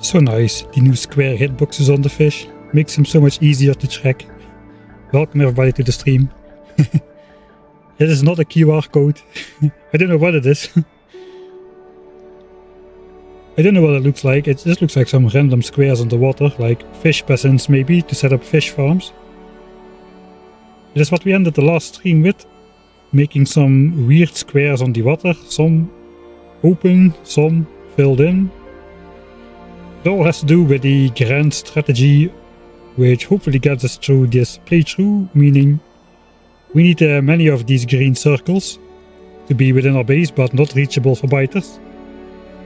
So nice, die new square hitboxes on the fish. Makes him so much easier to track. Welcome everybody to the stream. It is not a QR code. I don't know what it is. I don't know what it looks like. It just looks like some random squares on the water, like fish peasants maybe, to set up fish farms. It is what we ended the last stream with. Making some weird squares on the water. Some open, some filled in. It all has to do with the grand strategy, which hopefully gets us through this playthrough, meaning we need many of these green circles to be within our base but not reachable for biters,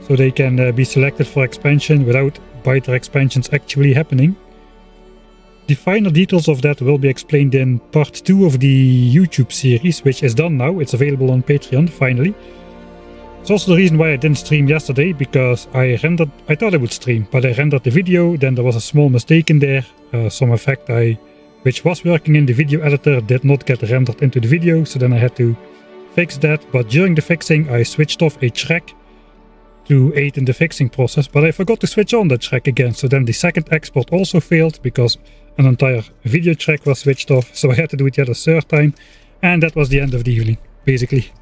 so they can be selected for expansion without biter expansions actually happening. The final details of that will be explained in part 2 of the YouTube series, which is done now. It's available on Patreon finally. It's also the reason why I didn't stream yesterday, because I thought I would stream, but I rendered the video, then there was a small mistake in there. Some effect which was working in the video editor did not get rendered into the video, so then I had to fix that. But during the fixing I switched off a track to aid in the fixing process, but I forgot to switch on that track again, so then the second export also failed because an entire video track was switched off, so I had to do it yet a third time, and that was the end of the evening, basically.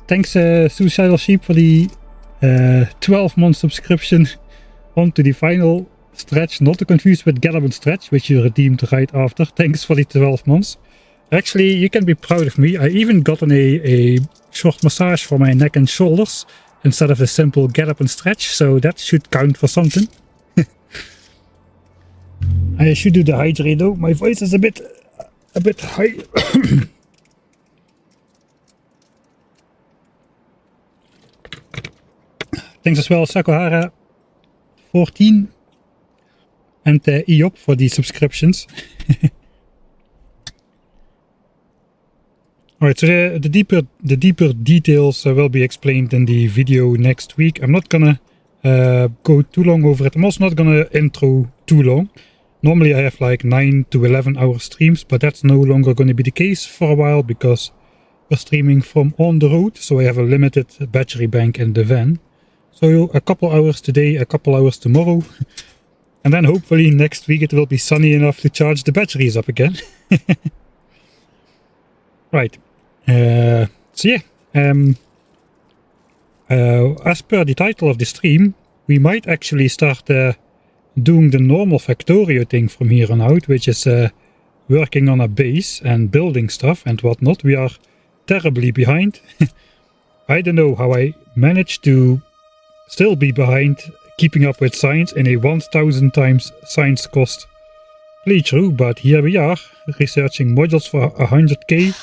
Thanks Suicidal Sheep for the 12-month subscription onto the final stretch, not to confuse with Gallop Stretch, which you redeemed right after. Thanks for the 12 months. Actually, you can be proud of me. I even got a short massage for my neck and shoulders instead of the simple Gallop and Stretch, so that should count for something. I should do the hydrate though. My voice is a bit high. Thanks as well Sakuhara 14 and Iop for the subscriptions. Alright, so the deeper details will be explained in the video next week. I'm not gonna go too long over it. I'm also not gonna intro too long. Normally I have like 9 to 11 hour streams, but that's no longer going to be the case for a while because we're streaming from on the road, so I have a limited battery bank in the van. So a couple hours today, a couple hours tomorrow, and then hopefully next week it will be sunny enough to charge the batteries up again. Right, so yeah, as per the title of the stream, we might actually start doing the normal Factorio thing from here on out, which is working on a base and building stuff and whatnot. We are terribly behind. I don't know how I managed to still be behind keeping up with science in a 1000 times science cost playthrough, but here we are researching modules for 100k,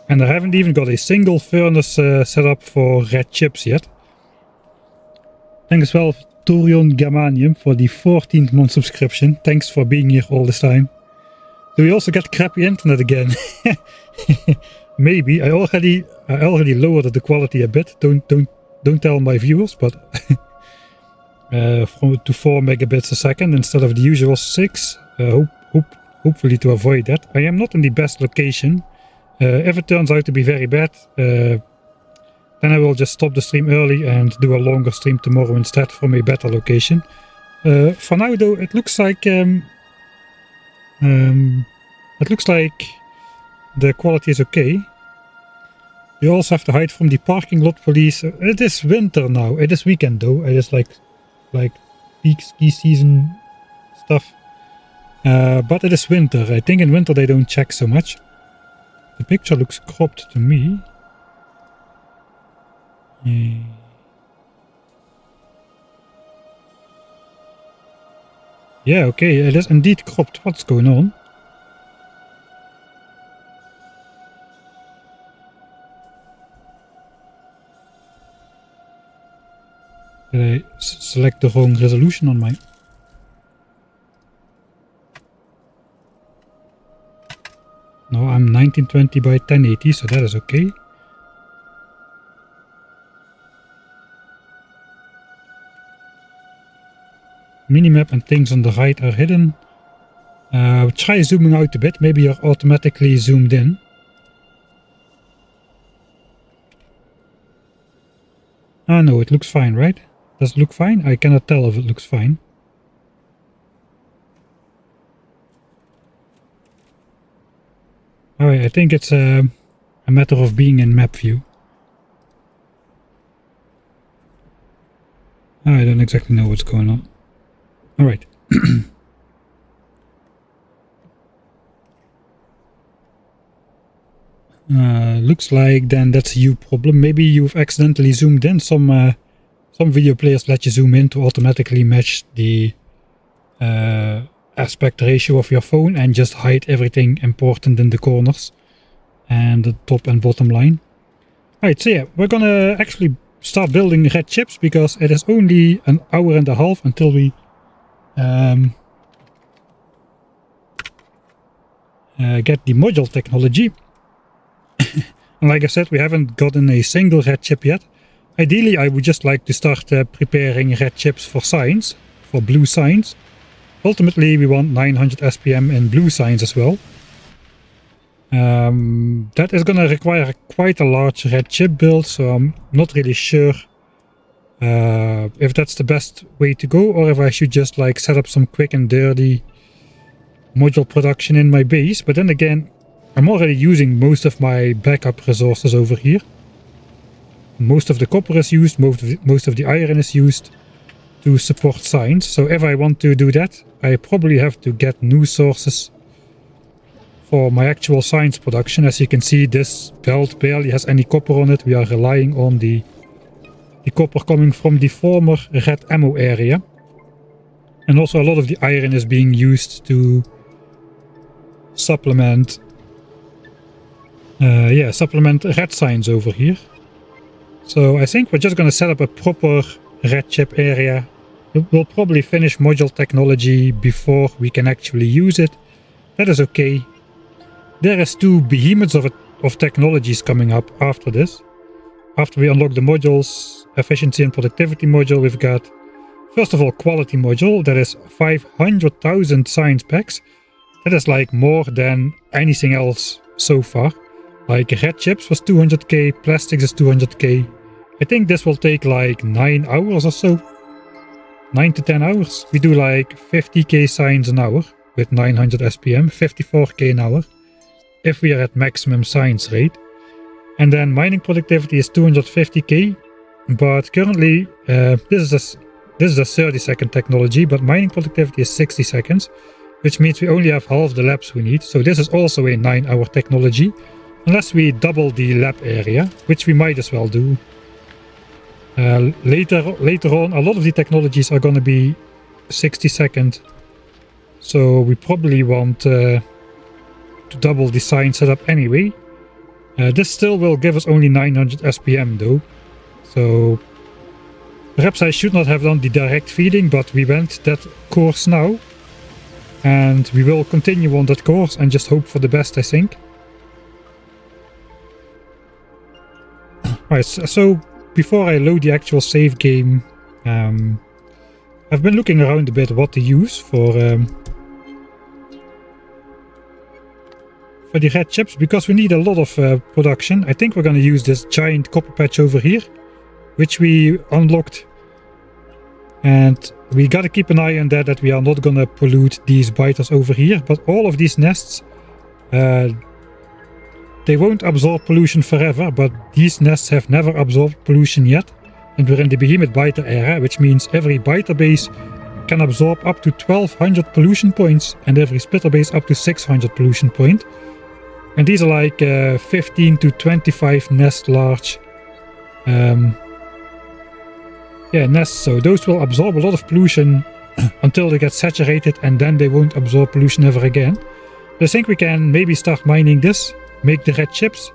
and I haven't even got a single furnace set up for red chips yet. Thanks as well Torion Germanium for the 14th month subscription. Thanks for being here all this time. Do we also get crappy internet again? Maybe. I already lowered the quality a bit. Don't tell my viewers, but to 4 megabits a second instead of the usual 6. Hopefully to avoid that. I am not in the best location. If it turns out to be very bad, then I will just stop the stream early and do a longer stream tomorrow instead from a better location. For now though, it looks like the quality is okay. You also have to hide from the parking lot police. It is winter now. It is weekend though. It is like peak ski season stuff. But it is winter. I think in winter they don't check so much. The picture looks cropped to me. Yeah, okay, it is indeed cropped. What's going on? Did I select the wrong resolution on my... No, I'm 1920 by 1080, so that is okay. Minimap and things on the right are hidden. Try zooming out a bit, maybe you're automatically zoomed in. Ah no, it looks fine, right? Does it look fine? I cannot tell if it looks fine. I think it's a matter of being in map view. I don't exactly know what's going on. Alright. Looks like then that's a you problem. Maybe you've accidentally zoomed in. Some video players let you zoom in to automatically match the aspect ratio of your phone and just hide everything important in the corners and the top and bottom line. Alright, so yeah, we're gonna actually start building red chips because it is only an hour and a half until we get the module technology. And like I said, we haven't gotten a single red chip yet. Ideally, I would just like to start preparing red chips for signs, for blue signs. Ultimately, we want 900 SPM in blue signs as well. That is going to require quite a large red chip build, so I'm not really sure if that's the best way to go, or if I should just like set up some quick and dirty module production in my base. But then again, I'm already using most of my backup resources over here. Most of the copper is used, most of the iron is used to support signs. So if I want to do that, I probably have to get new sources for my actual signs production. As you can see, this belt barely has any copper on it. We are relying on the copper coming from the former red ammo area. And also a lot of the iron is being used to supplement red signs over here. So I think we're just going to set up a proper red chip area. We'll probably finish module technology before we can actually use it. That is okay. There is two behemoths of technologies coming up after this. After we unlock the modules, efficiency and productivity module, we've got, first of all, quality module. That is 500,000 science packs. That is like more than anything else so far. Like red chips was 200k, plastics is 200k. I think this will take like 9 hours or so. 9 to 10 hours. We do like 50k signs an hour with 900 SPM, 54k an hour if we are at maximum signs rate. And then mining productivity is 250k, but currently this is a 30-second technology, but mining productivity is 60 seconds, which means we only have half the labs we need. So this is also a 9-hour technology, unless we double the lab area, which we might as well do. Later on, a lot of the technologies are going to be 60-second, so we probably want to double the sign setup anyway. This still will give us only 900 SPM though, so perhaps I should not have done the direct feeding, but we went that course now, and we will continue on that course and just hope for the best, I think. Right, so before I load the actual save game, I've been looking around a bit what to use for the red chips, because we need a lot of production. I think we're going to use this giant copper patch over here, which we unlocked, and we got to keep an eye on that we are not going to pollute these biters over here. But all of these nests, they won't absorb pollution forever, but these nests have never absorbed pollution yet. And we're in the behemoth biter era, which means every biter base can absorb up to 1200 pollution points, and every splitter base up to 600 pollution points. And these are like 15 to 25 nest large nests. So those will absorb a lot of pollution until they get saturated, and then they won't absorb pollution ever again. But I think we can maybe start mining this, make the red chips,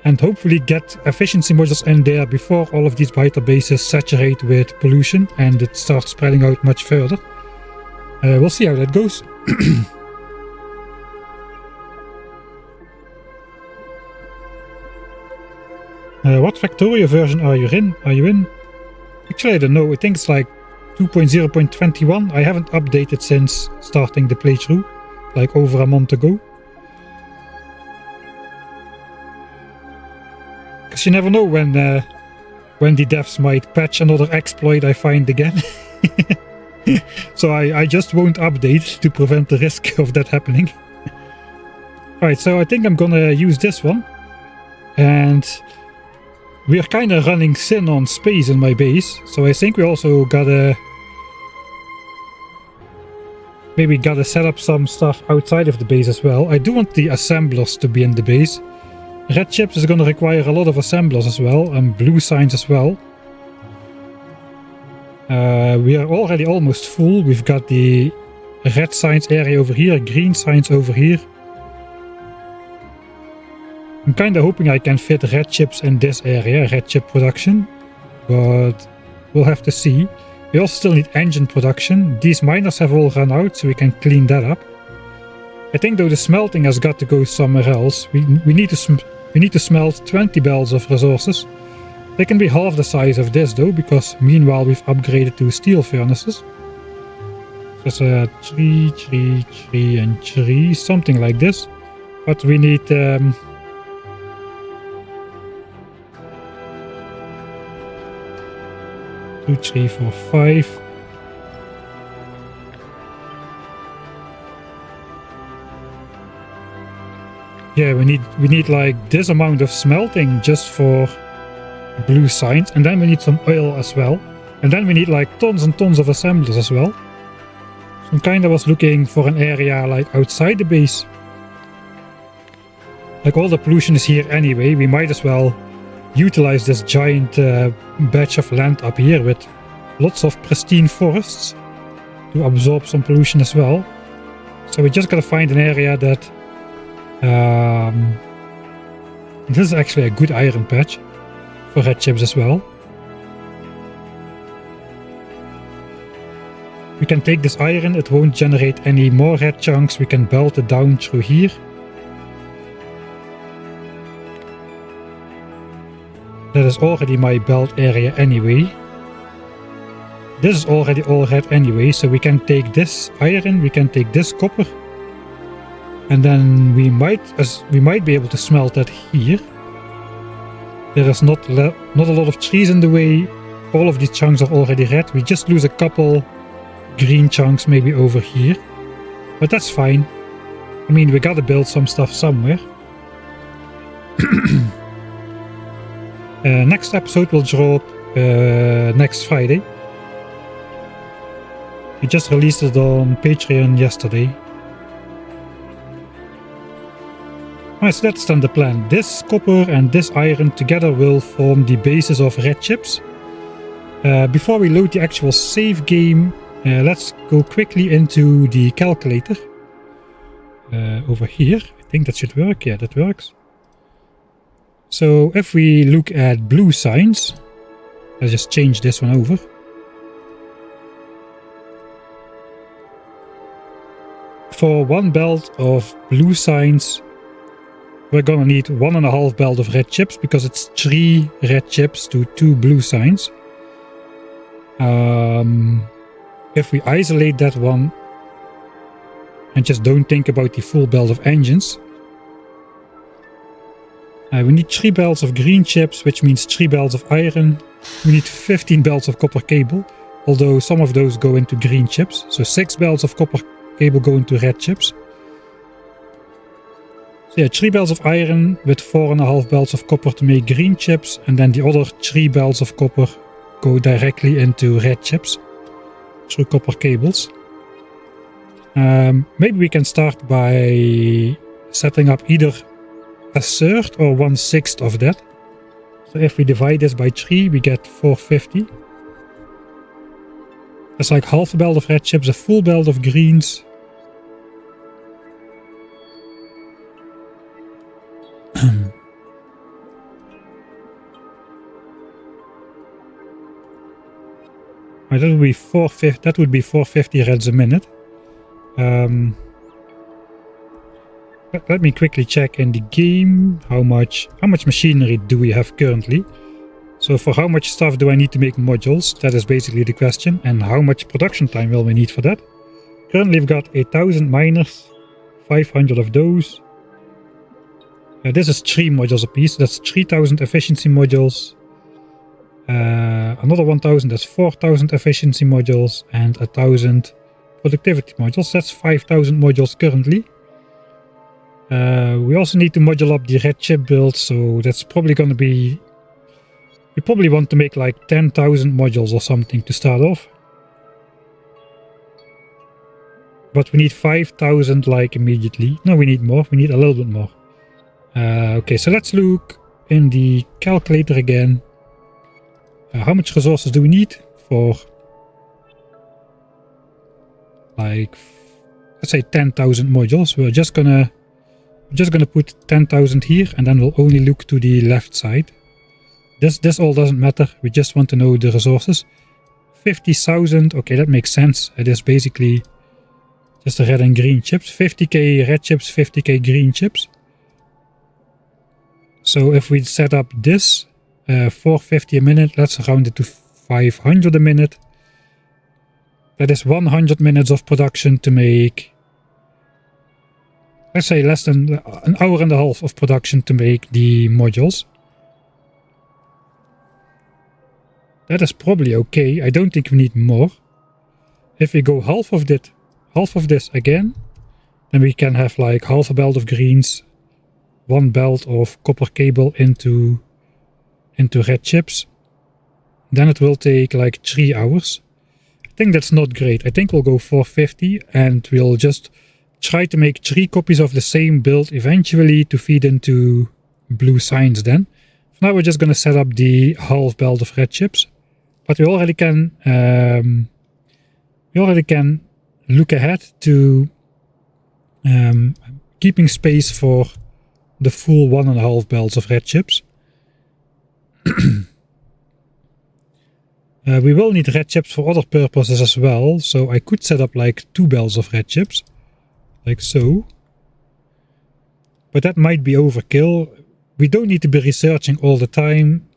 and hopefully get efficiency modules in there before all of these biter bases saturate with pollution and it starts spreading out much further. We'll see how that goes. What Factorio version are you in? Actually, I don't know. I think it's like 2.0.21. I haven't updated since starting the playthrough, like over a month ago. Because you never know when the devs might patch another exploit I find again. So I just won't update to prevent the risk of that happening. Right, so I think I'm gonna use this one. And we're kind of running thin on space in my base. So I think we also gotta... maybe gotta set up some stuff outside of the base as well. I do want the assemblers to be in the base. Red chips is gonna require a lot of assemblers as well. And blue signs as well. We are already almost full. We've got the red signs area over here, green signs over here. I'm kind of hoping I can fit red chips in this area, red chip production, but we'll have to see. We also still need engine production. These miners have all run out, so we can clean that up. I think though the smelting has got to go somewhere else. We need to smelt 20 belts of resources. They can be half the size of this though, because meanwhile we've upgraded to steel furnaces. Just 3, 3, 3 and 3, something like this. But we need 2, 3, 4, 5. Yeah, we need like this amount of smelting just for blue signs, and then we need some oil as well, and then we need like tons and tons of assemblers as well. So I kind of was looking for an area like outside the base. Like all the pollution is here anyway, we might as well utilize this giant patch of land up here with lots of pristine forests to absorb some pollution as well. So we just gotta find an area that this is actually a good iron patch for red chips as well. We can take this iron, it won't generate any more red chunks, we can belt it down through here. That is already my belt area anyway. This is already all red anyway, so we can take this iron, we can take this copper. And then we might be able to smelt that here. There is not a lot of trees in the way. All of these chunks are already red. We just lose a couple green chunks maybe over here. But that's fine. I mean, we gotta build some stuff somewhere. Next episode will drop next Friday. We just released it on Patreon yesterday. Alright, so that's then the plan. This copper and this iron together will form the basis of red chips. Before we load the actual save game, let's go quickly into the calculator. Over here. I think that should work. Yeah, that works. So if we look at blue signs, let's just change this one over. For 1 belt of blue signs, we're gonna need 1.5 belt of red chips because it's 3 red chips to 2 blue signs. If we isolate that one and just don't think about the full belt of engines, we need 3 belts of green chips, which means 3 belts of iron. We need 15 belts of copper cable, although some of those go into green chips. So 6 belts of copper cable go into red chips. So yeah, 3 belts of iron with 4.5 belts of copper to make green chips, and then the other 3 belts of copper go directly into red chips through copper cables. Maybe we can start by setting up either a third or 1/6 of that. So if we divide this by 3, we get 450. That's like half a belt of red chips, a full belt of greens. That would be 450 reds a minute. Let me quickly check in the game how much machinery do we have currently. So for how much stuff do I need to make modules? That is basically the question. And how much production time will we need for that? Currently we've got 1,000 miners, 500 of those. This is 3 modules a piece. That's 3,000 efficiency modules. Another 1,000, that's 4,000 efficiency modules, and 1,000 productivity modules. That's 5,000 modules currently. We also need to module up the red chip build, so that's probably going to be... We probably want to make like 10,000 modules or something to start off. But we need 5,000 like immediately. No, we need more. We need a little bit more. Okay, so let's look in the calculator again. How much resources do we need for like, let's say 10,000 modules? We're just gonna put 10,000 here, and then we'll only look to the left side. This all doesn't matter. We just want to know the resources. 50,000. Okay, that makes sense. It is basically just the red and green chips. 50k red chips, 50k green chips. So if we set up this 450 a minute, let's round it to 500 a minute. That is 100 minutes of production to make, let's say, less than an hour and a half of production to make the modules. That is probably okay. I don't think we need more. If we go half of this again, then we can have like half a belt of greens, one belt of copper cable into red chips. Then it will take like 3 hours. I think that's not great. I think we'll go 450 and we'll just try to make 3 copies of the same build eventually to feed into blue signs then. For now we're just going to set up the half belt of red chips. But we already can look ahead to keeping space for the full 1.5 belts of red chips. We will need red chips for other purposes as well, so I could set up like 2 belts of red chips, like so. But that might be overkill. We don't need to be researching all the time.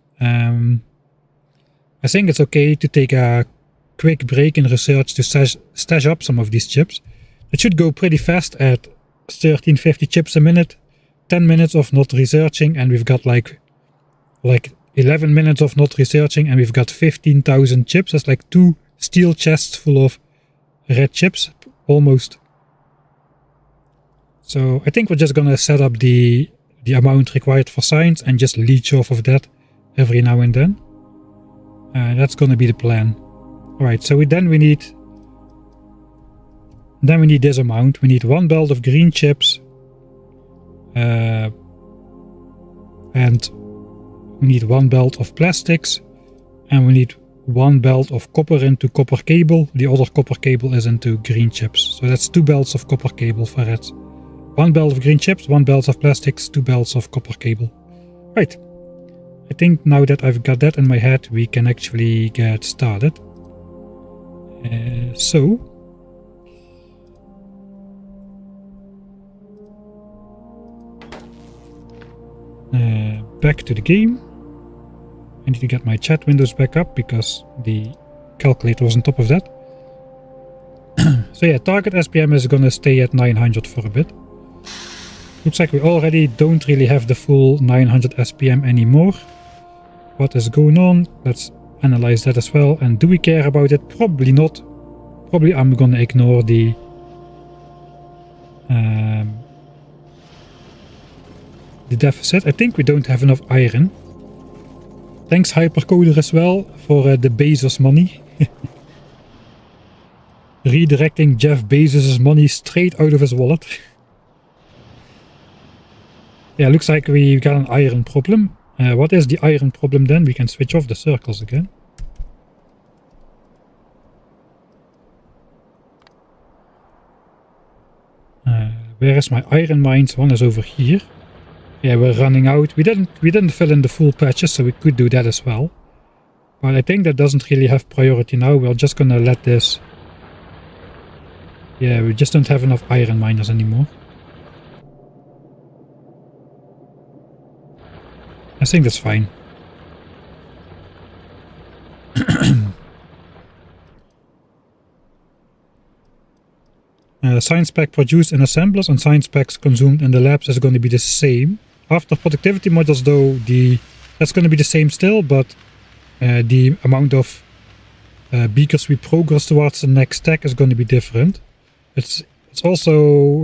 I think it's okay to take a quick break in research to stash up some of these chips. It should go pretty fast at 1350 chips a minute, 10 minutes of not researching, and we've got like 11 minutes of not researching, and we've got 15,000 chips. That's like 2 steel chests full of red chips, almost. So I think we're just gonna set up the amount required for science and just leech off of that every now and then. That's gonna be the plan. Alright, so we need this amount. We need 1 belt of green chips, and we need 1 belt of plastics, and we need 1 belt of copper into copper cable. The other copper cable is into green chips. So that's 2 belts of copper cable for it. 1 belt of green chips, 1 belt of plastics, 2 belts of copper cable. Right. I think now that I've got that in my head, we can actually get started. Back to the game. I need to get my chat windows back up because the calculator was on top of that. So yeah, target SPM is gonna stay at 900 for a bit. Looks like we already don't really have the full 900 SPM anymore. What is going on? Let's analyze that as well. And do we care about it? Probably not. Probably I'm gonna ignore the deficit. I think we don't have enough iron. Thanks Hypercoder as well for the Bezos money. Redirecting Jeff Bezos' money straight out of his wallet. Yeah, looks like we got an iron problem. What is the iron problem then? We can switch off the circles again. Where is my iron mines? One is over here. Yeah, we're running out. We didn't fill in the full patches, so we could do that as well. But I think that doesn't really have priority now. We're just gonna let this... Yeah, we just don't have enough iron miners anymore. I think that's fine. Science pack produced in assemblers and science packs consumed in the labs is going to be the same. After productivity modules though, that's going to be the same still, but the amount of beakers we progress towards the next stack is going to be different. It's It's also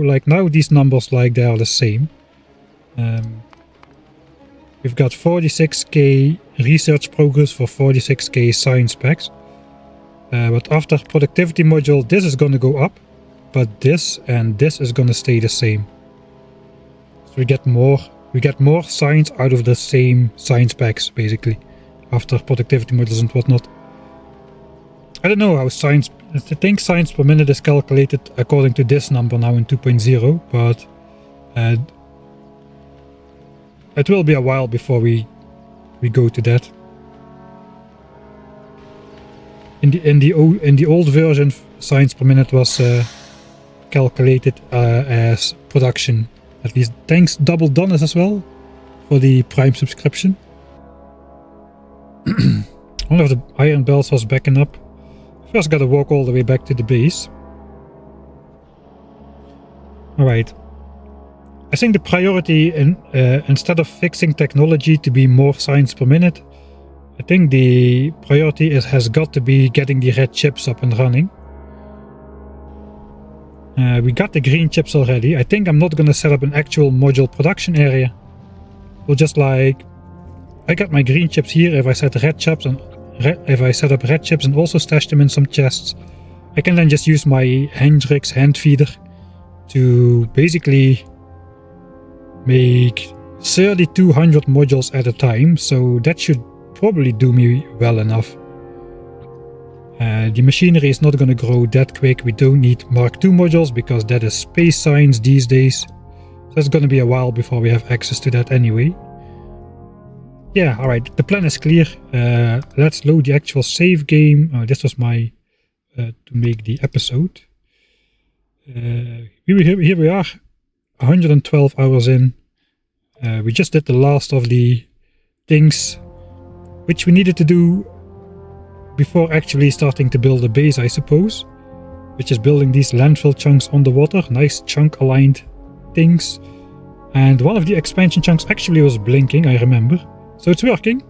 like now these numbers like they are the same. We've got 46k research progress for 46k science packs. But after productivity module, this is going to go up, but this and this is going to stay the same. So we get more science out of the same science packs basically after productivity modules and whatnot. I don't know how science. I think science per minute is calculated according to this number now in 2.0, but it will be a while before we go to that. In the old version, science per minute was calculated as production. At least thanks Double Donuts as well for the Prime subscription. One of the iron bells was backing up. First gotta walk all the way back to the base. Alright. I think the priority instead of fixing technology to be more science per minute, I think the priority has got to be getting the red chips up and running. We got the green chips already. I think I'm not gonna set up an actual module production area. We'll just like, I got my green chips here. If I set red chips and if I set up red chips and also stash them in some chests, I can then just use my Hendrix hand feeder to basically make 3200 modules at a time. So that should probably do me well enough. The machinery is not going to grow that quick. We don't need Mark II modules because that is space science these days. So it's going to be a while before we have access to that anyway. Yeah, alright, the plan is clear. Let's load the actual save game. This was my to make the episode. Here we are, 112 hours in. We just did the last of the things which we needed to do before actually starting to build a base, I suppose. Which is building these landfill chunks on the water, nice chunk aligned things. And one of the expansion chunks actually was blinking, I remember. So it's working.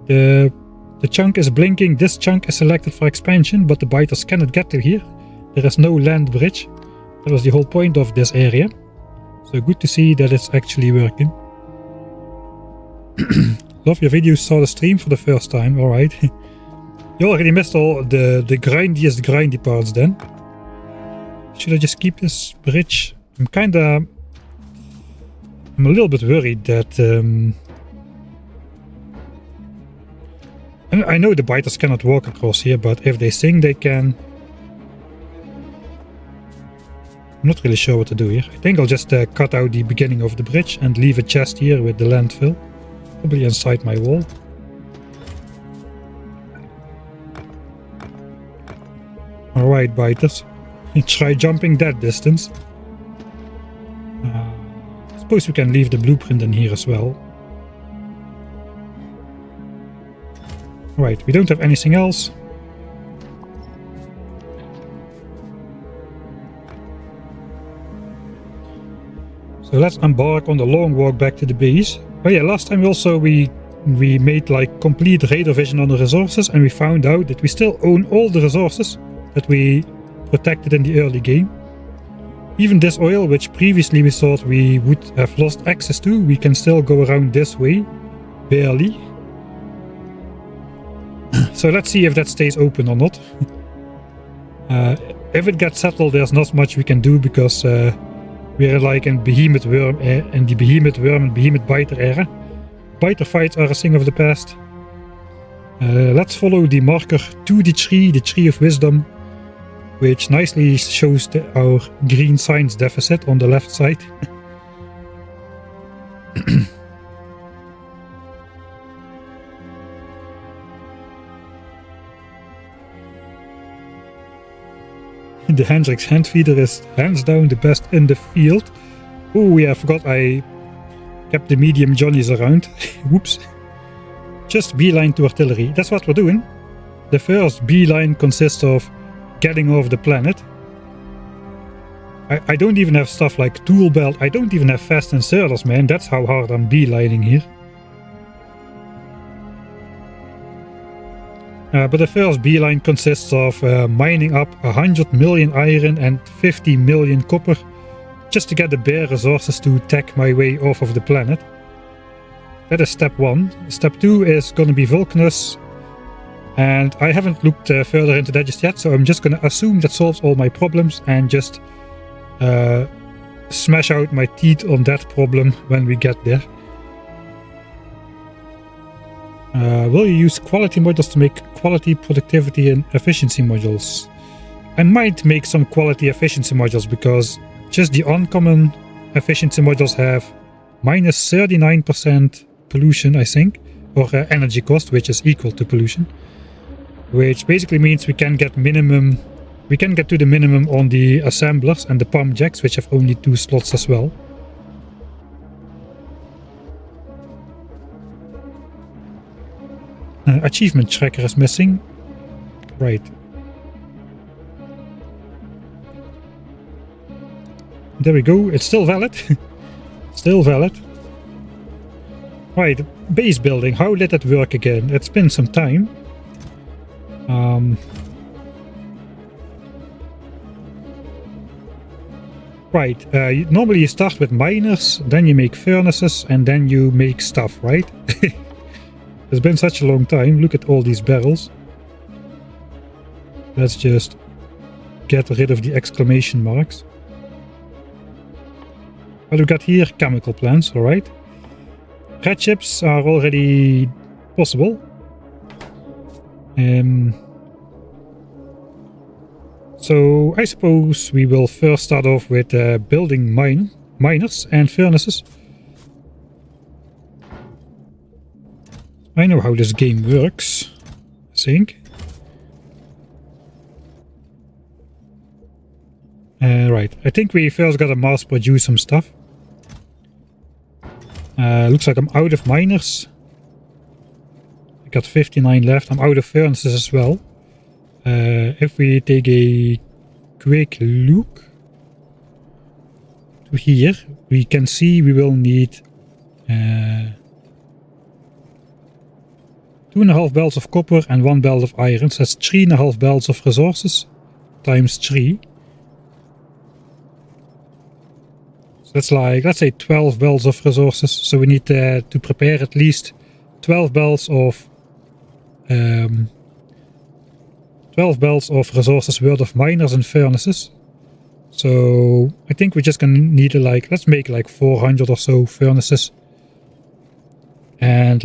The chunk is blinking. This chunk is selected for expansion, but the biters cannot get to here. There is no land bridge. That was the whole point of this area. So good to see that it's actually working. Love your video, saw the stream for the first time. Alright. You already missed all the grindy parts then. Should I just keep this bridge? I'm a little bit worried that and I know the biters cannot walk across here, but if they sing they can. I'm not really sure what to do here. I think I'll just cut out the beginning of the bridge and leave a chest here with the landfill. Probably inside my wall. Alright, biters. Try jumping that distance. I suppose we can leave the blueprint in here as well. Right, we don't have anything else. So let's embark on the long walk back to the base. Oh yeah, last time we made like complete radar vision on the resources, and we found out that we still own all the resources that we protected in the early game. Even this oil, which previously we thought we would have lost access to, we can still go around this way, barely. So let's see if that stays open or not. If it gets settled, there's not much we can do because we're like in Behemoth Worm and the Behemoth Worm and Behemoth Biter era. Biter fights are a thing of the past. Let's follow the marker to the Tree of Wisdom, which nicely shows our green science deficit on the left side. The Hendrix hand feeder is hands down the best in the field. Oh yeah, I forgot I kept the medium Johnnies around. Whoops. Just beeline to artillery. That's what we're doing. The first beeline consists of getting off the planet. I don't even have stuff like tool belt. I don't even have fast inserters, man. That's how hard I'm beelining here. But the first beeline consists of mining up 100 million iron and 50 million copper just to get the bare resources to tech my way off of the planet. That is step 1. Step 2 is going to be Vulcanus, and I haven't looked further into that just yet, so I'm just going to assume that solves all my problems and just smash out my teeth on that problem when we get there. Will you use quality modules to make quality, productivity and efficiency modules? I might make some quality efficiency modules because just the uncommon efficiency modules have minus 39% pollution, I think, or energy cost, which is equal to pollution, which basically means we can get to the minimum on the assemblers and the pump jacks, which have only 2 slots as well. Achievement tracker is missing. Right. There we go. It's still valid. Still valid. Right. Base building. How did that work again? It's been some time. Right. Normally you start with miners, then you make furnaces, and then you make stuff, right? It's been such a long time. Look at all these barrels. Let's just get rid of the exclamation marks. What we got here? Chemical plants, alright. Red chips are already possible. So I suppose we will first start off with building miners and furnaces. I know how this game works, I think. Right, I think we first gotta mass produce some stuff. Looks like I'm out of miners. I got 59 left. I'm out of furnaces as well. If we take a quick look to here, we can see we will need 2.5 belts of copper and 1 belt of iron. So that's 3.5 belts of resources times 3. So that's like, let's say 12 belts of resources. So we need to prepare at least 12 belts of 12 belts of resources worth of miners and furnaces. So I think we're just gonna need to let's make like 400 or so furnaces. And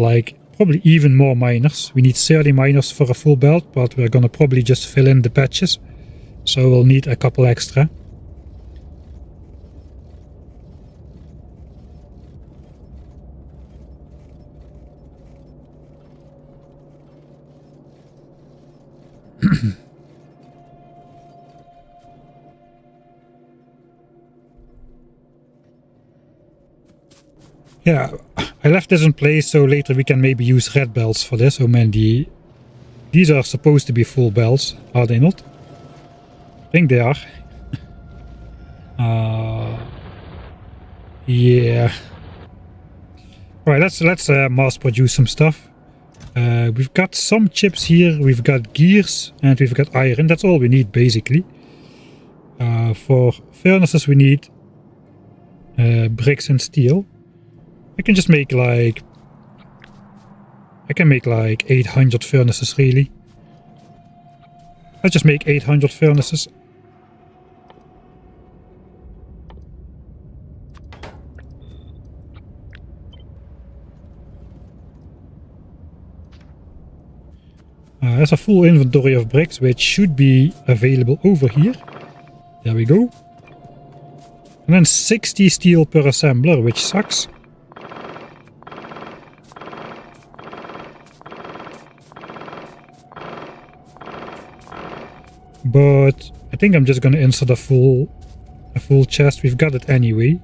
probably even more miners. We need 30 miners for a full belt, but we're gonna probably just fill in the patches. So we'll need a couple extra. Yeah, I left this in place so later we can maybe use red belts for this. Oh man, these are supposed to be full belts, are they not? I think they are. Yeah. Alright, let's mass produce some stuff. We've got some chips here, we've got gears, and we've got iron. That's all we need basically. For furnaces we need bricks and steel. I can just make I can make 800 furnaces really. Let's just make 800 furnaces. There's a full inventory of bricks, which should be available over here. There we go. And then 60 steel per assembler, which sucks. But I think I'm just gonna insert a full chest. We've got it anyway.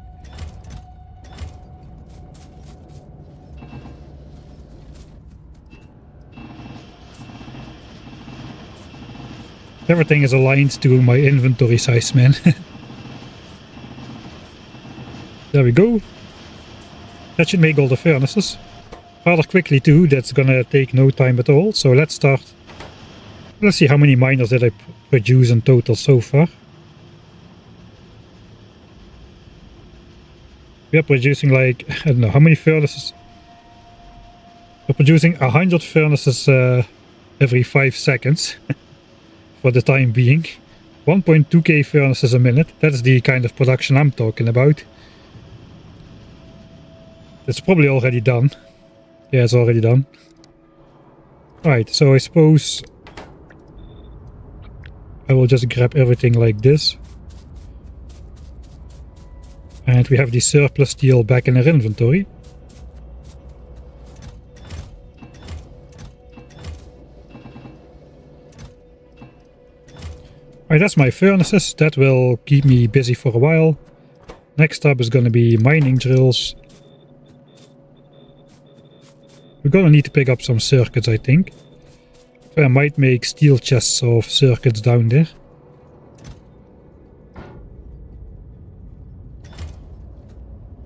Everything is aligned to my inventory size, man. There we go. That should make all the furnaces. Rather quickly too, that's gonna take no time at all. So let's start Let's see how many miners did I produce in total so far. We are producing like, I don't know, how many furnaces? We're producing 100 furnaces every 5 seconds for the time being. 1.2k furnaces a minute. That's the kind of production I'm talking about. It's probably already done. Yeah, it's already done. Right, so I suppose I will just grab everything like this. And we have the surplus steel back in our inventory. Alright, that's my furnaces. That will keep me busy for a while. Next up is gonna be mining drills. We're gonna need to pick up some circuits, I think. So I might make steel chests of circuits down there.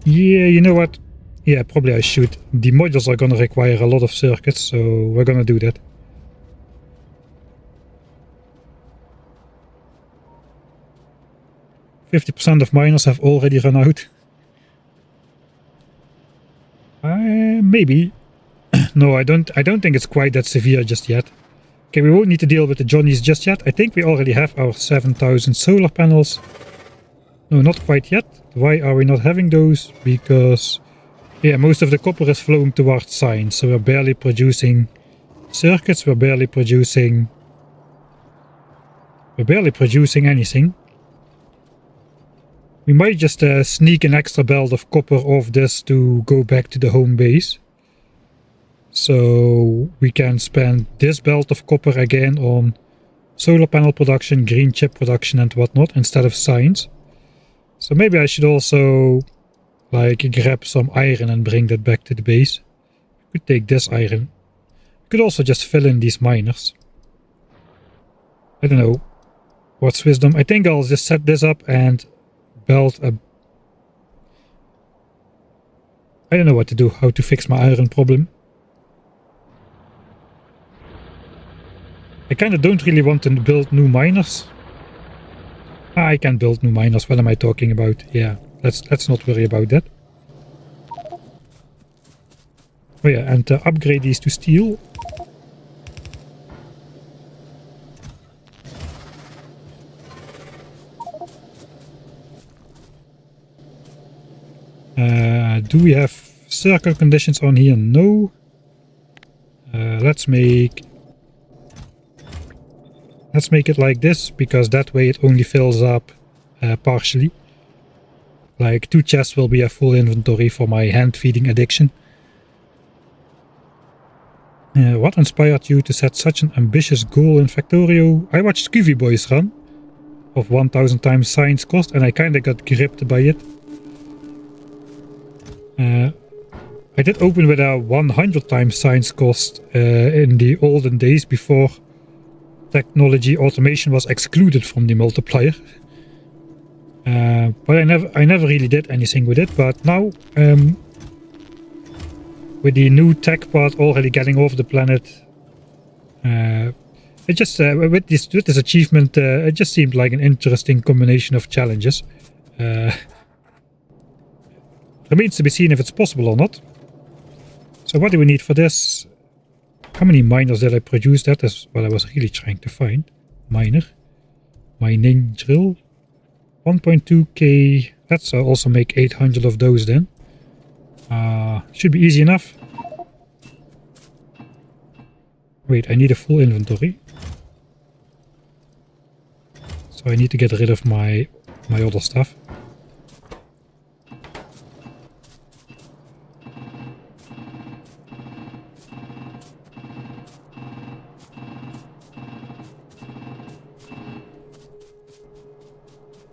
Yeah, you know what? Yeah, probably I should. The modules are gonna require a lot of circuits, so we're gonna do that. %50 of miners have already run out. Maybe. No, I don't think it's quite that severe just yet. Okay, we won't need to deal with the Johnnies just yet. I think we already have our 7,000 solar panels. No, not quite yet. Why are we not having those? Because, yeah, most of the copper is flowing towards science, so we're barely producing circuits, we're barely producing anything. We might just sneak an extra belt of copper off this to go back to the home base. So we can spend this belt of copper again on solar panel production, green chip production and whatnot instead of science. So maybe I should also like grab some iron and bring that back to the base. We could take this iron. We could also just fill in these miners. I don't know. What's wisdom? I think I'll just set this up and build a... I don't know what to do, how to fix my iron problem. I kind of don't really want to build new miners. I can build new miners. What am I talking about? Yeah, let's not worry about that. Oh yeah, and upgrade these to steel. Do we have circle conditions on here? No. Let's make it like this, because that way it only fills up partially. Like 2 chests will be a full inventory for my hand feeding addiction. What inspired you to set such an ambitious goal in Factorio? I watched Scuvy Boys run of 1000 times science cost and I kinda got gripped by it. I did open with a 100 times science cost in the olden days before technology automation was excluded from the multiplier. But I never really did anything with it. But now, with the new tech part already getting off the planet, it just with this achievement, it just seemed like an interesting combination of challenges. Remains to be seen if it's possible or not. So what do we need for this? How many miners did I produce? That is what I was really trying to find. Mining drill. 1.2k. Let's also make 800 of those then. Should be easy enough. Wait, I need a full inventory. So I need to get rid of my other stuff.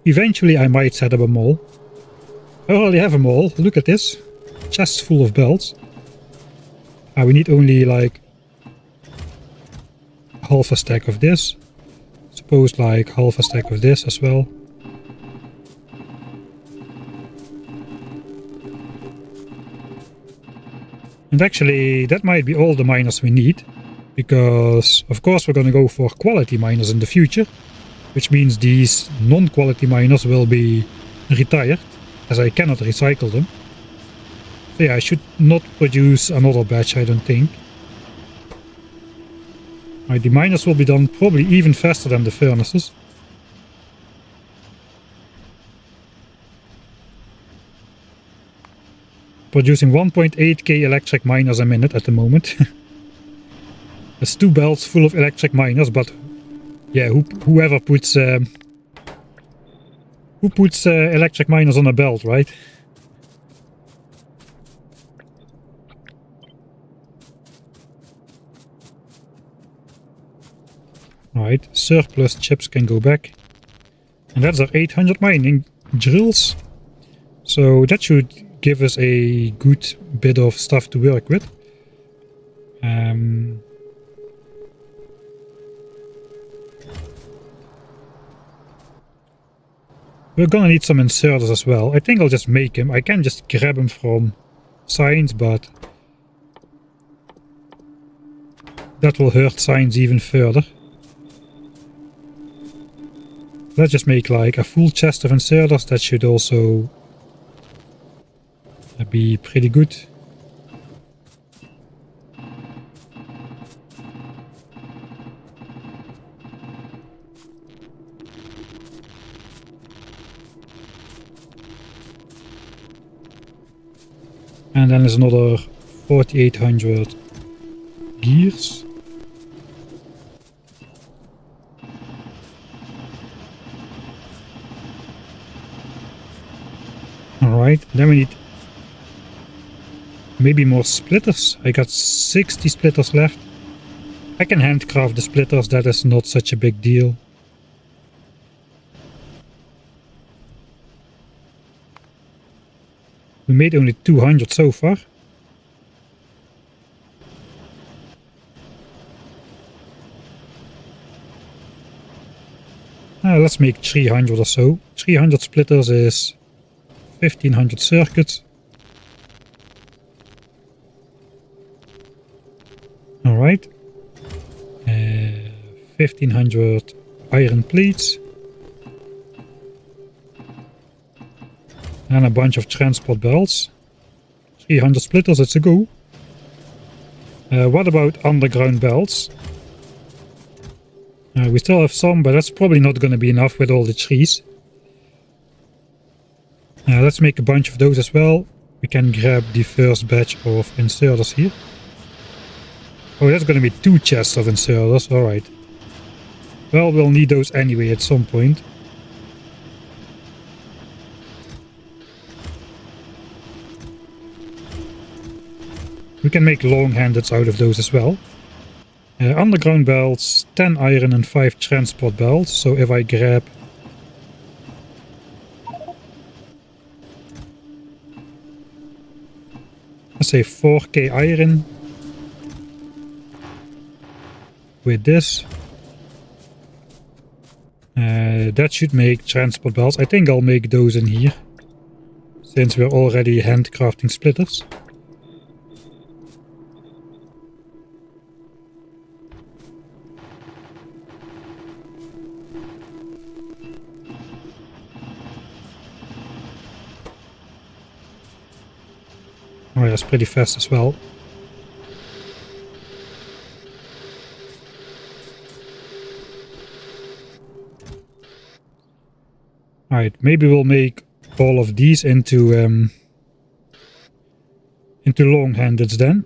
Eventually I might set up a mall. I already have a mall. Look at this. Chests full of belts. We need only like half a stack of this. Suppose like half a stack of this as well. And actually that might be all the miners we need. Because of course we're gonna go for quality miners in the future, which means these non-quality miners will be retired, as I cannot recycle them. So yeah, I should not produce another batch, I don't think. Right, the miners will be done probably even faster than the furnaces. Producing 1.8k electric miners a minute at the moment. There's 2 belts full of electric miners, but yeah, whoever puts electric miners on a belt, right? Right, surplus chips can go back. And that's our 800 mining drills. So that should give us a good bit of stuff to work with. We're gonna need some inserters as well. I think I'll just make them. I can just grab them from Science, but that will hurt Science even further. Let's just make like a full chest of inserters. That should also be pretty good. And then there's another 4800 gears. Alright, then we need maybe more splitters. I got 60 splitters left. I can handcraft the splitters, that is not such a big deal. We made only 200 so far. Let's make 300 or so. 300 splitters is 1500 circuits. Alright. 1500 iron plates. And a bunch of transport belts. 300 splitters, it's a go. What about underground belts? We still have some, but that's probably not going to be enough with all the trees. Let's make a bunch of those as well. We can grab the first batch of inserters here. Oh, that's going to be 2 chests of inserters, alright. Well, we'll need those anyway at some point. We can make long-handeds out of those as well. Underground belts, 10 iron and 5 transport belts. So if I grab... let's say 4k iron. With this. That should make transport belts. I think I'll make those in here. Since we're already handcrafting splitters. Oh, that's pretty fast as well. Alright, maybe we'll make all of these into long-handeds then.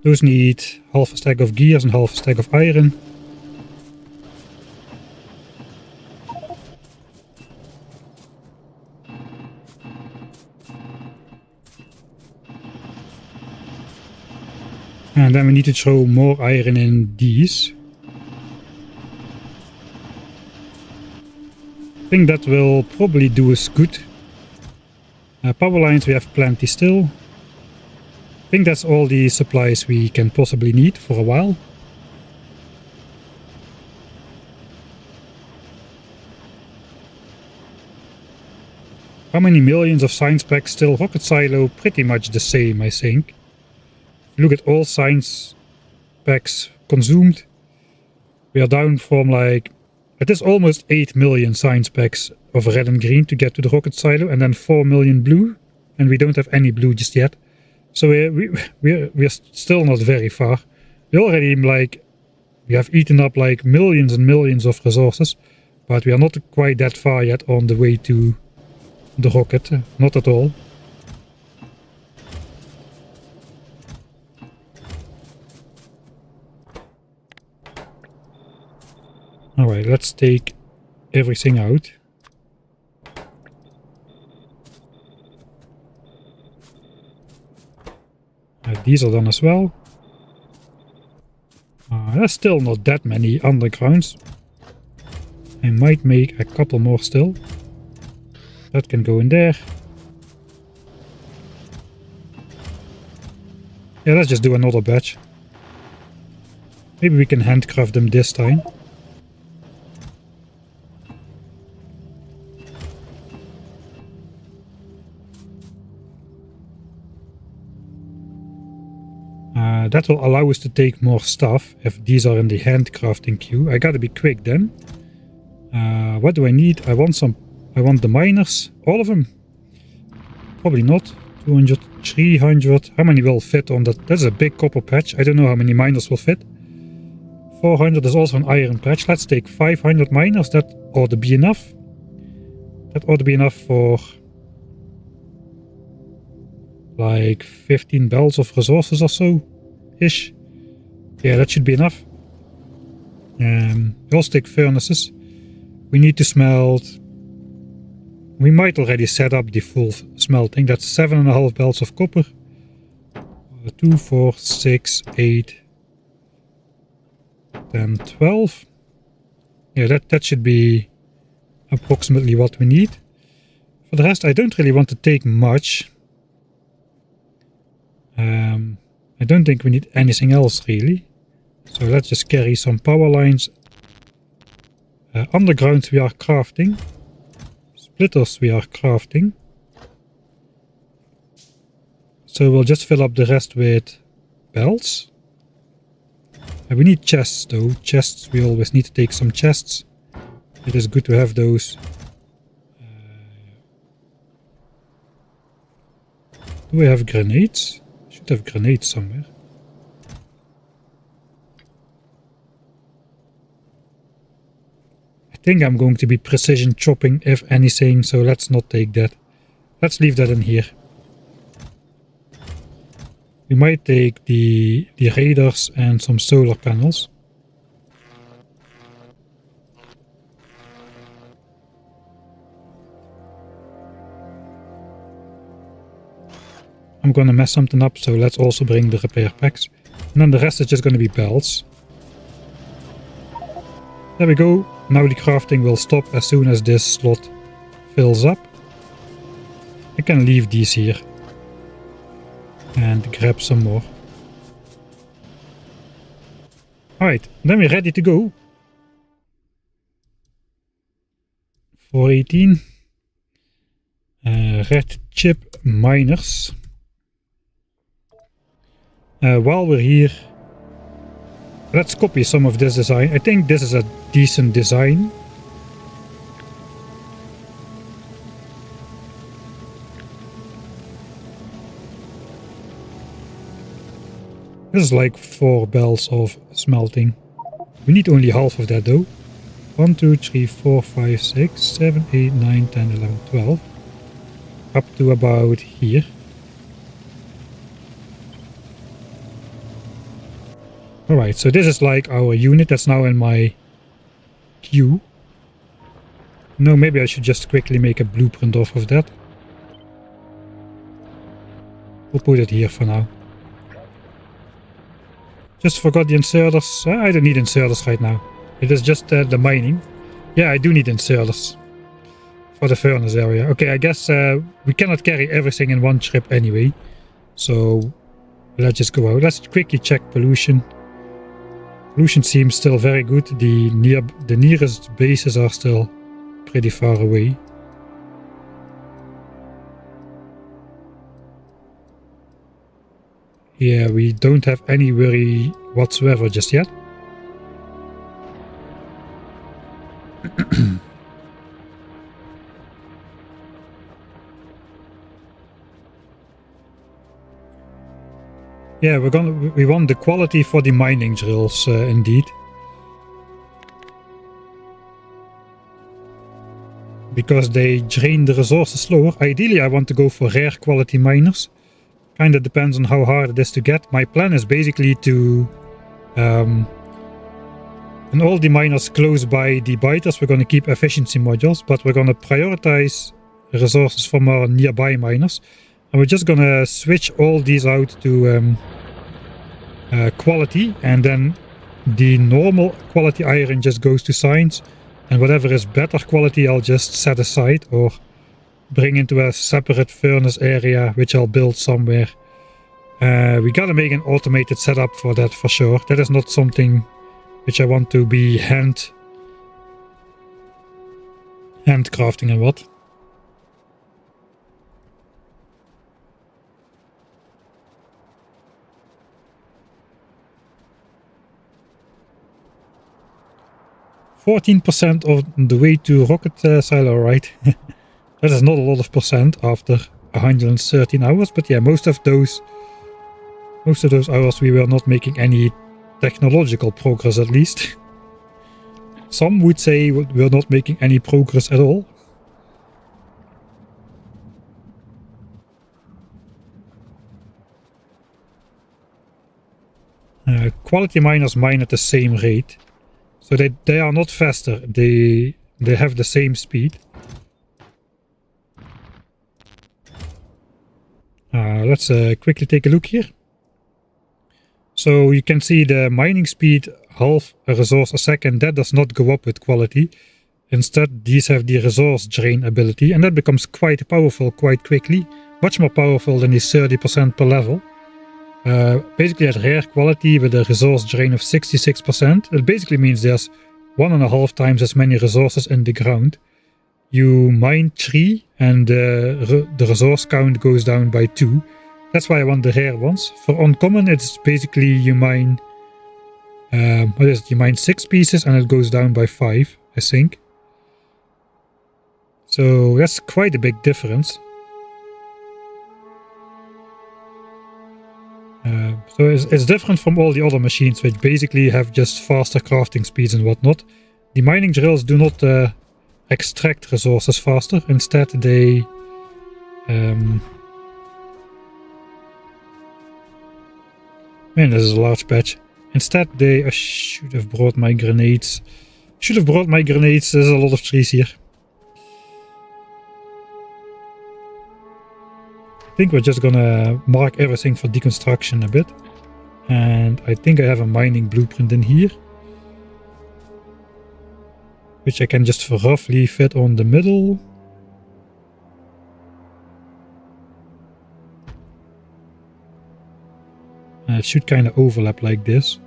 Those need half a stack of gears and half a stack of iron. And then we need to throw more iron in these. I think that will probably do us good. Power lines we have plenty still. I think that's all the supplies we can possibly need for a while. How many millions of science packs still? Rocket silo, pretty much the same, I think. Look at all science packs consumed. We are down from like... It is almost 8 million science packs of red and green to get to the rocket silo. And then 4 million blue. And we don't have any blue just yet. So we're still not very far. We already like... We have eaten up like millions and millions of resources. But we are not quite that far yet on the way to the rocket. Not at all. Alright, let's take everything out. These are done as well. There's still not that many undergrounds. I might make a couple more still. That can go in there. Yeah, let's just do another batch. Maybe we can handcraft them this time. That will allow us to take more stuff if these are in the handcrafting queue. I gotta be quick then. What do I need? I want the miners. All of them? Probably not. 200, 300. How many will fit on that? That's a big copper patch. I don't know how many miners will fit. 400 is also an iron patch. Let's take 500 miners. That ought to be enough. That ought to be enough for like 15 belts of resources or so. Ish. Yeah, that should be enough. We'll stick furnaces. We need to smelt. We might already set up the full smelting. That's 7.5 belts of copper. 2, 4, 6, 8, 10, 12. Yeah, that should be approximately what we need. For the rest, I don't really want to take much. I don't think we need anything else really. So let's just carry some power lines. Underground we are crafting. Splitters we are crafting. So we'll just fill up the rest with belts. We need chests though. Chests, we always need to take some chests. It is good to have those. Do we have grenades? Should have grenades somewhere. I think I'm going to be precision chopping if anything, so let's not take that. Let's leave that in here. We might take the radars and some solar panels. I'm gonna mess something up, so let's also bring the repair packs. And then the rest is just gonna be belts. There we go. Now the crafting will stop as soon as this slot fills up. I can leave these here. And grab some more. Alright, then we're ready to go. 418. Red chip miners. While we're here, let's copy some of this design. I think this is a decent design. This is like 4 belts of smelting. We need only half of that though. 1, 2, 3, 4, 5, 6, 7, 8, 9, 10, 11, 12. Up to about here. Alright, so this is like our unit that's now in my queue. No, maybe I should just quickly make a blueprint off of that. We'll put it here for now. Just forgot the inserters. I don't need inserters right now. It is just the mining. Yeah, I do need inserters. For the furnace area. Okay, I guess we cannot carry everything in one trip anyway. So Let's just go out. Let's quickly check pollution. Pollution seems still very good. The nearest bases are still pretty far away. Yeah, we don't have any worry whatsoever just yet. Yeah, we want the quality for the mining drills, indeed. Because they drain the resources slower. Ideally, I want to go for rare quality miners. Kinda depends on how hard it is to get. My plan is basically to... in all the miners close by the biters, we're going to keep efficiency modules, but we're going to prioritize resources from our nearby miners. And we're just going to switch all these out to quality, and then the normal quality iron just goes to science, and whatever is better quality I'll just set aside or bring into a separate furnace area which I'll build somewhere. We gotta make an automated setup for that for sure. That is not something which I want to be handcrafting and what. %14% of the way to rocket silo, right? That is not a lot of percent after 113 hours, but yeah, most of those hours we were not making any technological progress, at least. Some would say we're not making any progress at all. Quality miners mine at the same rate. So they are not faster, they have the same speed. Let's quickly take a look here. So you can see the mining speed, half a resource a second, that does not go up with quality. Instead, these have the resource drain ability, and that becomes quite powerful quite quickly. Much more powerful than the 30% per level. Basically at rare quality with a resource drain of 66%, it basically means there's 1.5 times as many resources in the ground. You mine 3 and the resource count goes down by 2. That's why I want the rare ones. For uncommon, it's basically you mine you mine 6 pieces and it goes down by 5, I think. So that's quite a big difference. So it's different from all the other machines, which basically have just faster crafting speeds and whatnot. The mining drills do not extract resources faster. Instead, they man, this is a large patch. Instead, I should have brought my grenades. There's a lot of trees here. I think we're just gonna mark everything for deconstruction a bit. And I think I have a mining blueprint in here, which I can just roughly fit on the middle. And it should kind of overlap like this.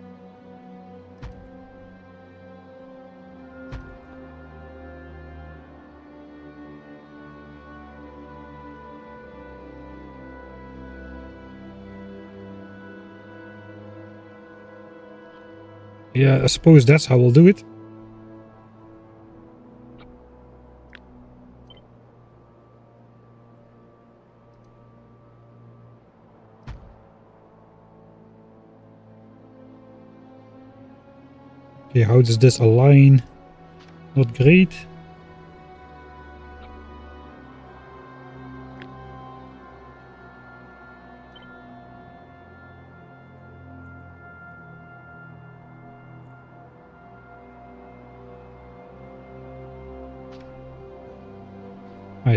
Yeah, I suppose that's how we'll do it. Okay, how does this align? Not great.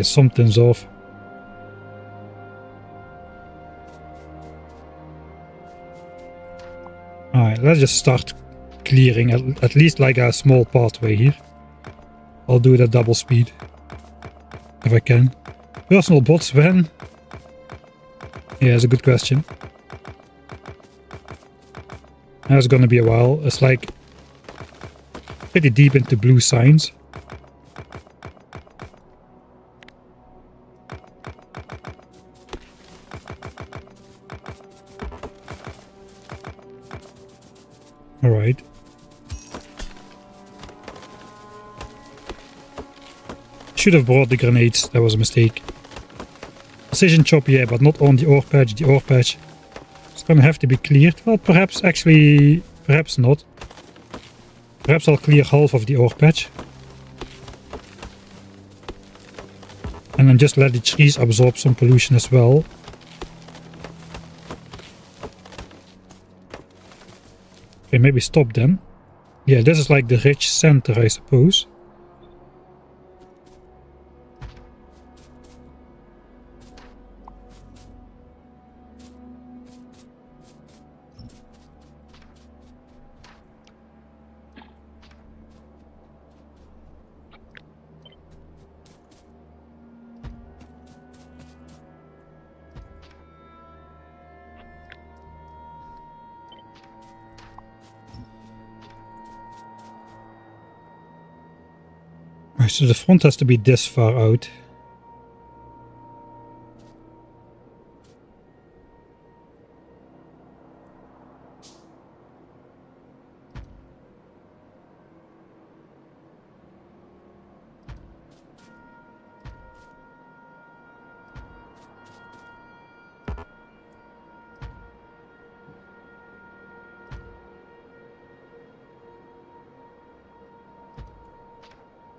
Something's off. Alright, let's just start clearing at least like a small pathway here. I'll do it at double speed if I can. Personal bots when? Yeah, it's a good question. That's gonna be a while. It's like pretty deep into blue signs. Alright. Should have brought the grenades. That was a mistake. Precision chop, yeah, but not on the ore patch. The ore patch is gonna have to be cleared. Well, perhaps actually... perhaps not. Perhaps I'll clear half of the ore patch. And then just let the trees absorb some pollution as well. Okay, maybe stop then. Yeah, this is like the rich center, I suppose. So the front has to be this far out.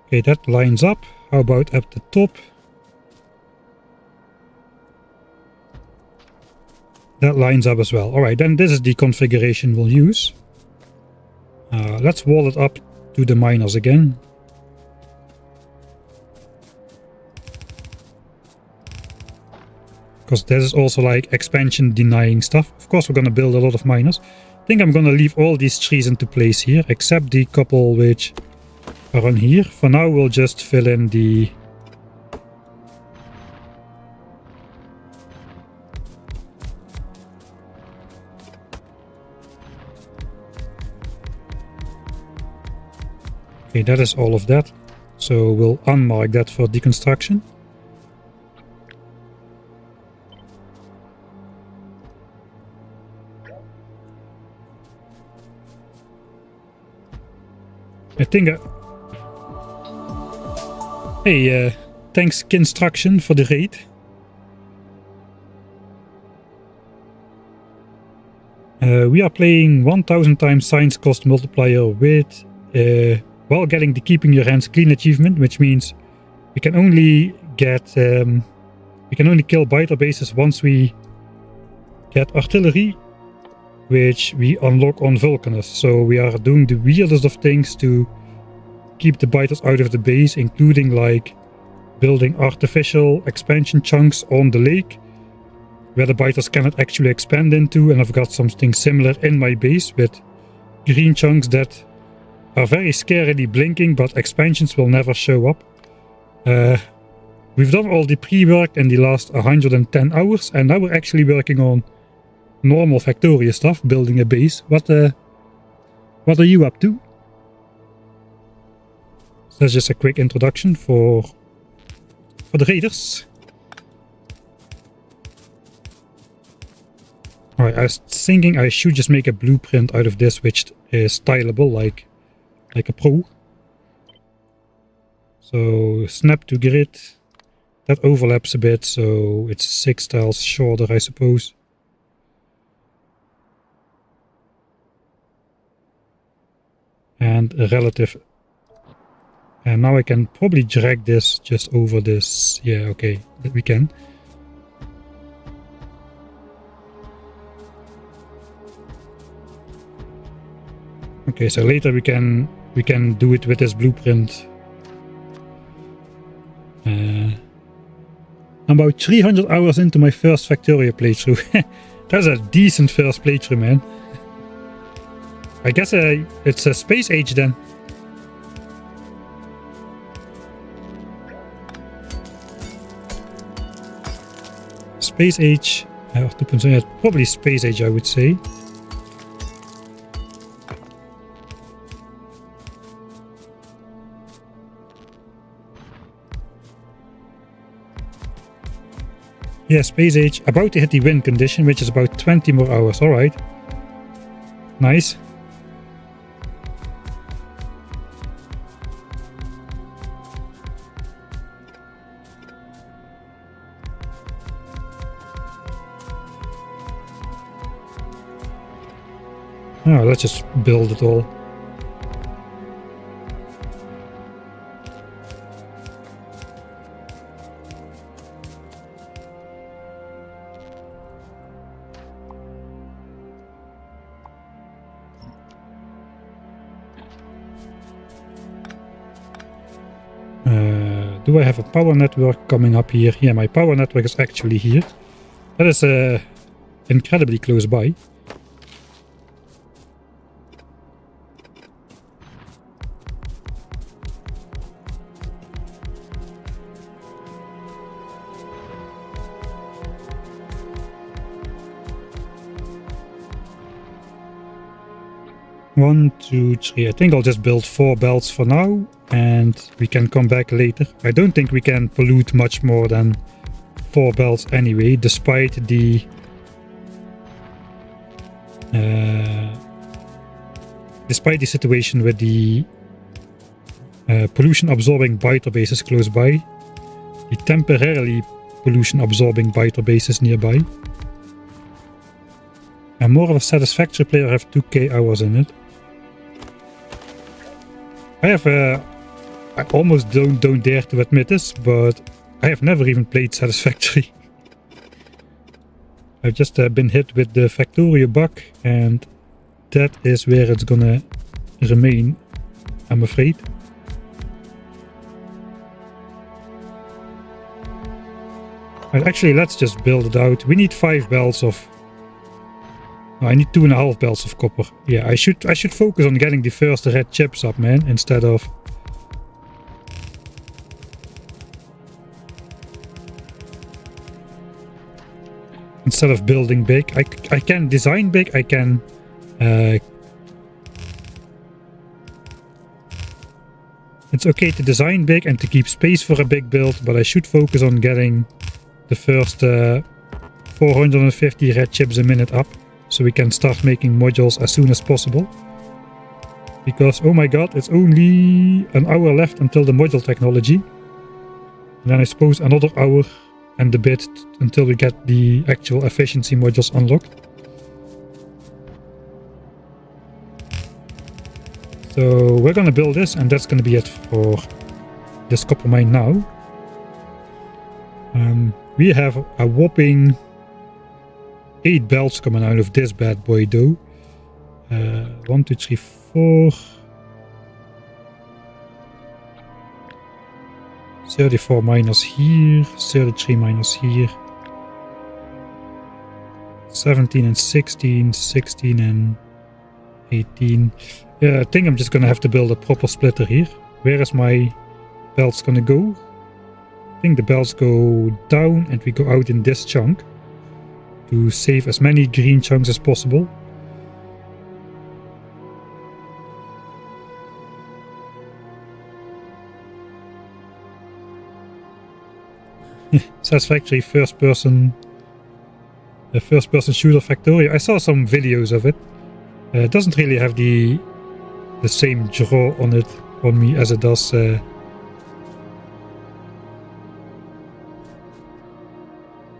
Okay, that lines up. How about at the top? That lines up as well. Alright, then this is the configuration we'll use. Let's wall it up to the miners again. Because this is also like expansion denying stuff. Of course we're gonna build a lot of miners. I think I'm gonna leave all these trees into place here, except the couple which are on here. For now we'll just fill in the... Okay, that is all of that. So we'll unmark that for deconstruction. I think hey, thanks Construction for the raid. We are playing 1000 times science cost multiplier with while getting the keeping your hands clean achievement, which means we can only get we can only kill biter bases once we get artillery, which we unlock on Vulcanus. So we are doing the weirdest of things to keep the biters out of the base, including like building artificial expansion chunks on the lake where the biters cannot actually expand into, and I've got something similar in my base with green chunks that are very scarily blinking, but expansions will never show up. We've done all the pre-work in the last 110 hours, and now we're actually working on normal Factorio stuff, building a base. What are you up to? So that's just a quick introduction for the raiders. Alright, I was thinking I should just make a blueprint out of this which is tileable like a pro. So snap to grid. That overlaps a bit, so it's 6 tiles shorter, I suppose. And a relative. And now I can probably drag this just over this. Yeah, okay, we can. Okay, so later we can do it with this blueprint. I'm about 300 hours into my first Factorio playthrough. That's a decent first playthrough, man. I guess it's a Space Age then. Space Age, 2.0, probably Space Age I would say. Yeah, space age about to hit the win condition, which is about 20 more hours. Alright. Nice. Oh, let's just build it all. Do I have a power network coming up here? Yeah, my power network is actually here. That is incredibly close by. One, two, three. I think I'll just build 4 belts for now, and we can come back later. I don't think we can pollute much more than 4 belts anyway, despite the situation with the pollution absorbing biter bases close by, the temporarily pollution absorbing biter bases nearby. I'm more of a Satisfactory player. I have 2k hours in it. I almost don't dare to admit this, but I have never even played Satisfactory. I've just been hit with the Factorio bug, and that is where it's gonna remain, I'm afraid. Well, actually, let's just build it out. We need 5 belts of... I need 2.5 belts of copper. Yeah, I should focus on getting the first red chips up, man, instead of building big. I can design big. I can it's okay to design big and to keep space for a big build, but I should focus on getting the first 450 red chips a minute up, so we can start making modules as soon as possible. Because, oh my god, it's only an hour left until the module technology. And then I suppose another hour and a bit until we get the actual efficiency modules unlocked. So we're gonna build this, and that's gonna be it for this copper mine now. We have a whopping 8 belts coming out of this bad boy though. 1, 2, 3, 4. 34 miners here, 33 miners here. 17 and 16, 16 and 18. Yeah, I think I'm just gonna have to build a proper splitter here. Where is my belts gonna go? I think the belts go down and we go out in this chunk to save as many green chunks as possible. Satisfactory first person shooter Factorio. I saw some videos of it. It doesn't really have the same draw on it on me as it does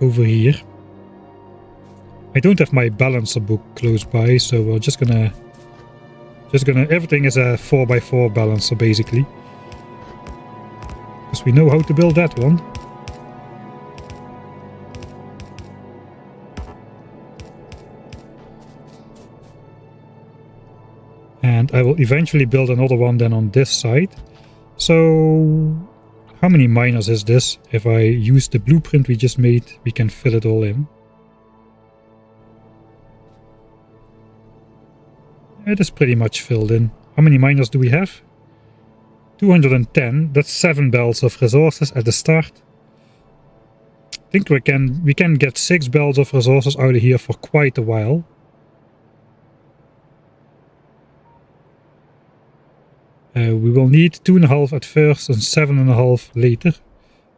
over here. I don't have my balancer book close by, so we're just gonna everything is a 4x4 balancer basically, because we know how to build that one. And I will eventually build another one then on this side. So how many miners is this? If I use the blueprint we just made, we can fill it all in. It is pretty much filled in. How many miners do we have? 210. That's 7 belts of resources at the start. I think we can get 6 belts of resources out of here for quite a while. We will need 2.5 at first and 7.5 later.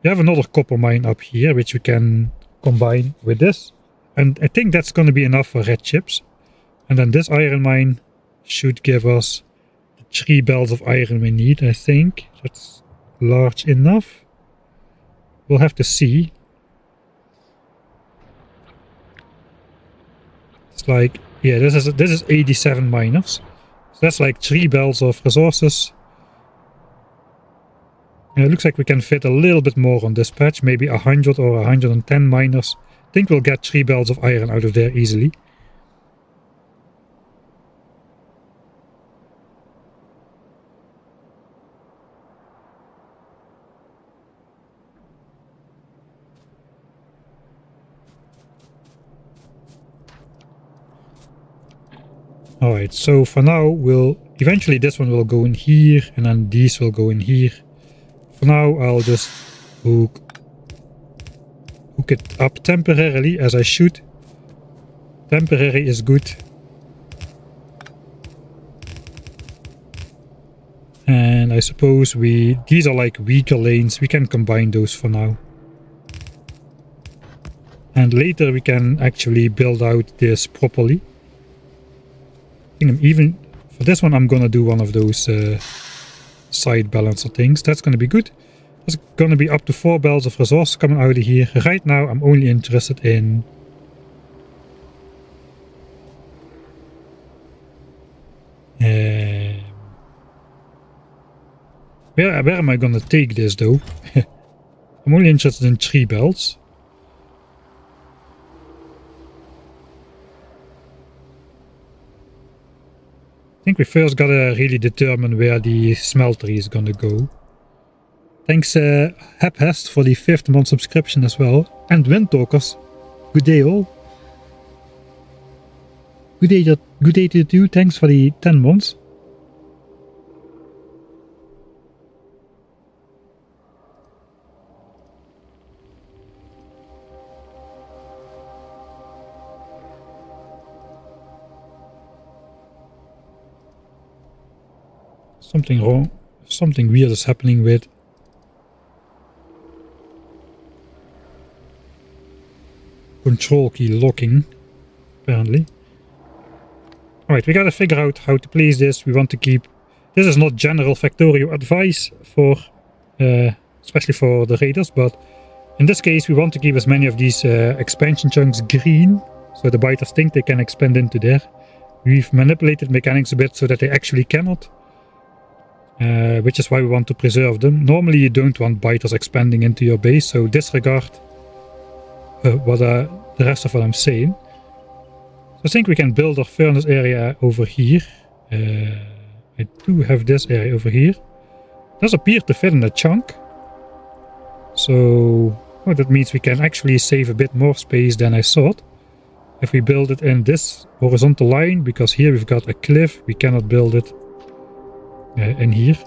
We have another copper mine up here, which we can combine with this. And I think that's going to be enough for red chips. And then this iron mine should give us the 3 belts of iron we need, I think. That's large enough. We'll have to see. It's like, yeah, this is 87 miners. So that's like 3 belts of resources. And it looks like we can fit a little bit more on this patch, maybe 100 or 110 miners. I think we'll get 3 belts of iron out of there easily. Alright, so for now eventually this one will go in here and then these will go in here. For now I'll just hook it up temporarily as I should. Temporary is good. And I suppose these are like weaker lanes, we can combine those for now. And later we can actually build out this properly. I think for this one I'm gonna do one of those side balancer things. That's gonna be good. There's gonna be up to 4 belts of resource coming out of here. Right now I'm only interested in where am I gonna take this though? I'm only interested in 3 belts. I think we first gotta really determine where the smelter is gonna go. Thanks Haphest for the 5th month subscription as well. And Windtalkers. Good day all. Good day to you too. Thanks for the 10 months. Something wrong. Something weird is happening with control key locking, apparently. Alright, we gotta figure out how to place this. We want to keep... This is not general Factorio advice for... especially for the raiders, but in this case we want to keep as many of these expansion chunks green, so the biters think they can expand into there. We've manipulated mechanics a bit so that they actually cannot. Which is why we want to preserve them. Normally you don't want biters expanding into your base, so disregard the rest of what I'm saying. So I think we can build our furnace area over here. I do have this area over here. It does appear to fit in a chunk. So that means we can actually save a bit more space than I thought. If we build it in this horizontal line, because here we've got a cliff, we cannot build it in here.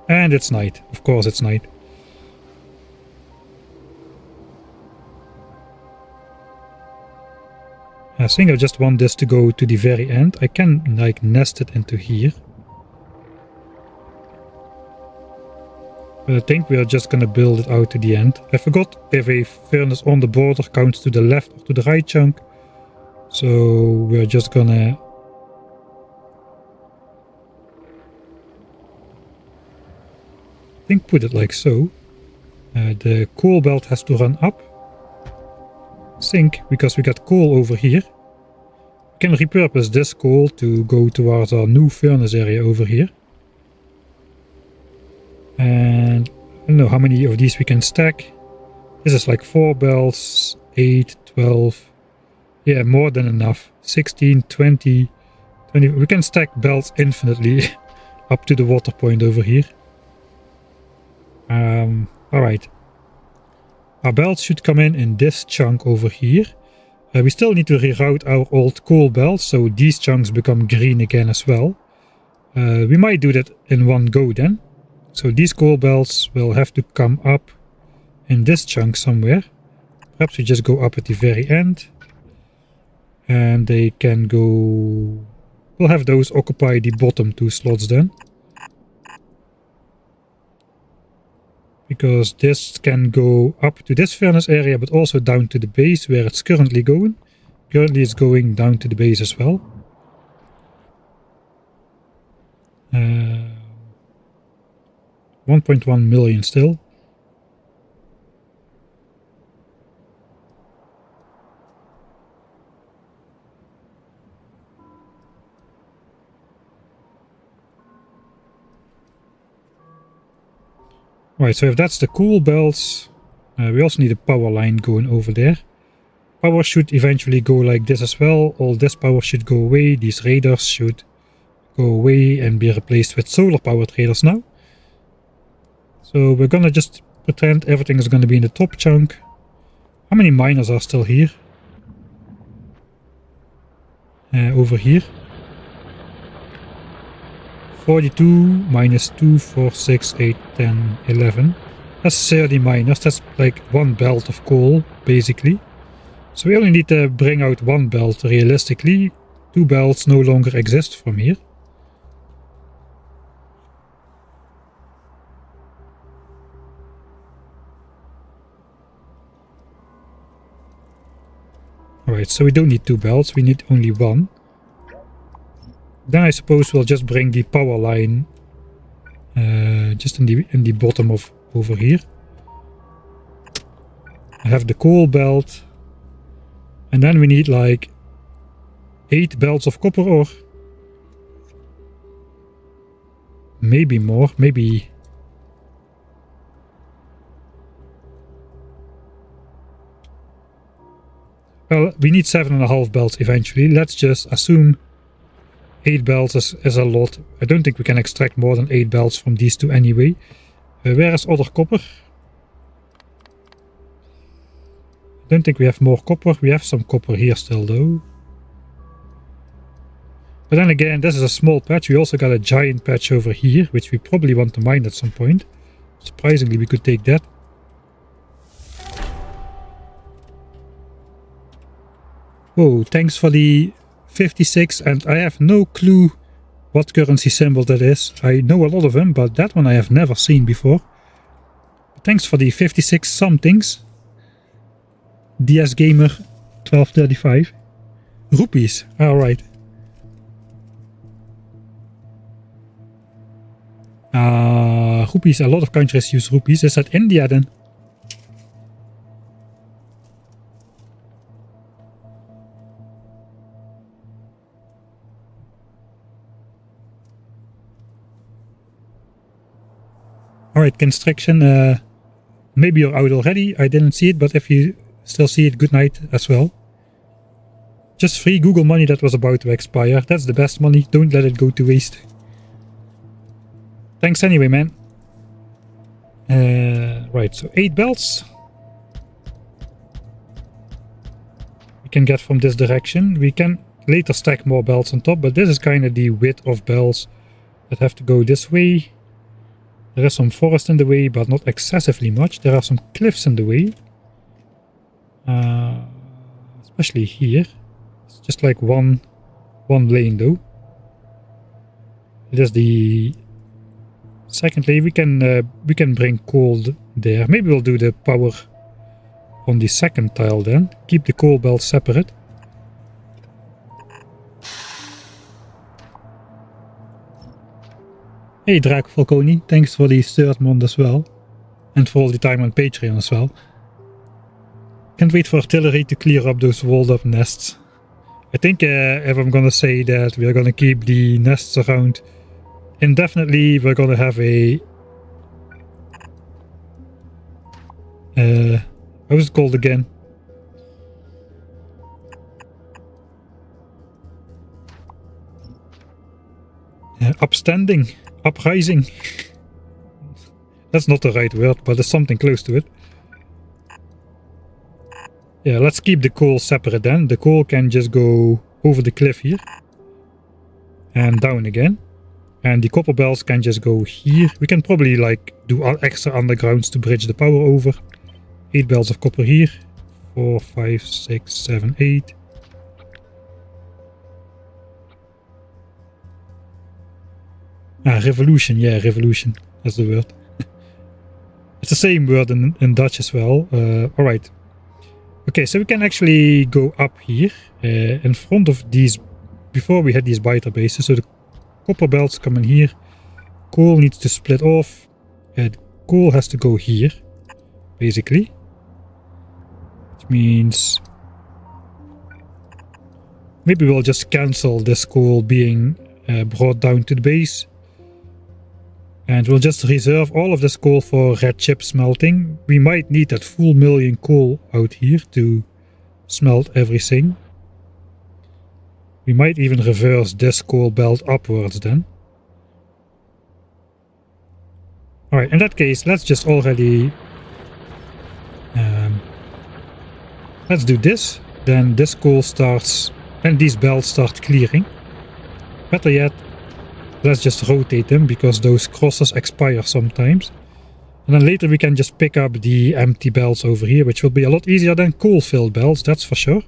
And it's night. Of course it's night. I think I just want this to go to the very end. I can like nest it into here. But I think we are just gonna build it out to the end. I forgot if a furnace on the border counts to the left or to the right chunk. So we're just gonna... I think put it like so. The coal belt has to run up. Think, because we got coal over here. We can repurpose this coal to go towards our new furnace area over here. And I don't know how many of these we can stack. This is like 4 belts, 8, 12. Yeah, more than enough. 16, 20. We can stack belts infinitely up to the water point over here. Alright. Our belts should come in this chunk over here. We still need to reroute our old coal belts, so these chunks become green again as well. We might do that in one go then. So these coal belts will have to come up in this chunk somewhere. Perhaps we just go up at the very end. And they can go... We'll have those occupy the bottom 2 slots then. because this can go up to this furnace area, but also down to the base where it's currently going. Currently it's going down to the base as well. 1.1 million still. Right, so if that's the cool belts, we also need a power line going over there. Power should eventually go like this as well. All this power should go away. These radars should go away and be replaced with solar powered radars now. So we're gonna just pretend everything is gonna be in the top chunk. How many miners are still here? Over here. 42 minus 2, 4, 6, 8, 10, 11. That's 30 miners. That's like one belt of coal, basically. So we only need to bring out one belt realistically. Two belts no longer exist from here. Alright, so we don't need two belts, we need only one. Then I suppose we'll just bring the power line just in the bottom of over here. I have the coal belt. And then we need like 8 belts of copper ore. Maybe more, maybe... Well, we need 7.5 belts eventually. Let's just assume 8 belts is a lot. I don't think we can extract more than 8 belts from these two anyway. Where is other copper? I don't think we have more copper. We have some copper here still though. But then again, this is a small patch. We also got a giant patch over here, which we probably want to mine at some point. Surprisingly, we could take that. Whoa, thanks for the 56, and I have no clue what currency symbol that is. I know a lot of them, but that one I have never seen before. Thanks for the 56 somethings. DS Gamer 1235. Rupees, alright. Rupees, a lot of countries use rupees. Is that India then? Alright, construction, maybe you're out already, I didn't see it, but if you still see it, good night as well. Just free Google money that was about to expire, that's the best money, don't let it go to waste. Thanks anyway, man. Right, so 8 belts. We can get from this direction, we can later stack more belts on top, but this is kind of the width of belts that have to go this way. There is some forest in the way, but not excessively much. There are some cliffs in the way. Especially here. It's just like one lane though. It is the second lane. We can bring coal there. Maybe we'll do the power on the second tile then. Keep the coal belt separate. Hey Draco Falconi, thanks for the third month as well. And for all the time on Patreon as well. Can't wait for artillery to clear up those walled up nests. I think if I'm gonna say that we're gonna keep the nests around indefinitely, we're gonna have a... how is it called again? Upstanding. Uprising. That's not the right word, but it's something close to it. Yeah, let's keep the coal separate then. The coal can just go over the cliff here. And down again. And the copper belts can just go here. We can probably like do extra undergrounds to bridge the power over. 8 belts of copper here. 4, 5, 6, 7, 8. Revolution, yeah, revolution. That's the word. the same word in Dutch as well. Alright. Okay, so we can actually go up here in front of these, before we had these biter bases. So the copper belts come in here. Coal needs to split off. Coal has to go here, basically. Which means maybe we'll just cancel this coal being brought down to the base. And we'll just reserve all of this coal for red chip smelting. We might need that full million coal out here to smelt everything. We might even reverse this coal belt upwards then. Alright, in that case, let's just already... let's do this. Then this coal starts... and these belts start clearing. Better yet, let's just rotate them, because those crosses expire sometimes. And then later we can just pick up the empty belts over here, which will be a lot easier than coal-filled belts, that's for sure.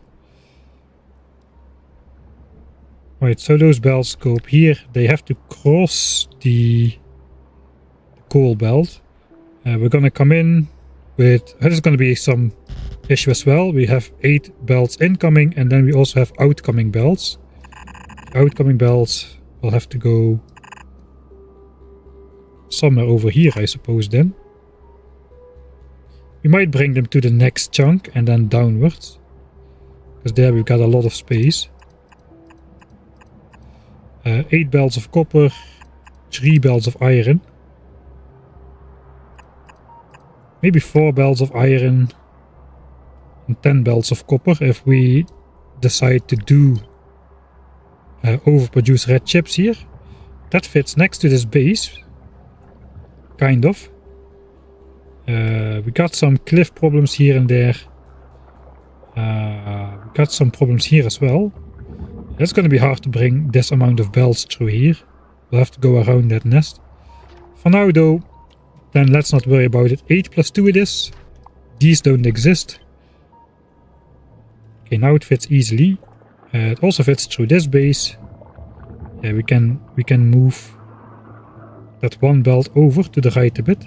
Right, so those belts go up here. They have to cross the coal belt. We're gonna come in with... there's gonna be some issue as well. We have 8 belts incoming, and then we also have outcoming belts. Outcoming belts will have to go somewhere over here, I suppose, then. We might bring them to the next chunk and then downwards, because there we've got a lot of space. 8 belts of copper, 3 belts of iron. Maybe 4 belts of iron and 10 belts of copper if we decide to do overproduce red chips here. That fits next to this base, kind of. We got some cliff problems here and there. We got some problems here as well. It's going to be hard to bring this amount of belts through here. We'll have to go around that nest. For now though, then let's not worry about it. 8 plus 2 it is. These don't exist. Okay, now it fits easily. It also fits through this base. Yeah, we can move that one belt over to the right a bit.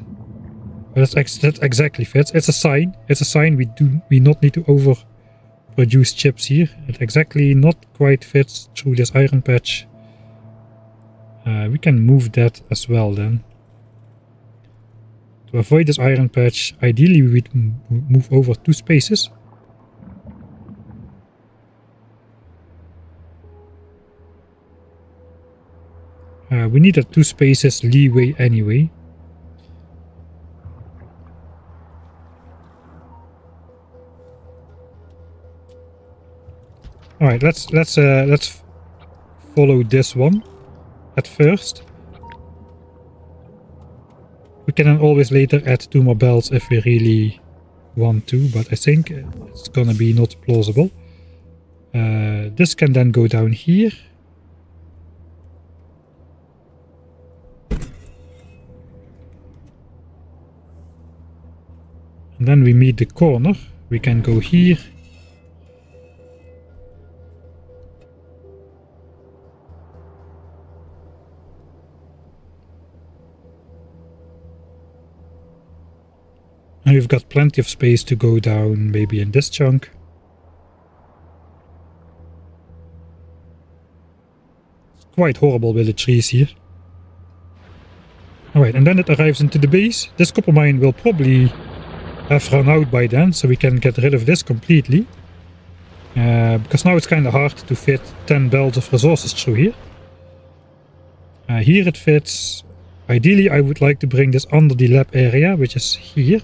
But that exactly fits. It's a sign. It's a sign we not need to overproduce chips here. It exactly not quite fits through this iron patch. We can move that as well then. To avoid this iron patch, ideally we would move over 2 spaces. We need that 2 spaces leeway anyway. All right, let's follow this one at first. We can then always later add 2 more belts if we really want to, but I think it's gonna be not plausible. This can then go down here. And then we meet the corner. We can go here. And we've got plenty of space to go down, maybe in this chunk. It's quite horrible with the trees here. Alright, and then it arrives into the base. This copper mine will probably have run out by then, so we can get rid of this completely. Because now it's kind of hard to fit 10 belts of resources through here. Here it fits. Ideally I would like to bring this under the lab area, which is here.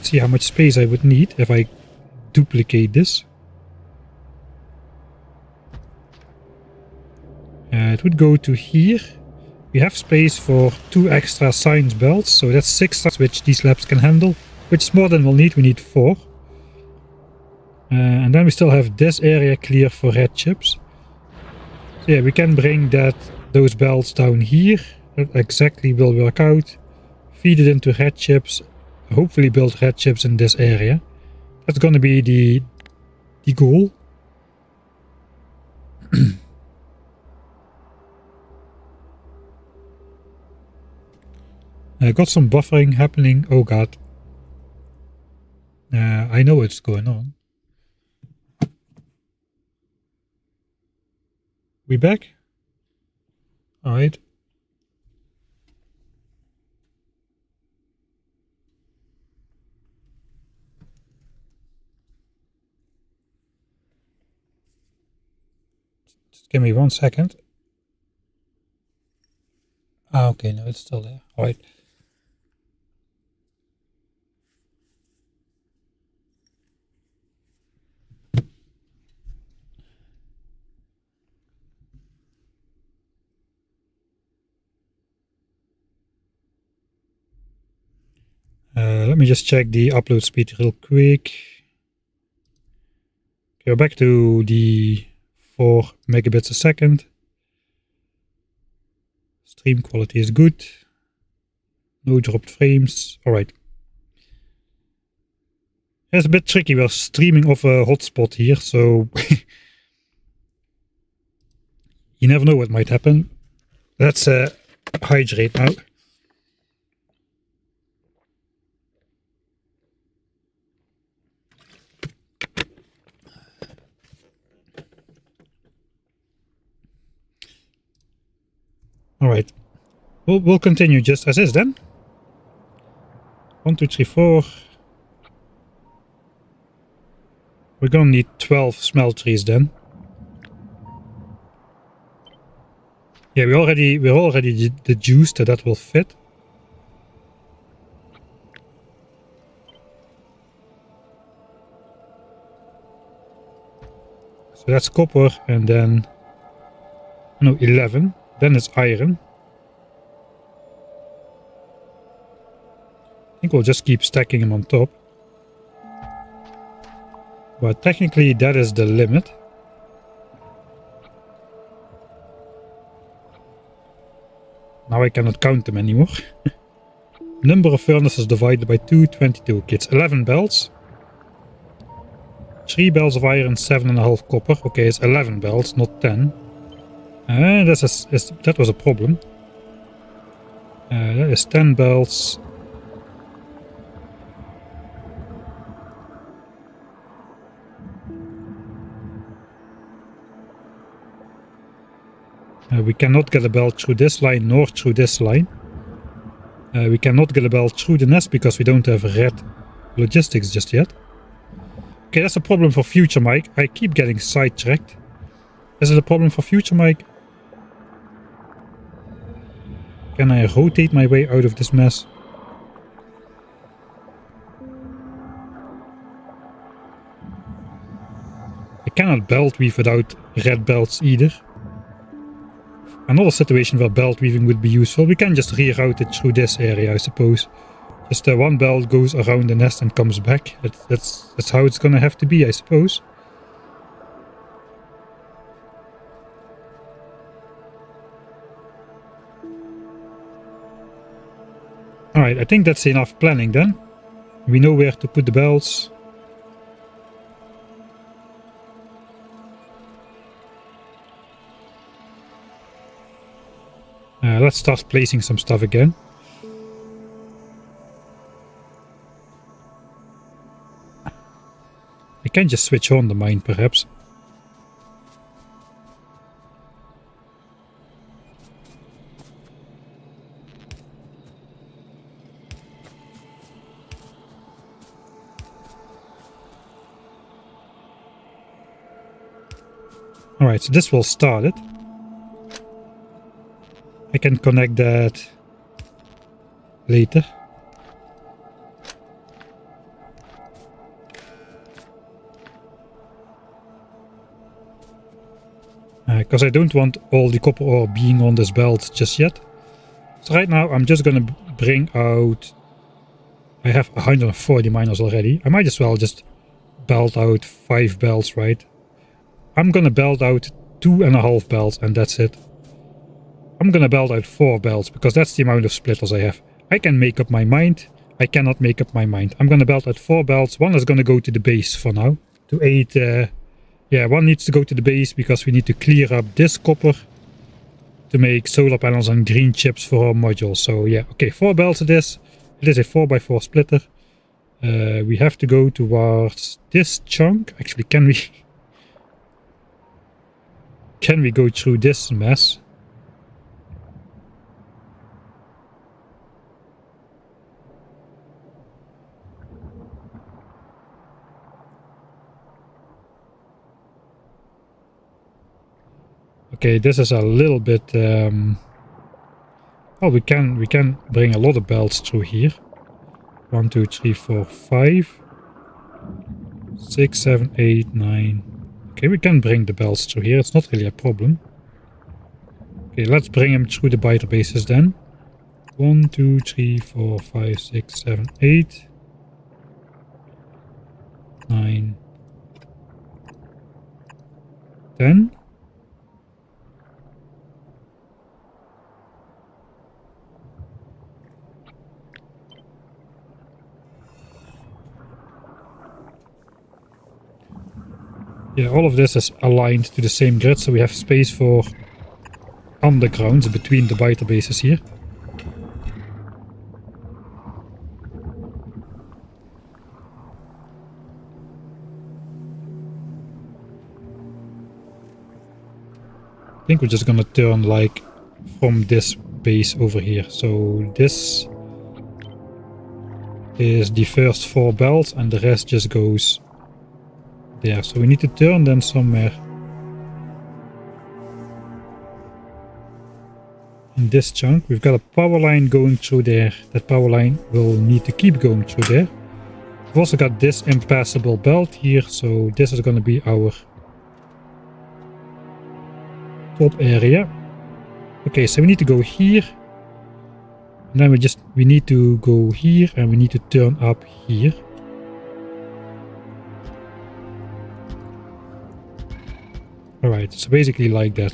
See how much space I would need if I duplicate this. It would go to here. We have space for 2 extra science belts, so that's 6 which these labs can handle, which is more than we'll need. We need 4. And then we still have this area clear for red chips. So yeah, we can bring those belts down here. That exactly will work out. Feed it into red chips. Hopefully build red chips in this area. That's gonna be the goal. Got some buffering happening. Oh god. I know what's going on. We back? Alright. Just give me 1 second. Ah, okay, no, it's still there. Alright. Let me just check the upload speed real quick. Okay, we're back to the 4 megabits a second. Stream quality is good. No dropped frames. Alright. It's a bit tricky. We're streaming off a hotspot here, so you never know what might happen. Let's hydrate now. Alright. We'll continue just as is then. 1, 2, 3, 4. We're gonna need 12 smelteries then. Yeah, we're already deduced that will fit. So that's copper, and then no 11. Then it's iron. I think we'll just keep stacking them on top. But technically that is the limit. Now I cannot count them anymore. Number of furnaces divided by 2, 22. Okay, it's 11 belts. 3 belts of iron, 7.5 copper. Okay, it's 11 belts, not 10. That was a problem. That is 10 belts. We cannot get a belt through this line nor through this line. We cannot get a belt through the nest because we don't have red logistics just yet. Okay, that's a problem for future Mike. I keep getting sidetracked. Is it a problem for future Mike? Can I rotate my way out of this mess? I cannot belt weave without red belts either. Another situation where belt weaving would be useful. We can just reroute it through this area, I suppose. Just one belt goes around the nest and comes back. That's how it's gonna have to be, I suppose. Alright, I think that's enough planning then. We know where to put the belts. Let's start placing some stuff again. I can just switch on the mine perhaps. Alright, so this will start it. I can connect that later. Because I don't want all the copper ore being on this belt just yet. So right now I'm just gonna bring out... I have 140 miners already. I might as well just belt out 5 belts, right? I'm gonna belt out 2.5 belts and that's it. I'm gonna belt out 4 belts because that's the amount of splitters I have. I can make up my mind. I cannot make up my mind. I'm gonna belt out 4 belts. One is gonna go to the base for now. To aid... yeah, one needs to go to the base because we need to clear up this copper to make solar panels and green chips for our modules. So yeah, okay, 4 belts it is. It is a 4x4 splitter. We have to go towards this chunk. Actually, can we go through this mess? Okay, this is a little bit well, we can bring a lot of belts through here. 1, 2, 3, 4, 5, 6, 7, 8, 9. Okay, we can bring the belts through here. It's not really a problem. Okay, let's bring them through the biter bases then. 1, 2, 3, 4, 5, 6, 7, 8, 9, 10. Yeah, all of this is aligned to the same grid, so we have space for undergrounds between the biter bases here. I think we're just gonna turn like from this base over here. So this is the first 4 belts and the rest just goes there. So we need to turn them somewhere in this chunk. We've got a power line going through there. That power line will need to keep going through there. We've also got this impassable belt here, so this is going to be our top area. Okay, so we need to go here, and then we need to go here, and we need to turn up here. Alright, so basically like that.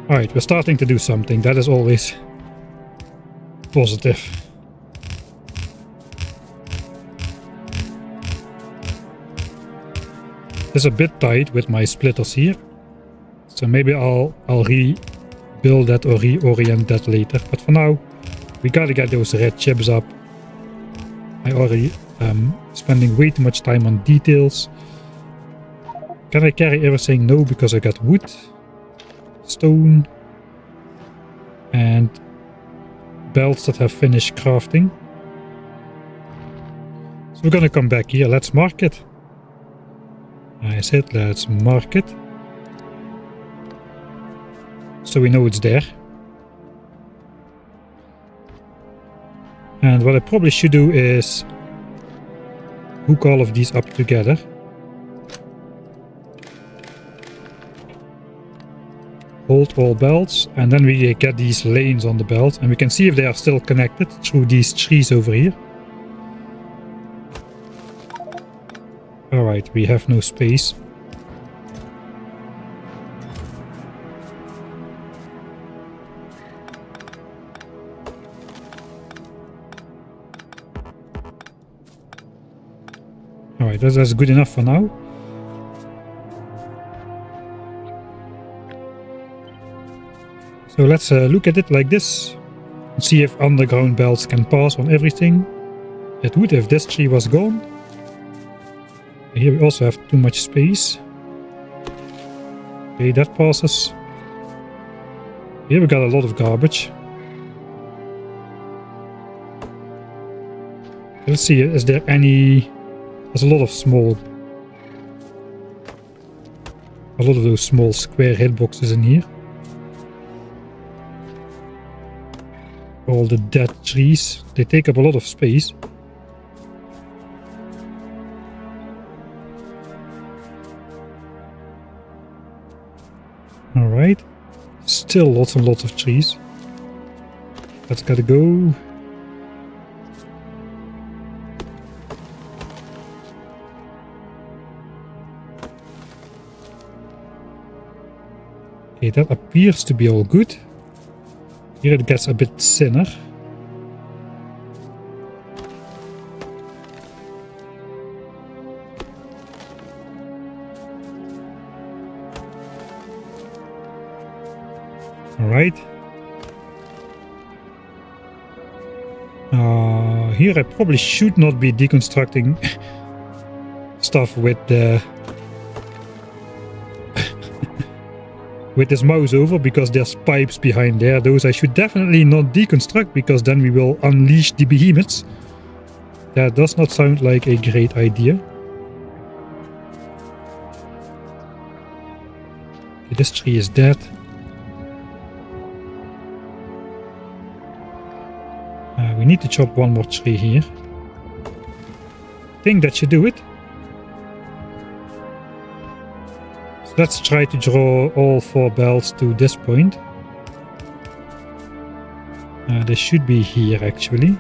Alright, we're starting to do something. That is always positive. It's a bit tight with my splitters here. So maybe I'll rebuild that or reorient that later. But for now, we gotta get those red chips up. I already spending way too much time on details. Can I carry everything? No, because I got wood, stone, and belts that have finished crafting. So we're gonna come back here. Let's mark it. I said let's mark it, so we know it's there. And what I probably should do is hook all of these up together. Hold all belts, and then we get these lanes on the belt, and we can see if they are still connected through these trees over here. Alright, we have no space. Alright, that's good enough for now. So let's look at it like this and see if underground belts can pass on everything. It would if this tree was gone. Here we also have too much space. Okay, that passes. Here we got a lot of garbage. Let's see, is there any... There's a lot of those small square hitboxes in here. All the dead trees, they take up a lot of space. Alright, still lots and lots of trees. That's gotta go. Okay, that appears to be all good. Here it gets a bit thinner. Alright. Here I probably should not be deconstructing stuff with the with this mouse over, because there's pipes behind there. Those I should definitely not deconstruct, because then we will unleash the behemoths. That does not sound like a great idea. Okay, this tree is dead. We need to chop one more tree here. I think that should do it. So let's try to draw all 4 belts to this point. They should be here actually.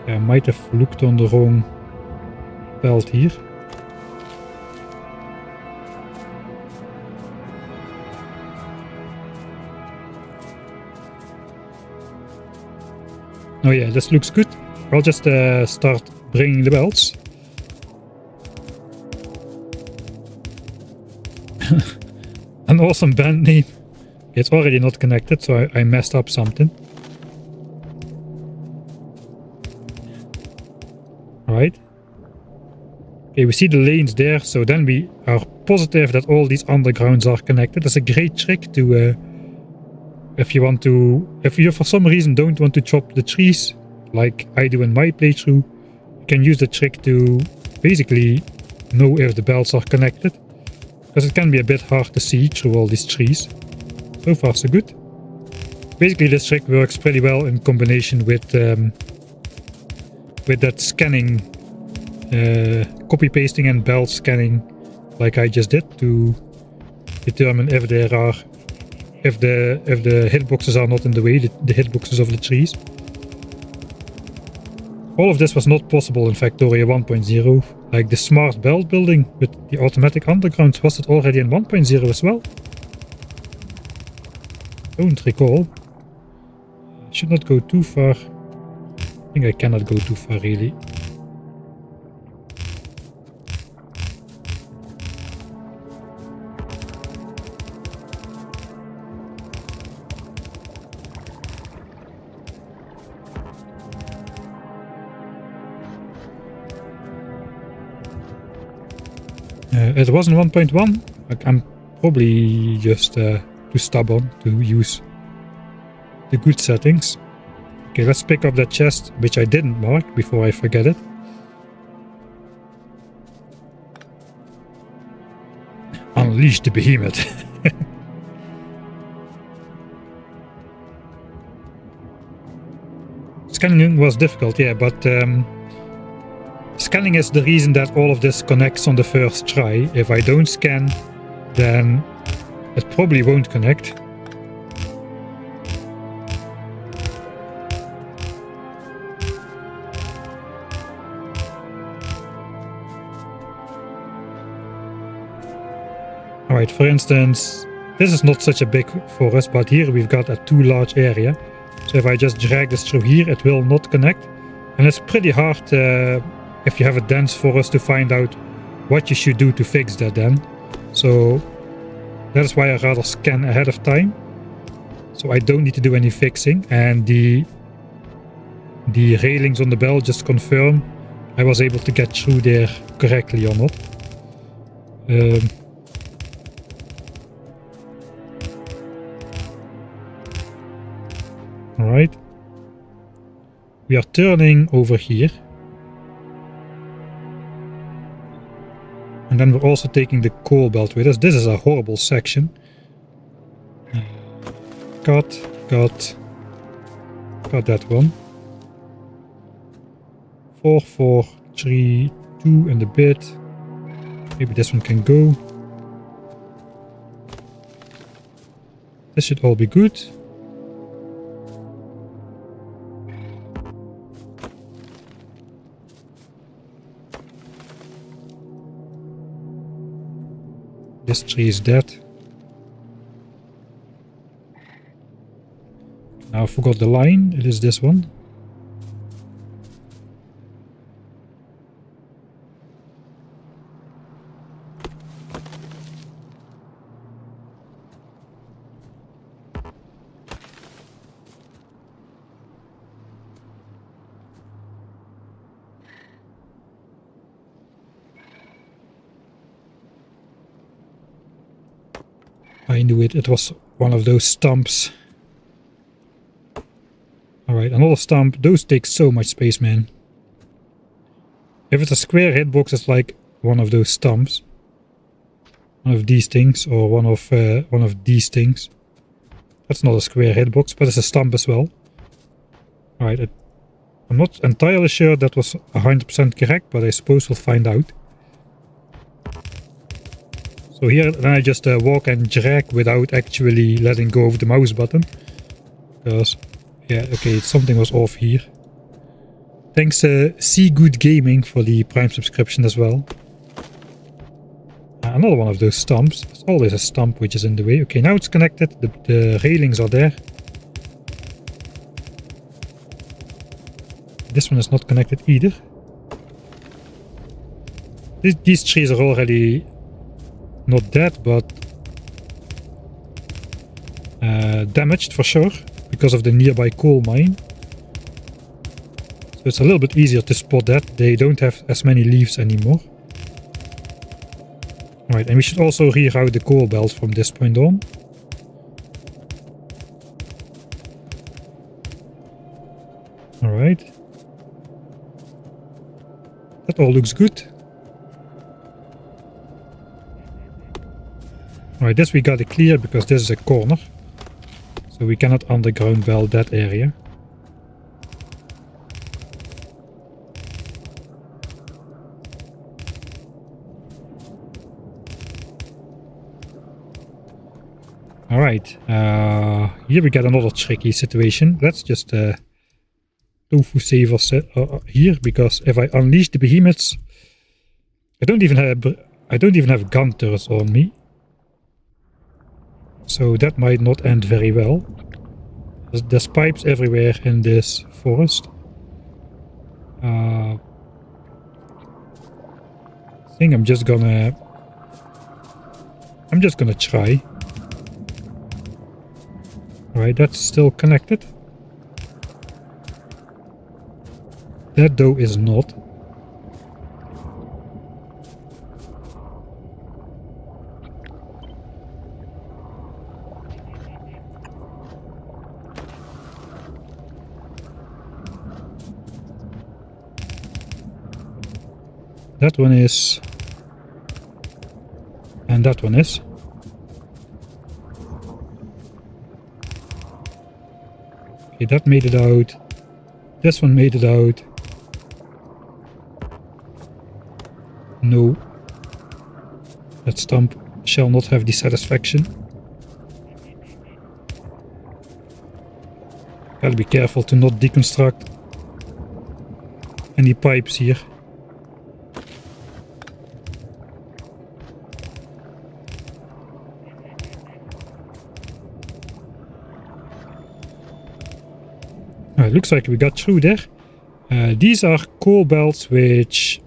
I might have looked on the wrong belt here. Oh yeah, this looks good. I'll just start bringing the belts. An awesome band name. It's already not connected, so I messed up something. Alright. Okay, we see the lanes there, so then we are positive that all these undergrounds are connected. That's a great trick to... if you for some reason don't want to chop the trees, like I do in my playthrough, you can use the trick to basically know if the belts are connected, because it can be a bit hard to see through all these trees. So far so good. Basically this trick works pretty well in combination with that scanning, copy pasting and belt scanning like I just did, to determine if there are if the hitboxes are not in the way, the hitboxes of the trees. All of this was not possible in Factorio 1.0. Like the smart belt building with the automatic undergrounds, was it already in 1.0 as well? Don't recall. I should not go too far. I think I cannot go too far really. It wasn't 1.1. I'm probably just too stubborn to use the good settings. Okay, let's pick up that chest, which I didn't mark before I forget it. Unleash the behemoth. Scanning was difficult, yeah, but scanning is the reason that all of this connects on the first try. If I don't scan, then it probably won't connect. Alright, for instance, this is not such a big forest, but here we've got a too large area. So if I just drag this through here, it will not connect. And it's pretty hard if you have a dense forest to find out what you should do to fix that then. So that is why I rather scan ahead of time. So I don't need to do any fixing. And the railings on the bell just confirm I was able to get through there correctly or not. Alright. We are turning over here. And then we're also taking the coal belt with us. This is a horrible section. Got that one. 4, 4, 3, 2 and a bit. Maybe this one can go. This should all be good. This tree is dead. Now I forgot the line. It is this one. I knew it. It was one of those stumps. Alright, another stump. Those take so much space, man. If it's a square hitbox, it's like one of those stumps. One of these things, or one of these things. That's not a square hitbox, but it's a stump as well. Alright, I'm not entirely sure that was 100% correct, but I suppose we'll find out. So here, then I just walk and drag without actually letting go of the mouse button. Because, yeah, okay, something was off here. Thanks See Good Gaming for the Prime subscription as well. Another one of those stumps. There's always a stump which is in the way. Okay, now it's connected. The railings are there. This one is not connected either. These trees are already not dead, but damaged for sure because of the nearby coal mine. So it's a little bit easier to spot that. They don't have as many leaves anymore. Alright, and we should also reroute the coal belt from this point on. Alright. That all looks good. Alright, this we gotta clear because this is a corner. So we cannot underground belt that area. Alright, here we get another tricky situation. Let's just tofu save us here, because if I unleash the behemoths, I don't even have gun turrets on me. So that might not end very well. There's pipes everywhere in this forest. I think I'm just gonna try. Alright, that's still connected. That though is not. That one is. And that one is. Okay, that made it out. This one made it out. No. That stump shall not have the satisfaction. Gotta be careful to not deconstruct any pipes here. It looks like we got through there. These are coal belts which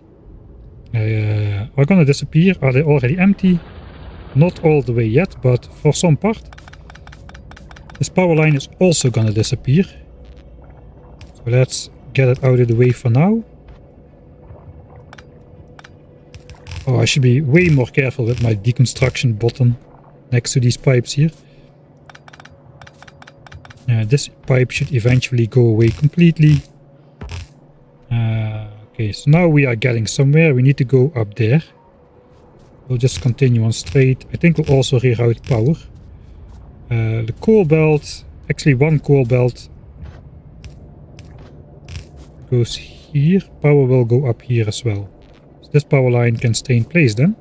are gonna disappear. Are they already empty? Not all the way yet, but for some part. This power line is also gonna disappear. So let's get it out of the way for now. Oh, I should be way more careful with my deconstruction button next to these pipes here. This pipe should eventually go away completely. Okay, so now we are getting somewhere. We need to go up there. We'll just continue on straight. I think we'll also reroute power. The coal belt, actually one coal belt goes here. Power will go up here as well. So this power line can stay in place then.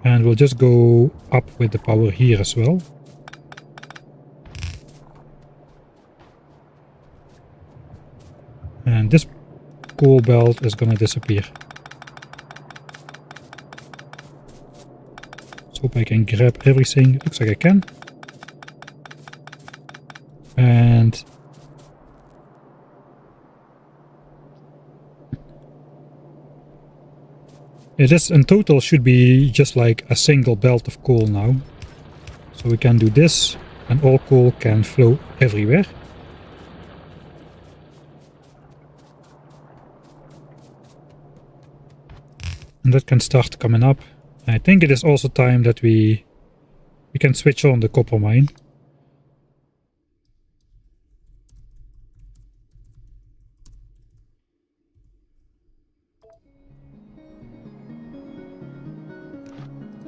And we'll just go up with the power here as well. And this coal belt is gonna disappear. Let's hope I can grab everything. Looks like I can. And this in total should be just like a single belt of coal now. So we can do this and all coal can flow everywhere. And that can start coming up. I think it is also time that we can switch on the copper mine.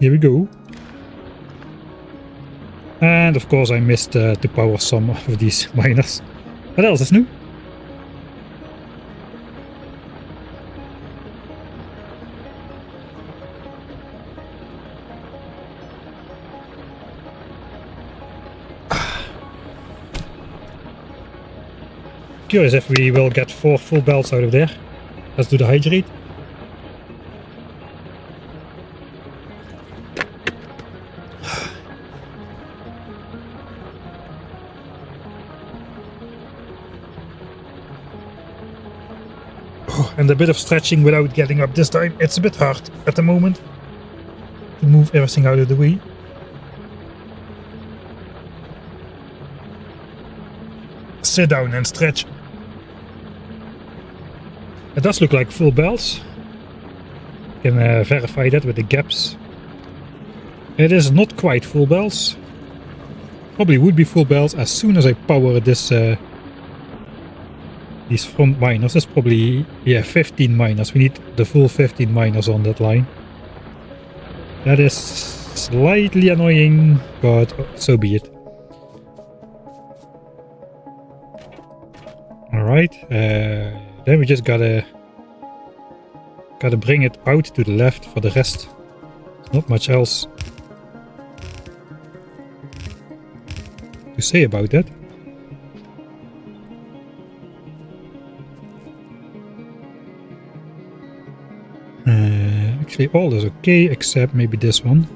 Here we go. And of course I missed to power some of these miners. What else is new? Curious if we will get 4 full belts out of there. Let's do the hydrate. And a bit of stretching without getting up this time. It's a bit hard at the moment to move everything out of the way. Sit down and stretch. It does look like full belts. You can verify that with the gaps. It is not quite full belts. Probably would be full belts as soon as I power this these front miners. That's probably, yeah, 15 miners. We need the full 15 miners on that line. That is slightly annoying, but so be it. Alright, then we just gotta bring it out to the left for the rest. Not much else to say about that. Actually all is okay except maybe this one.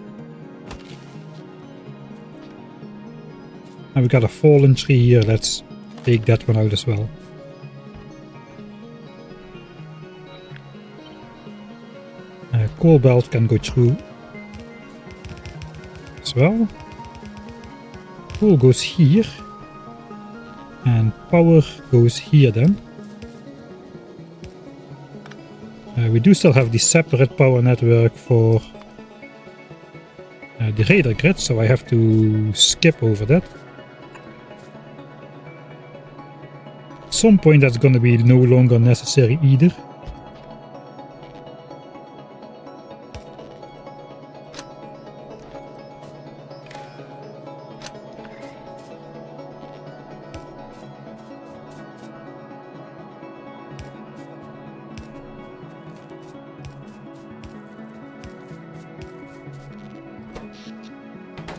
And we got a fallen tree here. Let's take that one out as well. Coal belt can go through as well. Coal goes here and power goes here then. We do still have the separate power network for the radar grid, so I have to skip over that. At some point that's going to be no longer necessary either.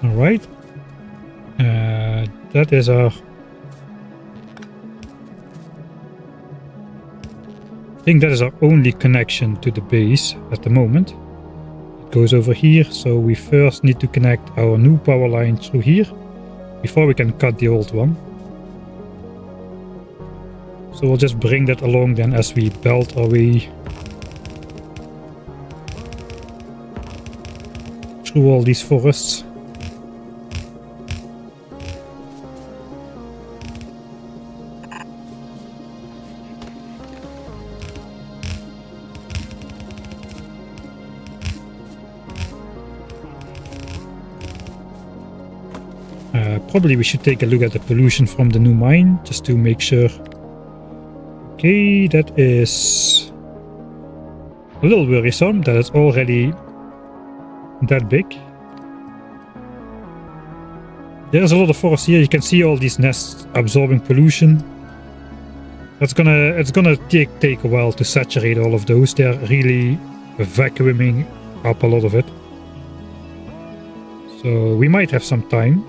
Alright, that is our... I think that is our only connection to the base at the moment. It goes over here, so we first need to connect our new power line through here before we can cut the old one. So we'll just bring that along then as we belt our way through all these forests. Probably we should take a look at the pollution from the new mine, just to make sure. Okay, that is a little worrisome that it's already that big. There's a lot of forest here. You can see all these nests absorbing pollution. It's gonna take a while to saturate all of those. They're really vacuuming up a lot of it. So we might have some time.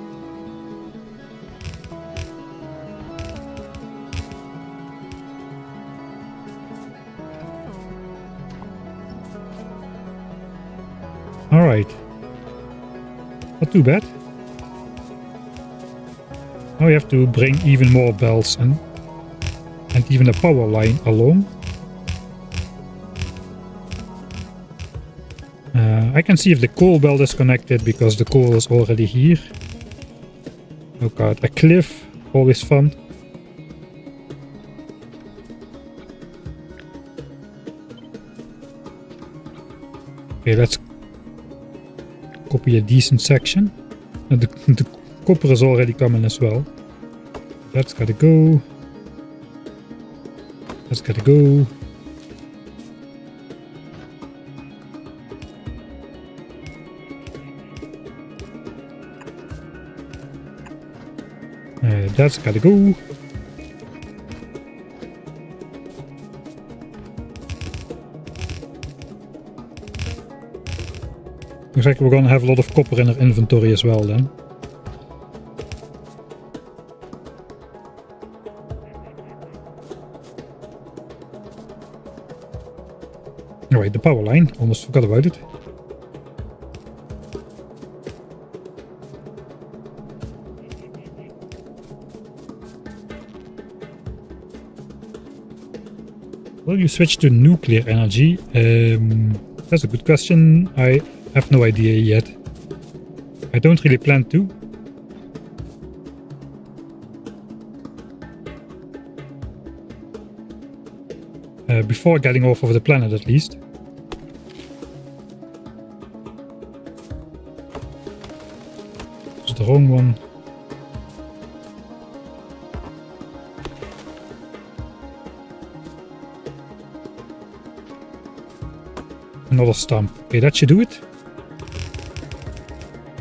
Alright. Not too bad. Now we have to bring even more bells and even a power line along. I can see if the coal belt is connected because the coal is already here. Oh god, a cliff, always fun. Okay, let's copy a decent section. The copper is already coming as well. That's gotta go. That's gotta go. That's gotta go. Looks like we're gonna have a lot of copper in our inventory as well then. Alright, the power line. Almost forgot about it. Will you switch to nuclear energy? That's a good question. I have no idea yet. I don't really plan to. Before getting off of the planet at least. It's the wrong one. Another stump. Okay, that should do it.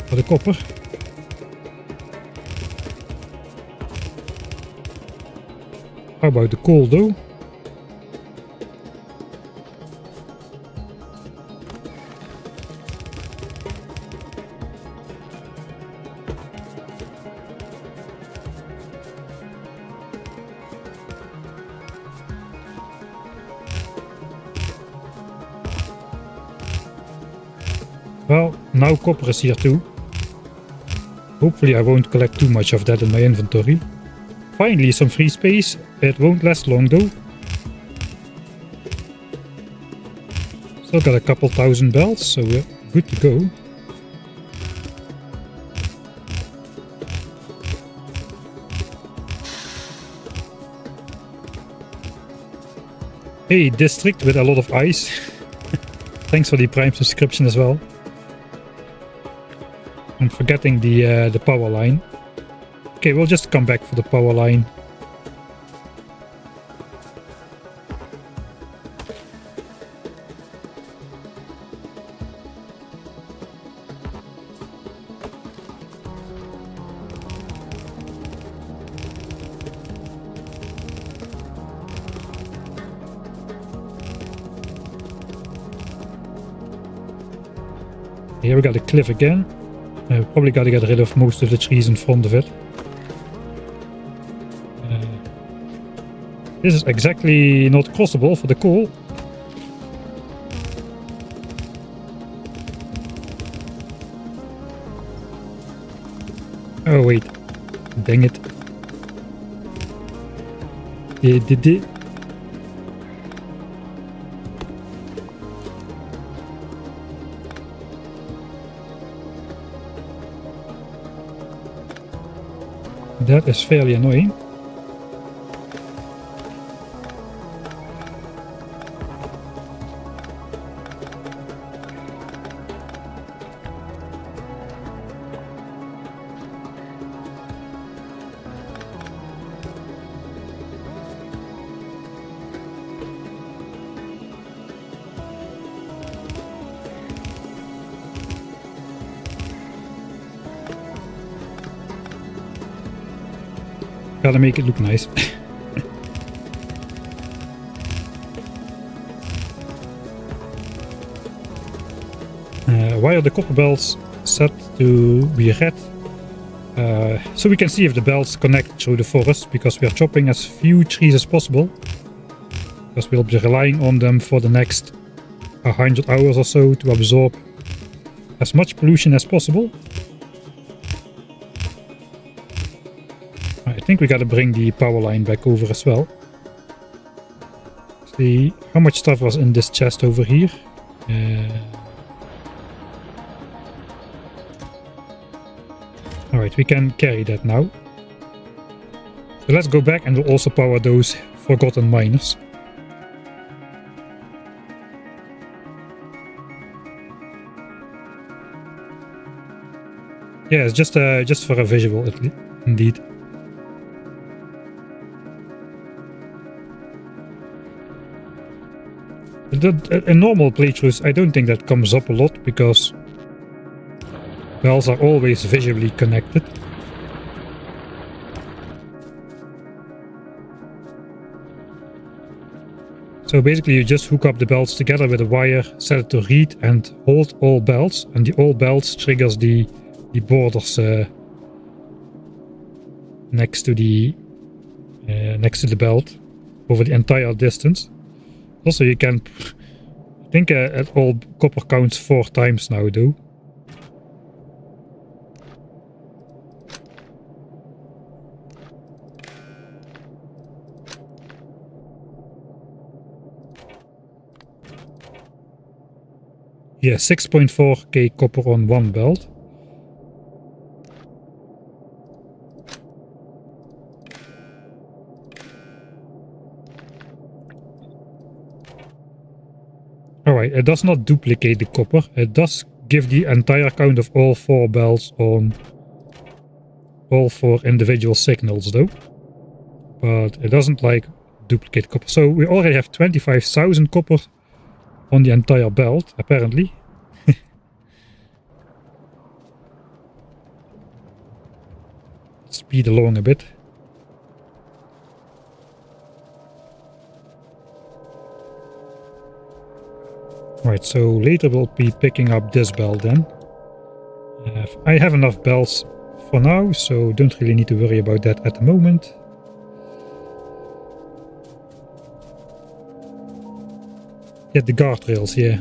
For the copper. How about the coal though? Well, now copper is here too. Hopefully I won't collect too much of that in my inventory. Finally some free space. It won't last long though. Still got a couple thousand bells, so we're good to go. Hey, district with a lot of ice. Thanks for the Prime subscription as well. I'm forgetting the power line. Okay, we'll just come back for the power line. Here we got a cliff again. Probably got to get rid of most of the trees in front of it. This is exactly not crossable for the coal. Oh wait, dang it. That is fairly annoying. Gotta make it look nice. Why are the copper bells set to be red. So we can see if the belts connect through the forest, because we are chopping as few trees as possible. Because we'll be relying on them for the next 100 hours or so to absorb as much pollution as possible. I think we gotta bring the power line back over as well. See how much stuff was in this chest over here. Alright, we can carry that now. So let's go back and we'll also power those forgotten miners. Yeah, it's just for a visual, indeed. In normal playthroughs, I don't think that comes up a lot, because bells are always visually connected. So basically you just hook up the belts together with a wire, set it to read and hold all belts, and the all belts triggers the borders next to the belt over the entire distance. Also, you can, I think all copper counts 4 times now, though. Yeah, 6.4k copper on one belt. Alright, it does not duplicate the copper. It does give the entire count of all 4 belts on all 4 individual signals though. But it doesn't like duplicate copper. So we already have 25,000 copper on the entire belt, apparently. Speed along a bit. Right, so later we'll be picking up this belt then. I have enough belts for now, so don't really need to worry about that at the moment. Get the guardrails, yeah.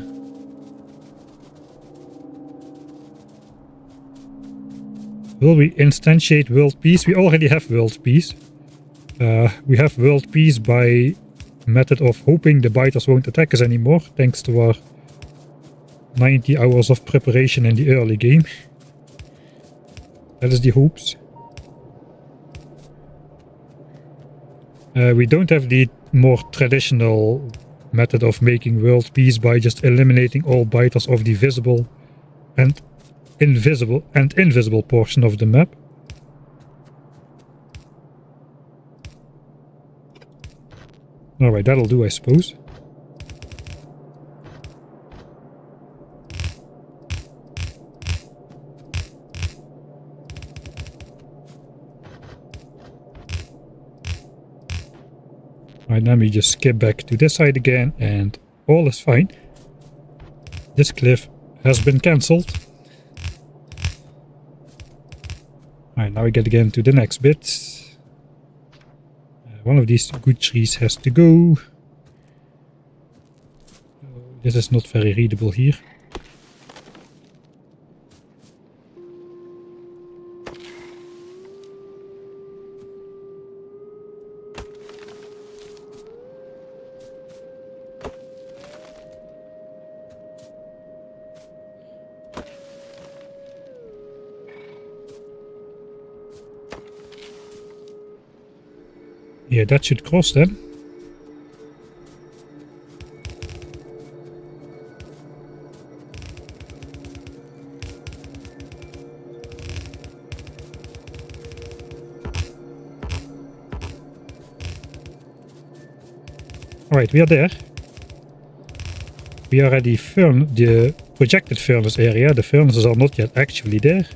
Will we instantiate world peace? We already have world peace. We have world peace by method of hoping the biters won't attack us anymore, thanks to our 90 hours of preparation in the early game. That is the hopes. We don't have the more traditional method of making world peace by just eliminating all biters of the visible and invisible portion of the map. Alright, that'll do, I suppose. Alright, let me just skip back to this side again, and all is fine. This cliff has been cancelled. Alright, now we get again to the next bit. One of these good trees has to go. This is not very readable here. Yeah, that should cross then. Alright, we are there. We are at the projected furnace area. The furnaces are not yet actually there.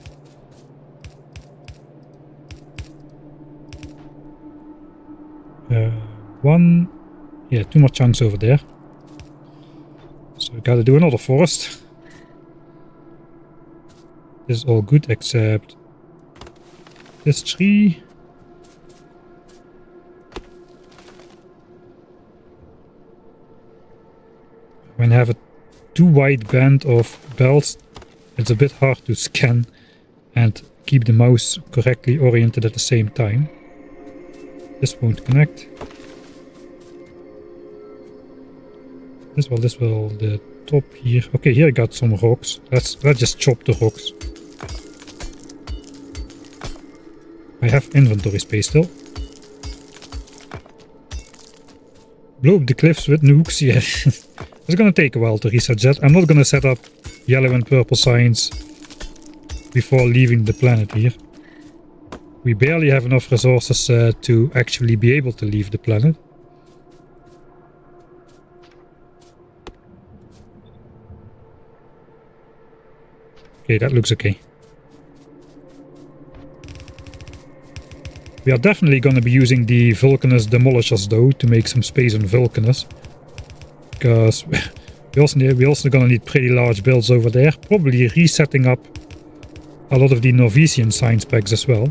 Yeah, 2 more chunks over there. So we gotta do another forest. This is all good except this tree. When I have a too wide band of bells, it's a bit hard to scan and keep the mouse correctly oriented at the same time. This won't connect. This will the top here. Okay, here I got some rocks. Let's just chop the rocks. I have inventory space still. Blow up the cliffs with nukes, yeah. It's gonna take a while to research that. I'm not gonna set up yellow and purple signs before leaving the planet here. We barely have enough resources to actually be able to leave the planet. Okay, that looks okay. We are definitely going to be using the Vulcanus demolishers though to make some space on Vulcanus. Because we're also going to need pretty large builds over there. Probably resetting up a lot of the Norvesian science packs as well.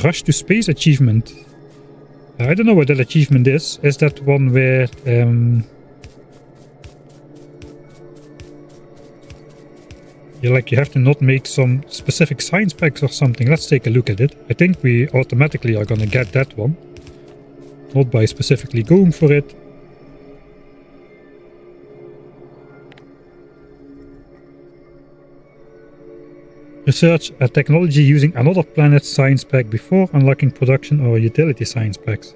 Rush to Space achievement. I don't know what that achievement is. Is that one where you have to not make some specific science packs or something? Let's take a look at it. I think we automatically are gonna get that one. Not by specifically going for it. Research a technology using another planet's science pack before unlocking production or utility science packs.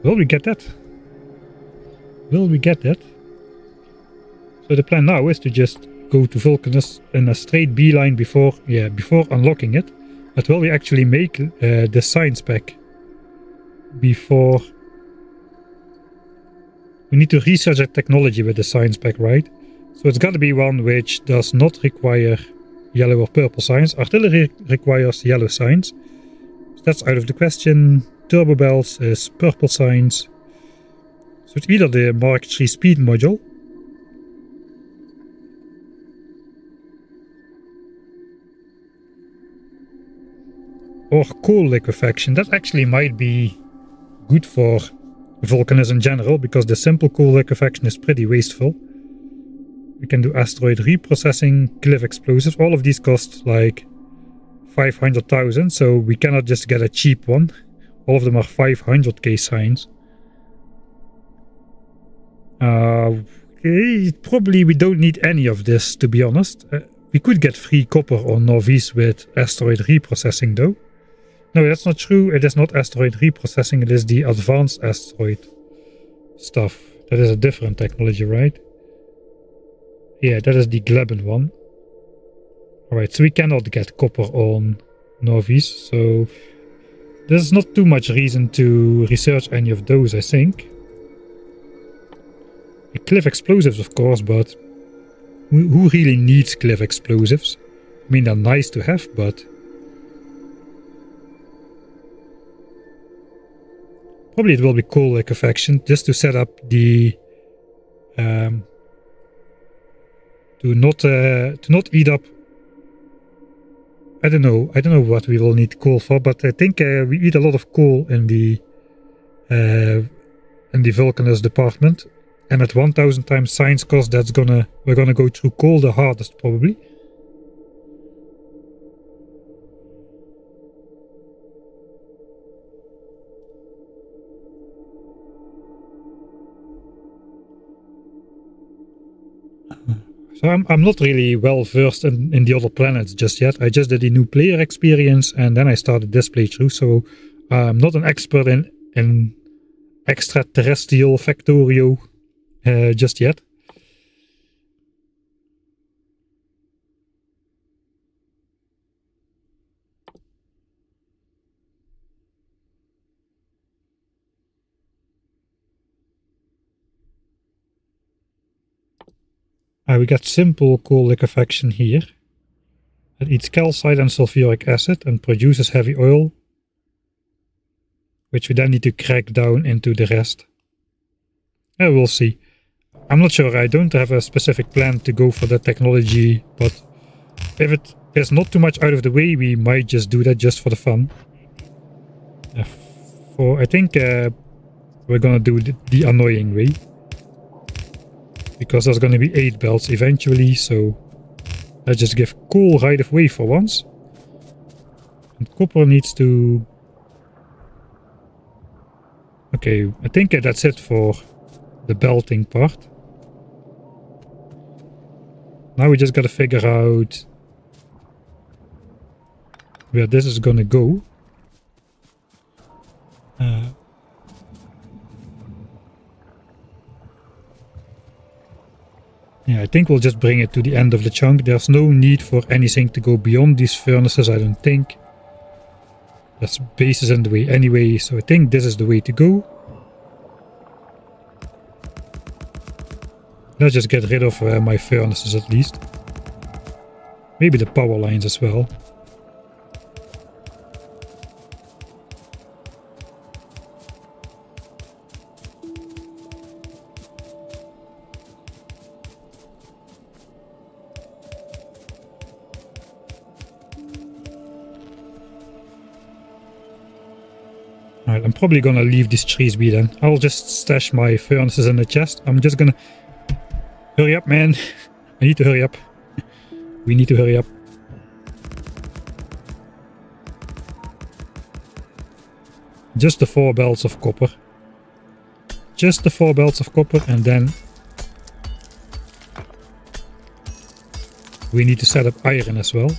Will we get that? Will we get that? So the plan now is to just go to Vulcanus in a straight beeline before unlocking it. But will we actually make the science pack before? We need to research a technology with the science pack, right? So it's got to be one which does not require yellow or purple signs. Artillery requires yellow signs. So that's out of the question. Turbo bells is purple signs. So it's either the Mark III speed module. Or coal liquefaction. That actually might be good for Vulcanus in general, because the simple coal liquefaction is pretty wasteful. We can do asteroid reprocessing, cliff explosives. All of these cost like 500,000, so we cannot just get a cheap one. All of them are 500k signs. Okay, probably we don't need any of this, to be honest. We could get free copper on Norvis with asteroid reprocessing though. No, that's not true. It is not asteroid reprocessing, it is the advanced asteroid stuff. That is a different technology, right? Yeah, that is the Gleben one. Alright, so we cannot get copper on Norvis, so there's not too much reason to research any of those, I think. The cliff explosives, of course, but who really needs cliff explosives? I mean, they're nice to have, but probably it will be coal liquefaction, just to set up the to not eat up. I don't know what we will need coal for, but I think we eat a lot of coal in the Vulcanus department, and at 1000 times science cost, we're gonna go through coal the hardest probably. So I'm not really well versed in the other planets just yet. I just did the new player experience and then I started this playthrough, so I'm not an expert in extraterrestrial Factorio just yet. We got simple coal liquefaction here. It eats calcite and sulfuric acid and produces heavy oil, which we then need to crack down into the rest. Yeah, we'll see. I'm not sure, I don't have a specific plan to go for that technology, but if it is not too much out of the way, we might just do that just for the fun. I think we're gonna do the annoying way. Because there's gonna be 8 belts eventually, so let's just give coal right of way for once. And copper needs to... Okay, I think that's it for the belting part. Now we just gotta figure out where this is gonna go. Yeah, I think we'll just bring it to the end of the chunk. There's no need for anything to go beyond these furnaces, I don't think. There's bases in the way anyway, so I think this is the way to go. Let's just get rid of my furnaces at least. Maybe the power lines as well. Alright, I'm probably gonna leave these trees be then. I'll just stash my furnaces in the chest. I'm just gonna... Hurry up, man. I need to hurry up. We need to hurry up. Just the 4 belts of copper. Just the 4 belts of copper, and then we need to set up iron as well.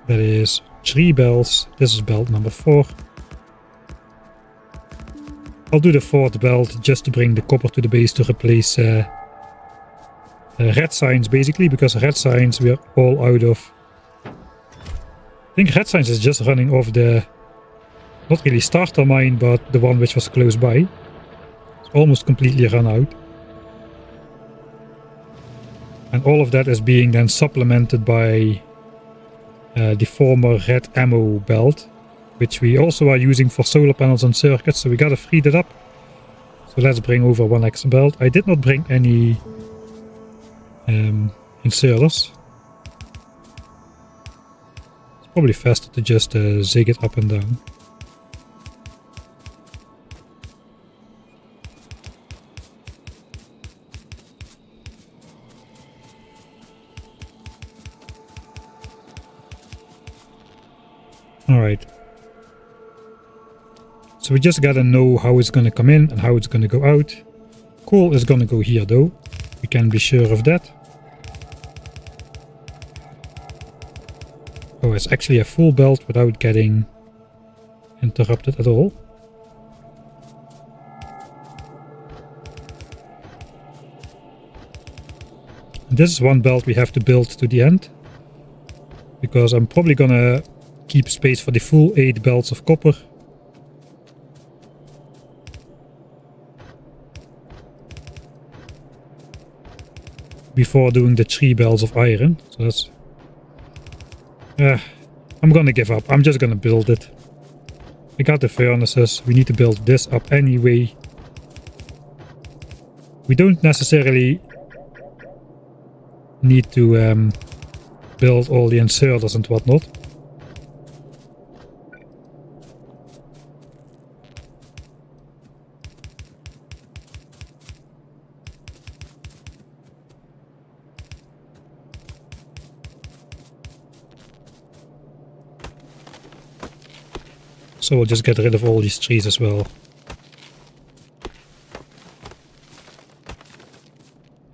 That is 3 belts. This is belt number 4. I'll do the 4th belt just to bring the copper to the base to replace red signs basically, because red signs we are all out of. I think red signs is just running off the, not really starter mine, but the one which was close by. It's almost completely run out. And all of that is being then supplemented by the former red ammo belt, which we also are using for solar panels and circuits, so we gotta free that up. So let's bring over 1 extra belt. I did not bring any inserters. It's probably faster to just zig it up and down. Alright. So we just gotta know how it's gonna come in and how it's gonna go out. Coal is gonna go here though. We can be sure of that. Oh, it's actually a full belt without getting interrupted at all. And this is one belt we have to build to the end. Because I'm probably gonna keep space for the full 8 belts of copper. Before doing the 3 belts of iron. So that's... I'm gonna give up. I'm just gonna build it. We got the furnaces. We need to build this up anyway. We don't necessarily need to build all the inserters and whatnot. So we'll just get rid of all these trees as well.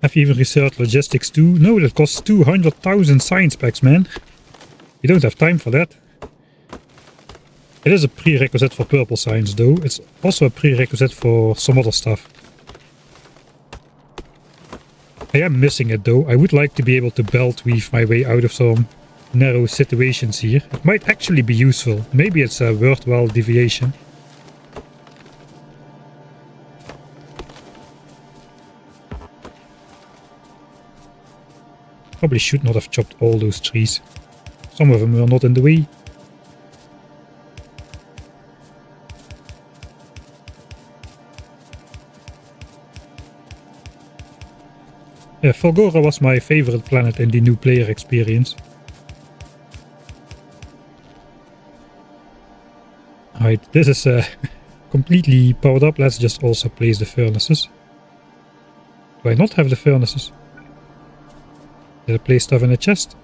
Have you even researched logistics too? No, that costs 200,000 science packs, man. We don't have time for that. It is a prerequisite for purple science though. It's also a prerequisite for some other stuff. I am missing it though. I would like to be able to belt weave my way out of some narrow situations here. It might actually be useful. Maybe it's a worthwhile deviation. Probably should not have chopped all those trees. Some of them were not in the way. Yeah, Folgora was my favorite planet in the new player experience. Alright, this is completely powered up. Let's just also place the furnaces. Do I not have the furnaces? Did I place stuff in a chest?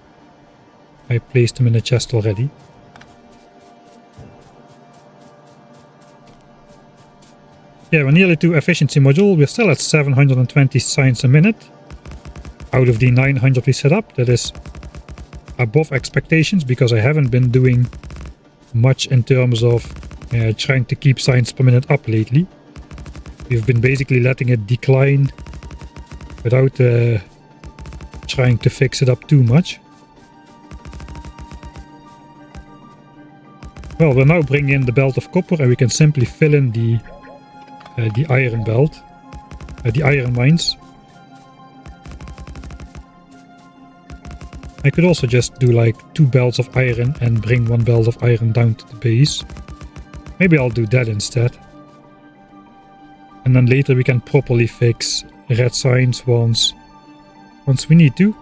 I placed them in a chest already. Yeah, we're nearly to efficiency module. We're still at 720 signs a minute. Out of the 900 we set up, that is above expectations because I haven't been doing much in terms of trying to keep signs per minute up lately. We've been basically letting it decline without trying to fix it up too much. Well, we're now bringing in the belt of copper and we can simply fill in the iron belt, the iron mines. I could also just do like 2 belts of iron and bring 1 belt of iron down to the base. Maybe I'll do that instead. And then later we can properly fix red signs once we need to.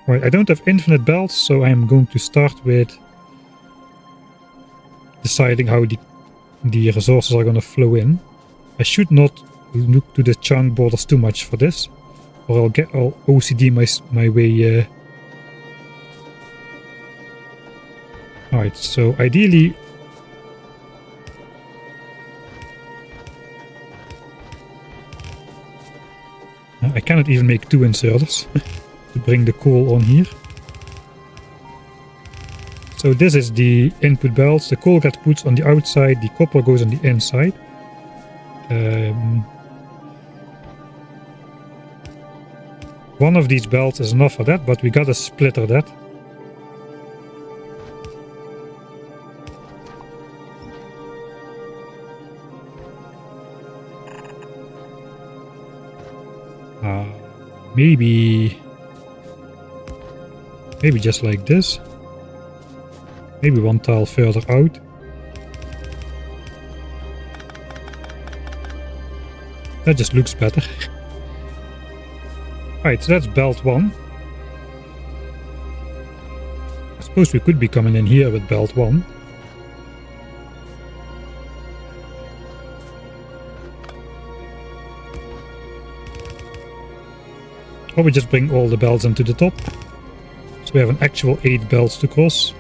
Right, I don't have infinite belts, so I'm going to start with deciding how the resources are going to flow in. I should not look to the chunk borders too much for this, or I'll OCD my way. Alright, so ideally I cannot even make 2 inserters to bring the coal on here. So this is the input belts. The coal gets put on the outside, the copper goes on the inside. One of these belts is enough for that, but we gotta splitter that. Maybe just like this. Maybe 1 tile further out. That just looks better. Alright, so that's belt 1. I suppose we could be coming in here with belt 1. Or we just bring all the belts into the top. So we have an actual 8 belts to cross.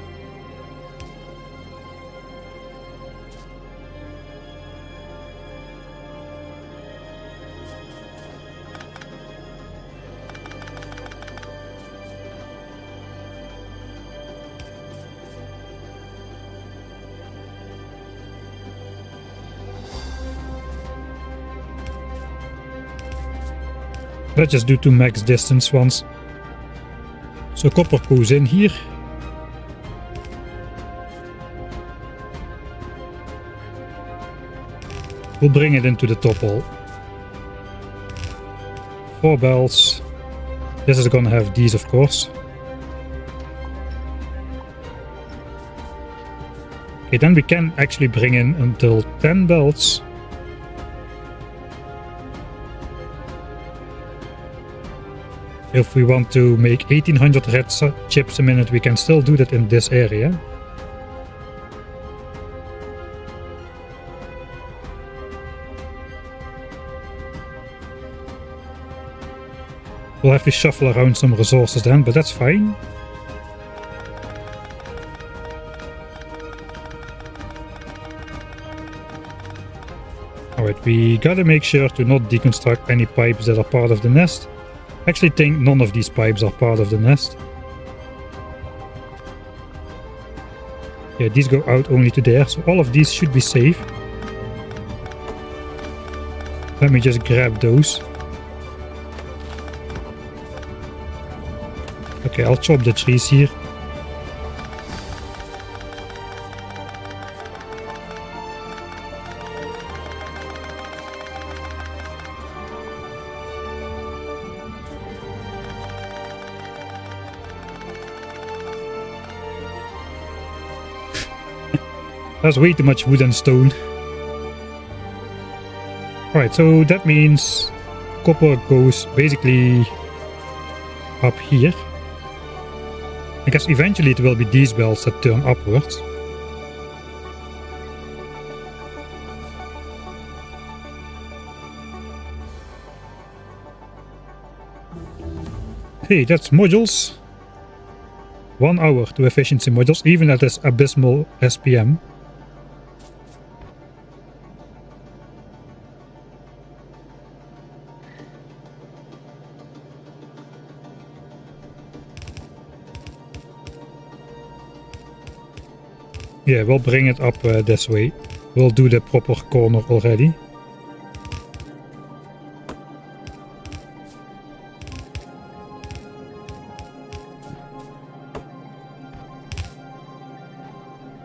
Let's just do 2 max distance ones. So copper goes in here. We'll bring it into the top hole. 4 belts. This is gonna have these, of course. Okay, then we can actually bring in until 10 belts. If we want to make 1800 red chips a minute, we can still do that in this area. We'll have to shuffle around some resources then, but that's fine. Alright, we gotta make sure to not deconstruct any pipes that are part of the nest. I actually think none of these pipes are part of the nest. Yeah, these go out only to there, so all of these should be safe. Let me just grab those. Okay, I'll chop the trees here. That's way too much wood and stone. Alright, so that means copper goes basically up here. I guess eventually it will be these belts that turn upwards. Hey, that's modules. 1 hour to efficiency modules, even at this abysmal SPM. Yeah, we'll bring it up this way. We'll do the proper corner already.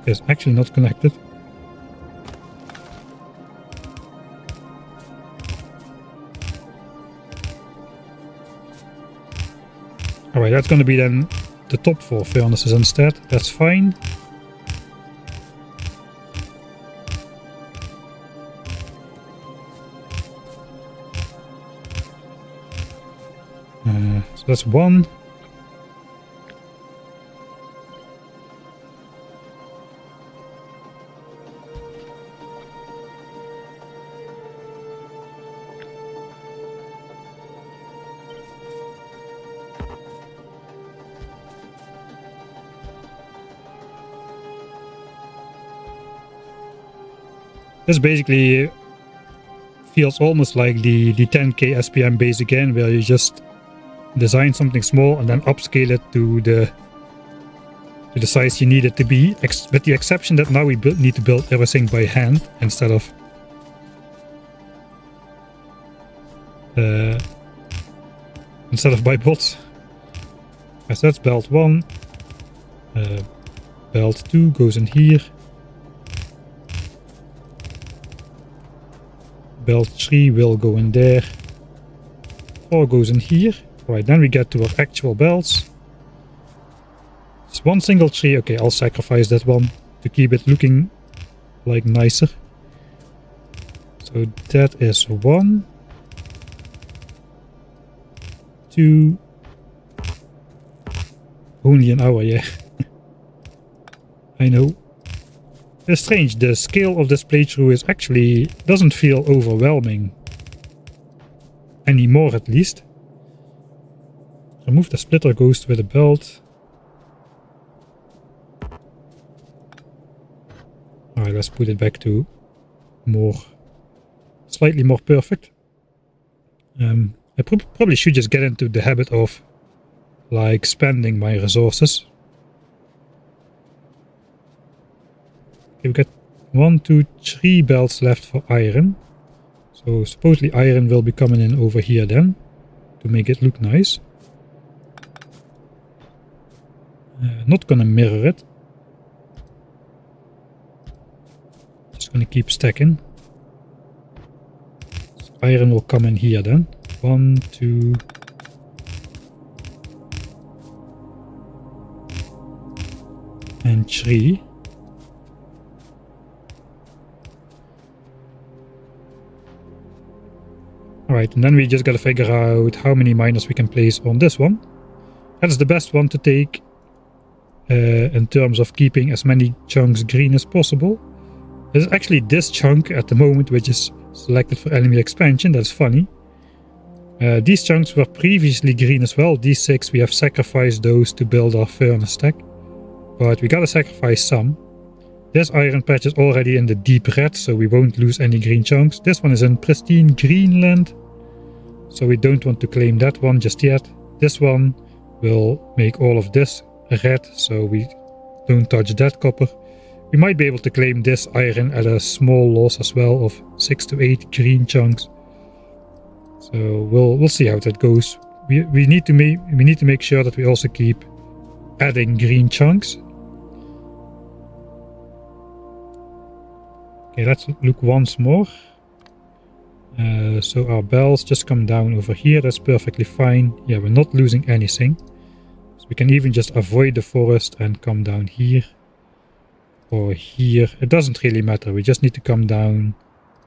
It's actually not connected. Alright, that's going to be then the top 4 furnaces instead. That's fine. So that's 1. This basically feels almost like the 10k SPM base again, where you just design something small and then upscale it to the size you need it to be, with the exception that now we need to build everything by hand instead of by bots. So that's belt 1. Belt 2 goes in here. Belt 3 will go in there. 4 goes in here. Right, then we get to our actual belts. It's 1 single tree. Okay, I'll sacrifice that one to keep it looking like nicer. So that is 1, 2. Only an hour, yeah. I know. It's strange, the scale of this playthrough is actually doesn't feel overwhelming. Anymore at least. Remove the splitter ghost with a belt. Alright, let's put it back to slightly more perfect. I probably should just get into the habit of like spending my resources. Okay, we got 1, 2, 3 belts left for iron. So supposedly iron will be coming in over here then to make it look nice. Not gonna mirror it. Just gonna keep stacking. So iron will come in here then. 1, 2. And 3. Alright, and then we just gotta figure out how many miners we can place on this one. That is the best one to take in terms of keeping as many chunks green as possible. There's actually this chunk at the moment which is selected for enemy expansion. That's funny. These chunks were previously green as well. These 6 we have sacrificed those to build our furnace stack. But we gotta sacrifice some. This iron patch is already in the deep red, so we won't lose any green chunks. This one is in pristine Greenland, so we don't want to claim that one just yet. This one will make all of this red, so we don't touch that copper. We might be able to claim this iron at a small loss as well of 6 to 8 green chunks. So we'll see how that goes. We need to make sure that we also keep adding green chunks. Okay, let's look once more. So our bells just come down over here. That's perfectly fine. Yeah, we're not losing anything. So we can even just avoid the forest and come down here. or here. It doesn't really matter. We just need to come down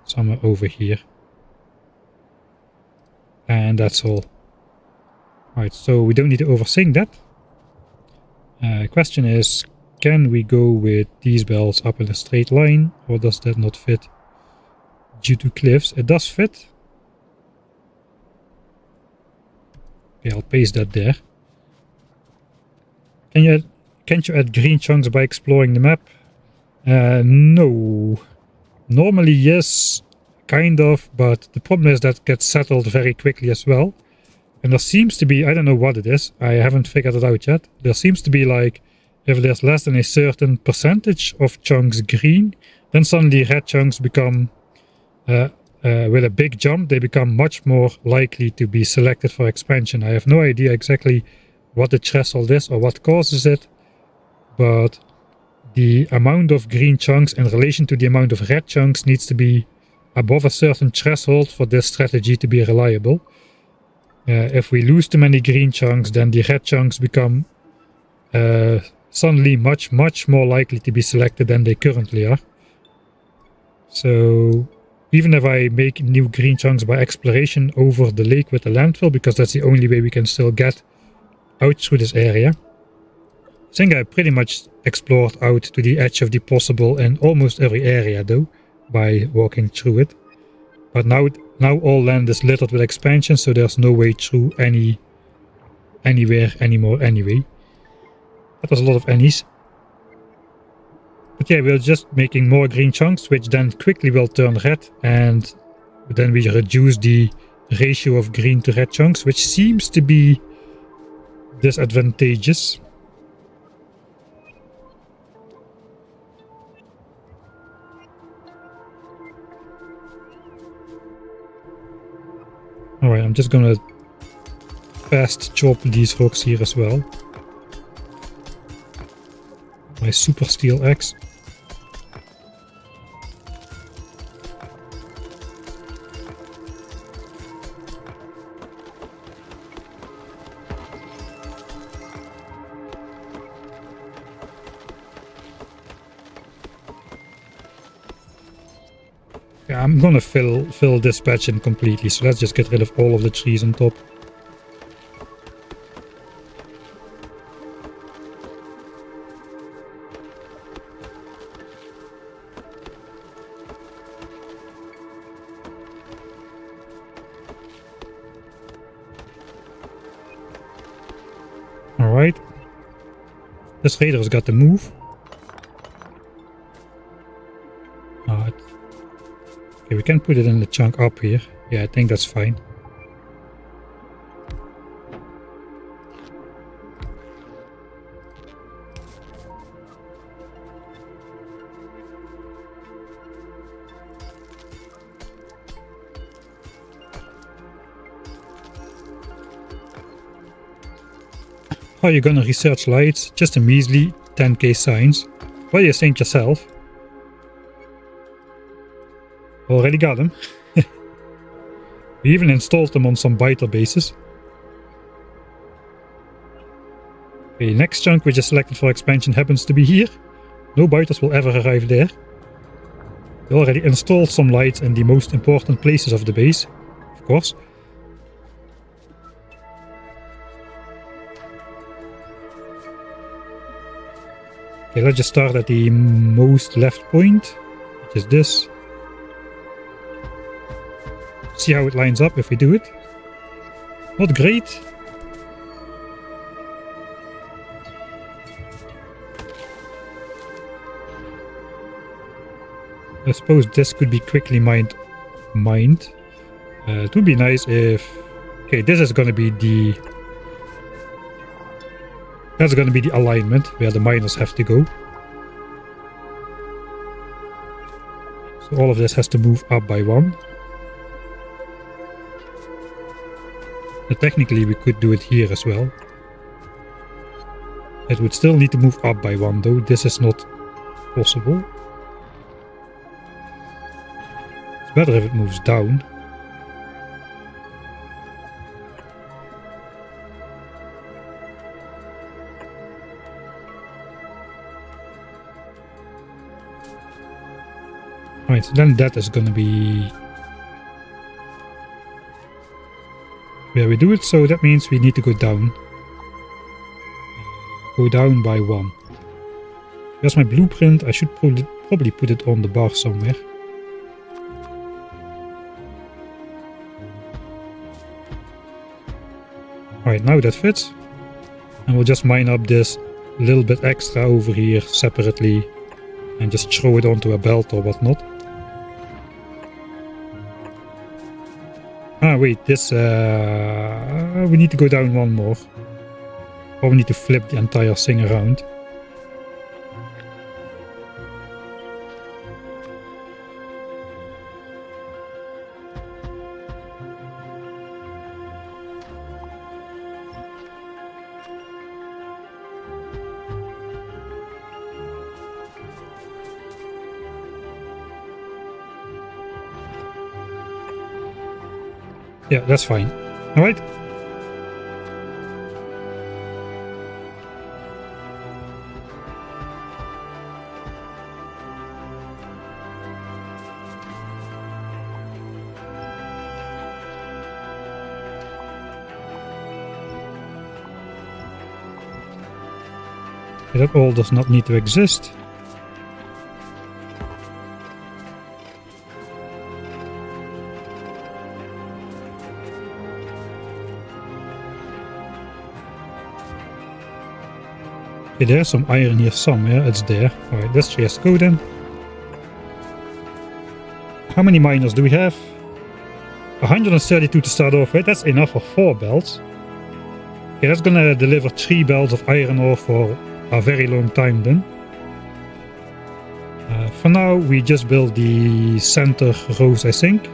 somewhere over here. And that's all. Right, so we don't need to overthink that. Question is, can we go with these bells up in a straight line, or does that not fit due to cliffs? It does fit. Okay, I'll paste that there. Can't you add green chunks by exploring the map? No. Normally yes, kind of, but the problem is that gets settled very quickly as well. And there seems to be, I don't know what it is, I haven't figured it out yet. There seems to be like, if there's less than a certain percentage of chunks green, then suddenly red chunks become, with a big jump, they become much more likely to be selected for expansion. I have no idea exactly what the threshold is or what causes it, but the amount of green chunks in relation to the amount of red chunks needs to be above a certain threshold for this strategy to be reliable. If we lose too many green chunks, then the red chunks become suddenly much more likely to be selected than they currently are. So even if I make new green chunks by exploration over the lake with the landfill, because that's the only way we can still get out through this area. I think I pretty much explored out to the edge of the possible in almost every area though, by walking through it. But now all land is littered with expansion, so there's no way through anywhere anymore anyway. That was a lot of any's. But yeah, we're just making more green chunks, which then quickly will turn red, and then we reduce the ratio of green to red chunks, which seems to be disadvantageous. Alright, I'm just gonna fast chop these rocks here as well. My super steel axe. Yeah, I'm gonna fill this patch in completely, so let's just get rid of all of the trees on top. Alright. This raider has got to move. Okay, we can put it in the chunk up here. Yeah, I think that's fine. How are you gonna research lights? Just a measly 10k signs. What do you think yourself? Already got them. We even installed them on some biter bases. Okay, next chunk we just selected for expansion happens to be here. No biters will ever arrive there. We already installed some lights in the most important places of the base, of course. Okay, let's just start at the most left point, which is this. See how it lines up if we do it. Not great. I suppose this could be quickly mined. It would be nice if... Okay, this is going to be the... That's going to be the alignment where the miners have to go. So all of this has to move up by one. And technically we could do it here as well. It would still need to move up by one though. This is not possible. It's better if it moves down. Right, then that is gonna be where we do it, so that means we need to go down. Go down by 1. There's my blueprint. I should probably put it on the bar somewhere. Alright, now that fits. And we'll just mine up this little bit extra over here separately and just throw it onto a belt or whatnot. Ah, wait, this... we need to go down 1 more. Or we need to flip the entire thing around. Yeah, that's fine. Alright. That all does not need to exist. Okay, there's some iron here somewhere. It's there. Alright, let's just go then. How many miners do we have? 132 to start off with. That's enough for 4 belts. Okay, that's gonna deliver 3 belts of iron ore for a very long time then. For now, we just build the center rows, I think.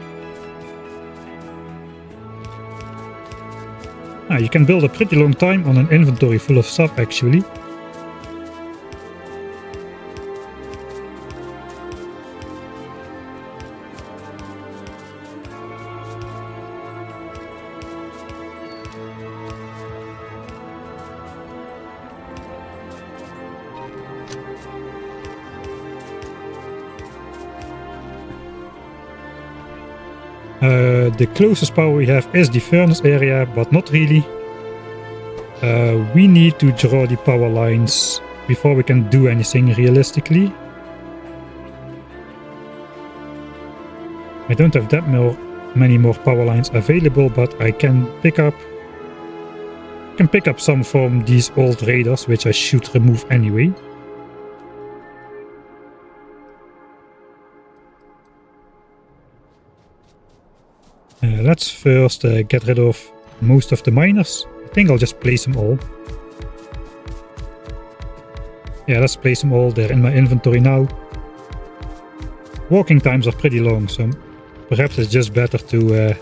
You can build a pretty long time on an inventory full of stuff actually. The closest power we have is the furnace area, but not really. We need to draw the power lines before we can do anything realistically. I don't have that many more power lines available, but I can pick up some from these old raiders, which I should remove anyway. Let's first get rid of most of the miners. I think I'll just place them all. Yeah, let's place them all. They're in my inventory now. Walking times are pretty long, so perhaps it's just better to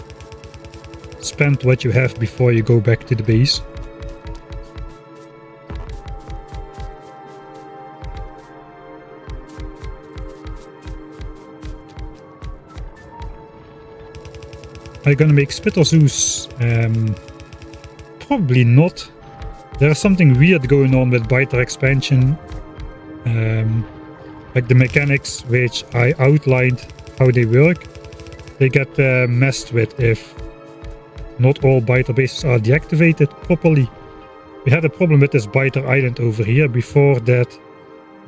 spend what you have before you go back to the base. Are you gonna make Spittle Zoos? Probably not. There's something weird going on with Biter expansion. Like the mechanics which I outlined how they work. They get messed with if not all Biter bases are deactivated properly. We had a problem with this Biter island over here before that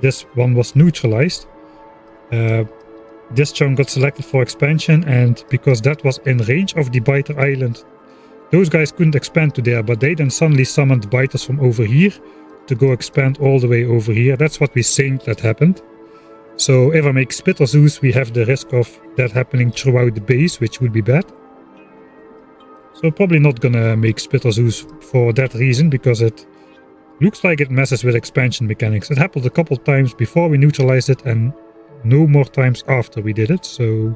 this one was neutralized. This chunk got selected for expansion, and because that was in range of the Biter island, those guys couldn't expand to there, but they then suddenly summoned biters from over here to go expand all the way over here. That's what we think that happened. So if I make Spittle Zoos, we have the risk of that happening throughout the base, which would be bad. So probably not gonna make Spittle Zoos for that reason, because it looks like it messes with expansion mechanics. It happened a couple times before we neutralized it and no more times after we did it, so...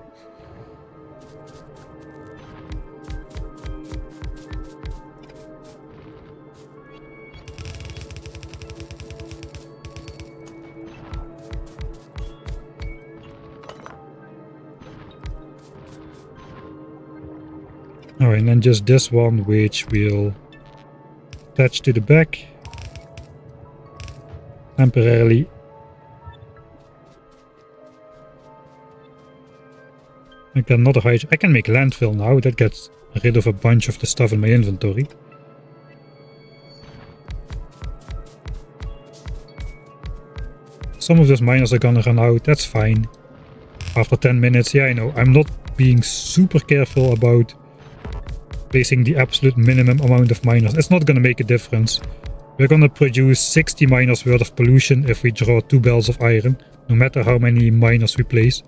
Alright, and then just this one, which will attach to the back temporarily. I got another hydro. I can make landfill now. That gets rid of a bunch of the stuff in my inventory. Some of those miners are gonna run out. That's fine. After 10 minutes, yeah, I know. I'm not being super careful about placing the absolute minimum amount of miners. It's not gonna make a difference. We're gonna produce 60 miners worth of pollution if we draw 2 bells of iron, no matter how many miners we place.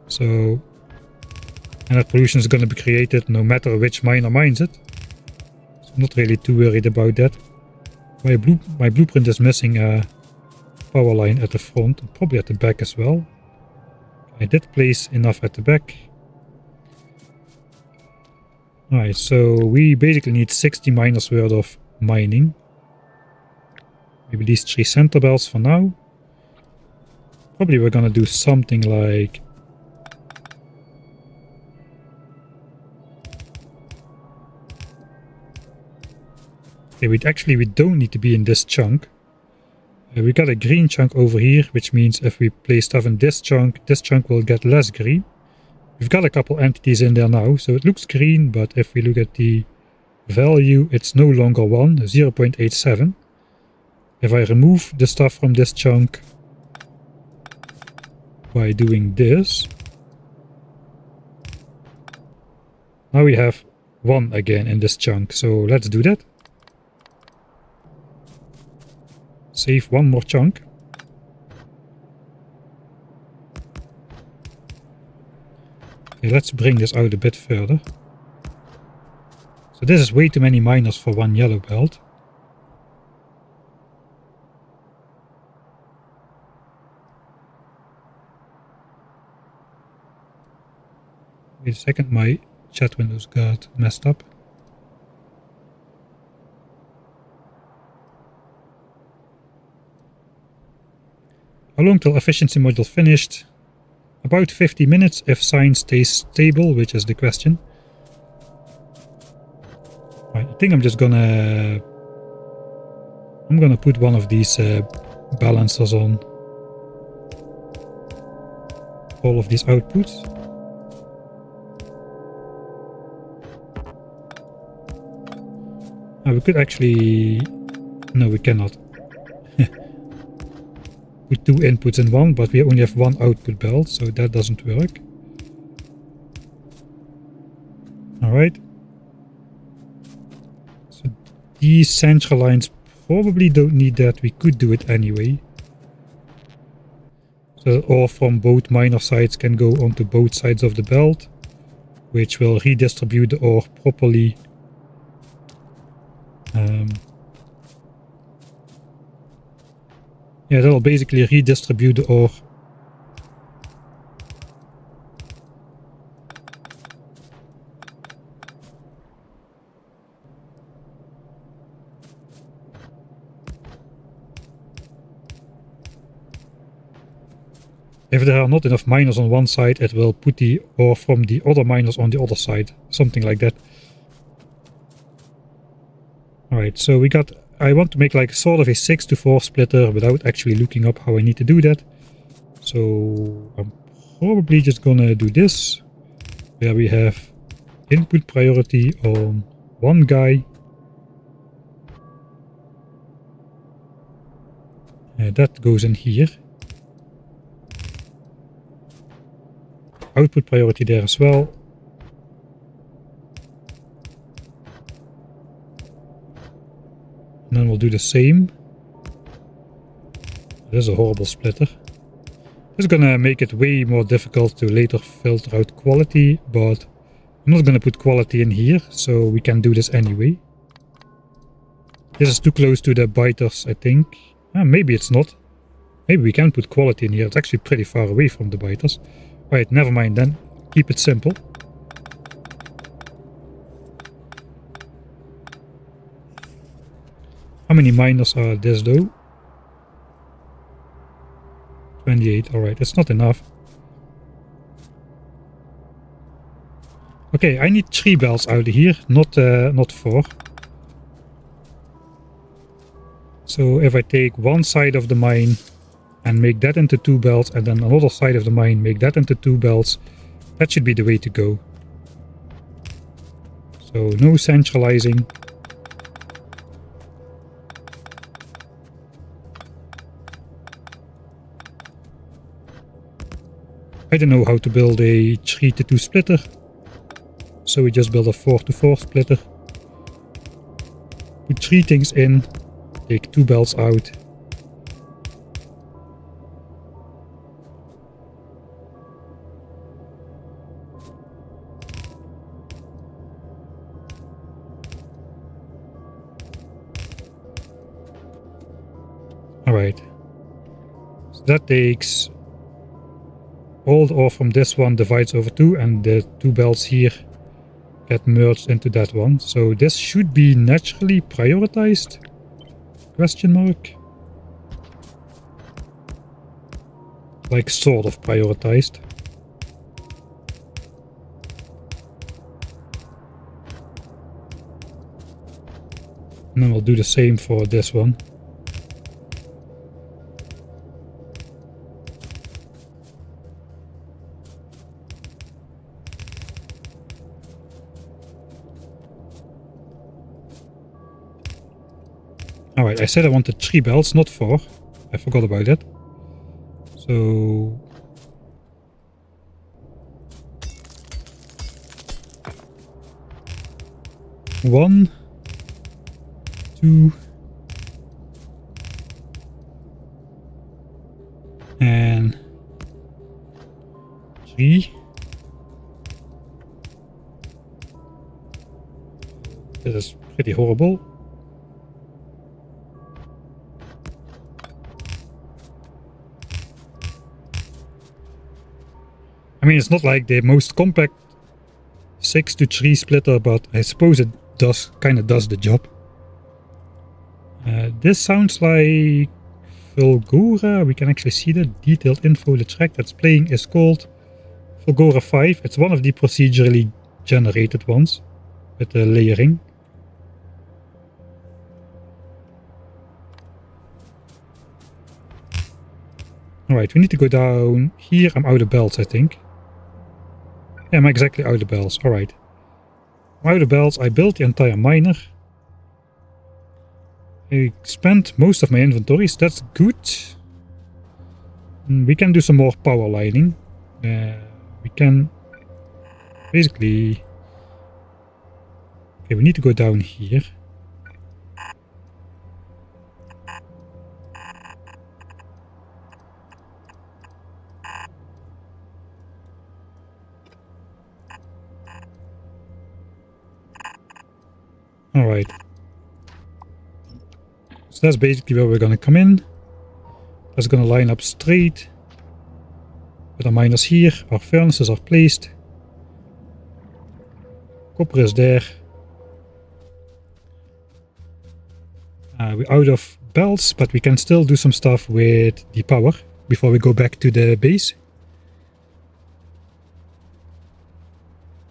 So, and that pollution is gonna be created no matter which miner mines it. So I'm not really too worried about that. My blueprint is missing a power line at the front, and probably at the back as well. I did place enough at the back. Alright, so we basically need 60 miners worth of mining. Maybe these 3 center bells for now. Probably we're gonna do something like... Okay, we don't need to be in this chunk. We got a green chunk over here, which means if we place stuff in this chunk will get less green. We've got a couple entities in there now, so it looks green, but if we look at the value, it's no longer 1, 0.87. If I remove the stuff from this chunk by doing this, now we have 1 again in this chunk, so let's do that. Save 1 more chunk. Okay, let's bring this out a bit further. So this is way too many miners for 1 yellow belt. Wait a second, my chat windows got messed up. How long till efficiency module finished? About 50 minutes if science stays stable, which is the question. Right, I think I'm just gonna... I'm gonna put one of these balancers on all of these outputs. We could actually... No, we cannot. Put 2 inputs in one, but we only have 1 output belt, so that doesn't work. Alright. So these central lines probably don't need that. We could do it anyway. So ore from both miner sides can go onto both sides of the belt, which will redistribute the ore properly. Yeah, that'll basically redistribute the ore. If there are not enough miners on one side, it will put the ore from the other miners on the other side. Something like that. Alright, so we got... I want to make like sort of a 6-to-4 splitter without actually looking up how I need to do that. So I'm probably just gonna do this, where we have input priority on one guy. That goes in here. Output priority there as well. And then we'll do the same. This is a horrible splitter. This is gonna make it way more difficult to later filter out quality, but I'm not gonna put quality in here, so we can do this anyway. This is too close to the biters, I think. Maybe it's not. Maybe we can put quality in here. It's actually pretty far away from the biters. Alright, never mind then. Keep it simple. How many miners are this though? 28, alright, that's not enough. Okay, I need 3 bells out of here, not 4. So if I take one side of the mine and make that into 2 belts, and then another side of the mine, make that into 2 belts, That should be the way to go. So no centralizing. I don't know how to build a 3-to-2 splitter. So we just build a 4-to-4 splitter. Put 3 things in. Take 2 belts out. Alright. So that takes all the ore from this one divides over 2 and the 2 belts here get merged into that one. So this should be naturally prioritized? Question mark? Like sort of prioritized. And then we'll do the same for this one. Alright, I said I wanted 3 belts, not 4. I forgot about that. So... One, 2, and 3. This is pretty horrible. I mean, it's not like the most compact 6-to-3 splitter, but I suppose it kind of does the job. This sounds like Fulgora. We can actually see the detailed info. The track that's playing is called Fulgora 5. It's one of the procedurally generated ones with the layering. Alright, we need to go down here. I'm out of belts, I think. Yeah, I'm exactly out of belts. Alright. I'm out of belts. I built the entire miner. I spent most of my inventories. That's good. We can do some more power lining. We can basically... Okay, we need to go down here. Alright. So that's basically where we're gonna come in. That's gonna line up straight. With our miners here, our furnaces are placed. Copper is there. We're out of belts, but we can still do some stuff with the power before we go back to the base.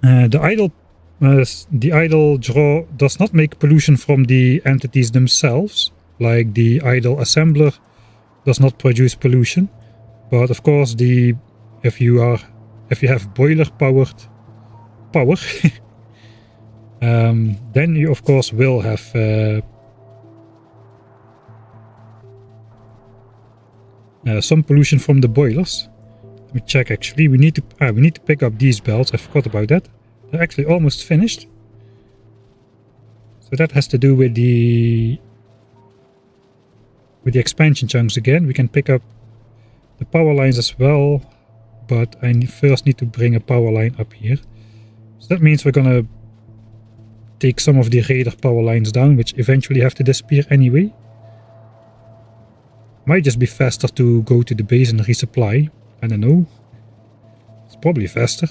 The idle draw does not make pollution from the entities themselves, like the idle assembler does not produce pollution. But of course, if you have boiler powered power, then you of course will have some pollution from the boilers. Let me check. Actually, we need to pick up these belts. I forgot about that. They're actually almost finished. So that has to do with the expansion chunks again. We can pick up the power lines as well, but I first need to bring a power line up here. So that means we're gonna take some of the radar power lines down, which eventually have to disappear anyway. Might just be faster to go to the base and resupply. I don't know. It's probably faster.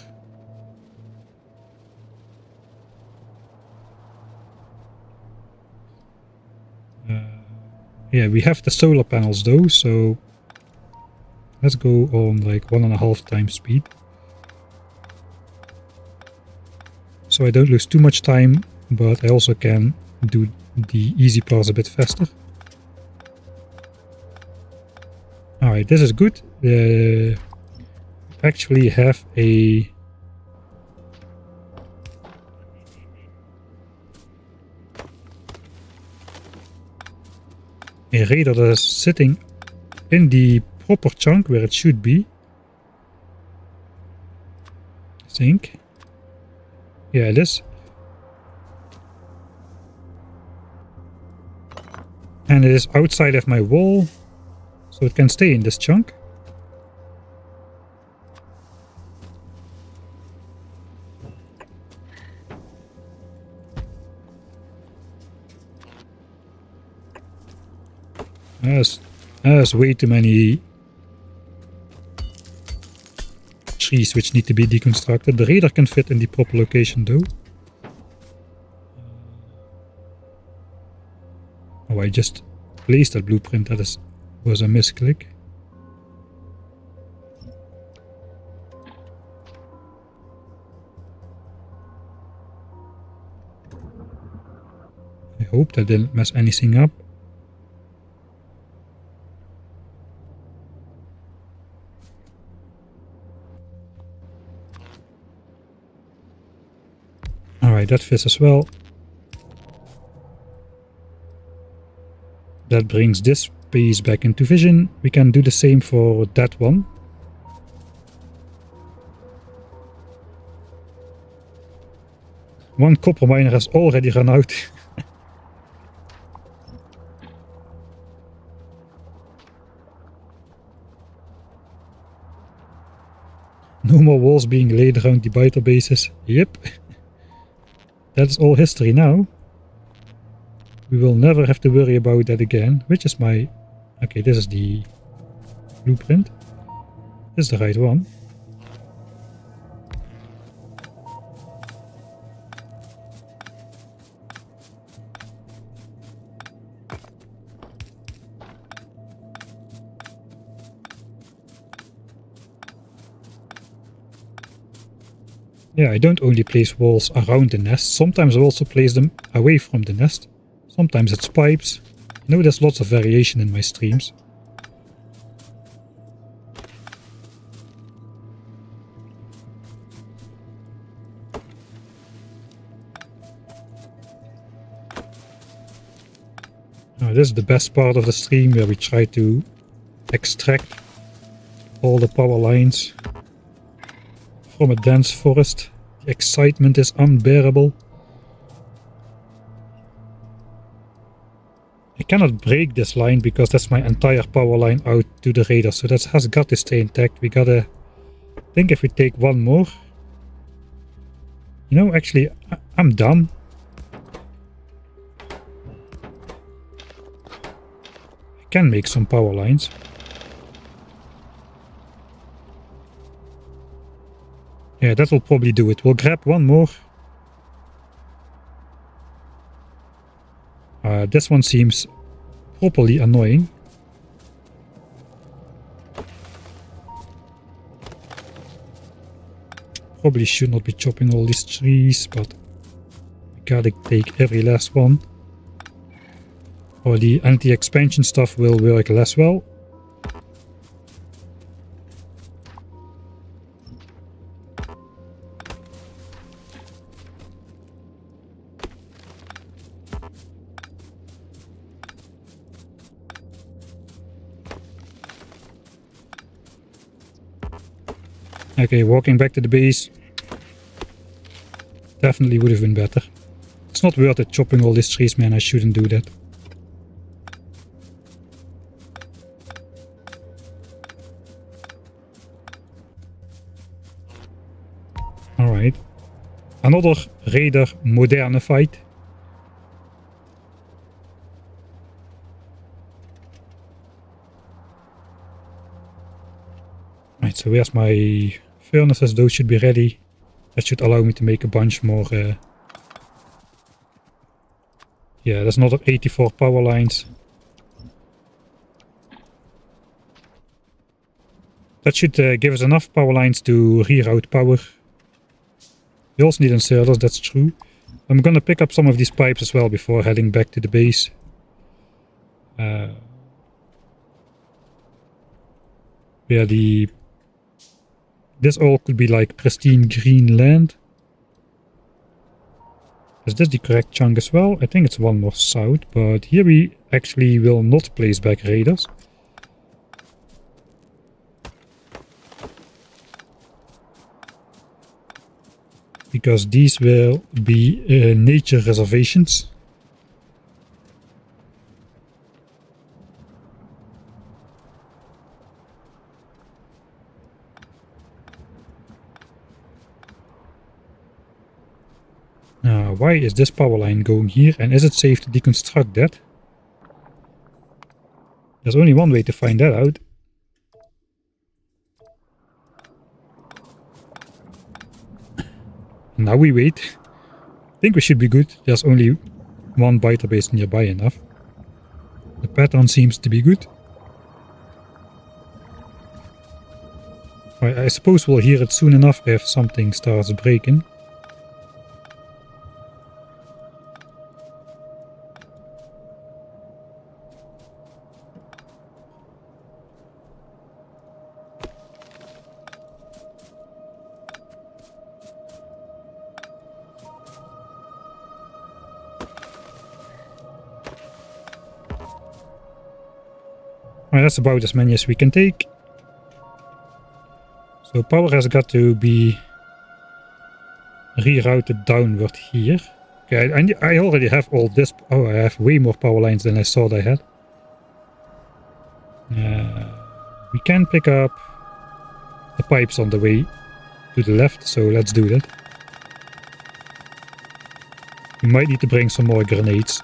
Yeah, we have the solar panels though, so let's go on like 1.5 times speed. So I don't lose too much time, but I also can do the easy parts a bit faster. Alright, this is good. Actually have a a radar that is sitting in the proper chunk where it should be. I think. Yeah, it is. And it is outside of my wall, so it can stay in this chunk. There's way too many trees which need to be deconstructed. The radar can fit in the proper location though. Oh, I just placed that blueprint. That was a misclick. I hope that didn't mess anything up. Alright, that fits as well. That brings this piece back into vision. We can do the same for that one. One copper miner has already run out. No more walls being laid around the biter bases. Yep. That's all history now. We will never have to worry about that again. Which is my... Okay, this is the blueprint. This is the right one. Yeah, I don't only place walls around the nest. Sometimes I also place them away from the nest. Sometimes it's pipes. You know, there's lots of variation in my streams. Now, this is the best part of the stream where we try to extract all the power lines from a dense forest. The excitement is unbearable. I cannot break this line because that's my entire power line out to the radar, so that has got to stay intact. We gotta... I think if we take one more... You know, actually, I'm done. I can make some power lines. Yeah, that will probably do it. We'll grab one more. This one seems properly annoying. Probably should not be chopping all these trees, but I gotta take every last one. Or the anti-expansion stuff will work less well. Okay, walking back to the base definitely would have been better. It's not worth it chopping all these trees, man. I shouldn't do that. Alright. Another radar moderne fight. Right, so where's my furnaces? Those should be ready. That should allow me to make a bunch more. Yeah, there's another 84 power lines. That should give us enough power lines to reroute power. We also need inserters, that's true. I'm gonna pick up some of these pipes as well before heading back to the base. Where this all could be like pristine green land. Is this the correct chunk as well? I think it's one more south, but here we actually will not place back raiders. Because these will be nature reservations. Now, why is this power line going here, and is it safe to deconstruct that? There's only one way to find that out. Now we wait. I think we should be good. There's only one biter base nearby enough. The pattern seems to be good. I suppose we'll hear it soon enough if something starts breaking. That's about as many as we can take. So power has got to be rerouted downward here. Okay, I already have all this. Oh, I have way more power lines than I thought I had. We can pick up the pipes on the way to the left, so let's do that. We might need to bring some more grenades.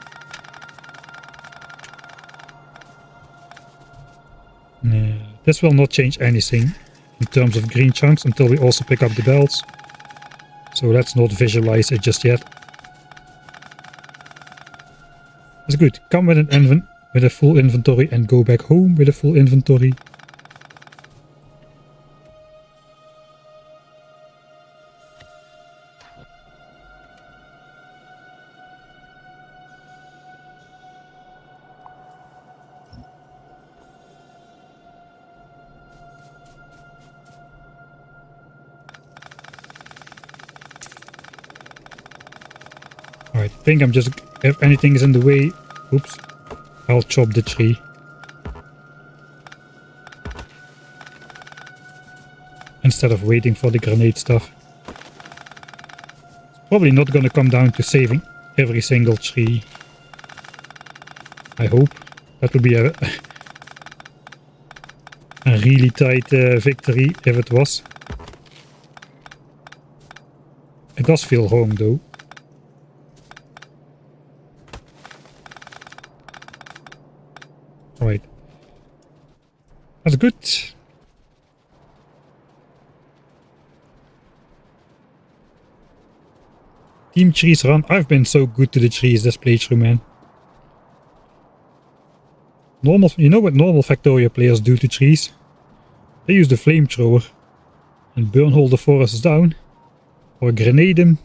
This will not change anything in terms of green chunks until we also pick up the belts. So let's not visualize it just yet. That's good. Come with with a full inventory and go back home with a full inventory. Alright, I think I'm just, if anything is in the way, oops, I'll chop the tree. Instead of waiting for the grenade stuff. It's probably not gonna come down to saving every single tree. I hope. That would be a really tight victory if it was. It does feel wrong though. Right. That's good. Team trees run. I've been so good to the trees this playthrough, man. Normal, you know what normal Factorio players do to trees? They use the flamethrower and burn all the forests down. Or grenade them.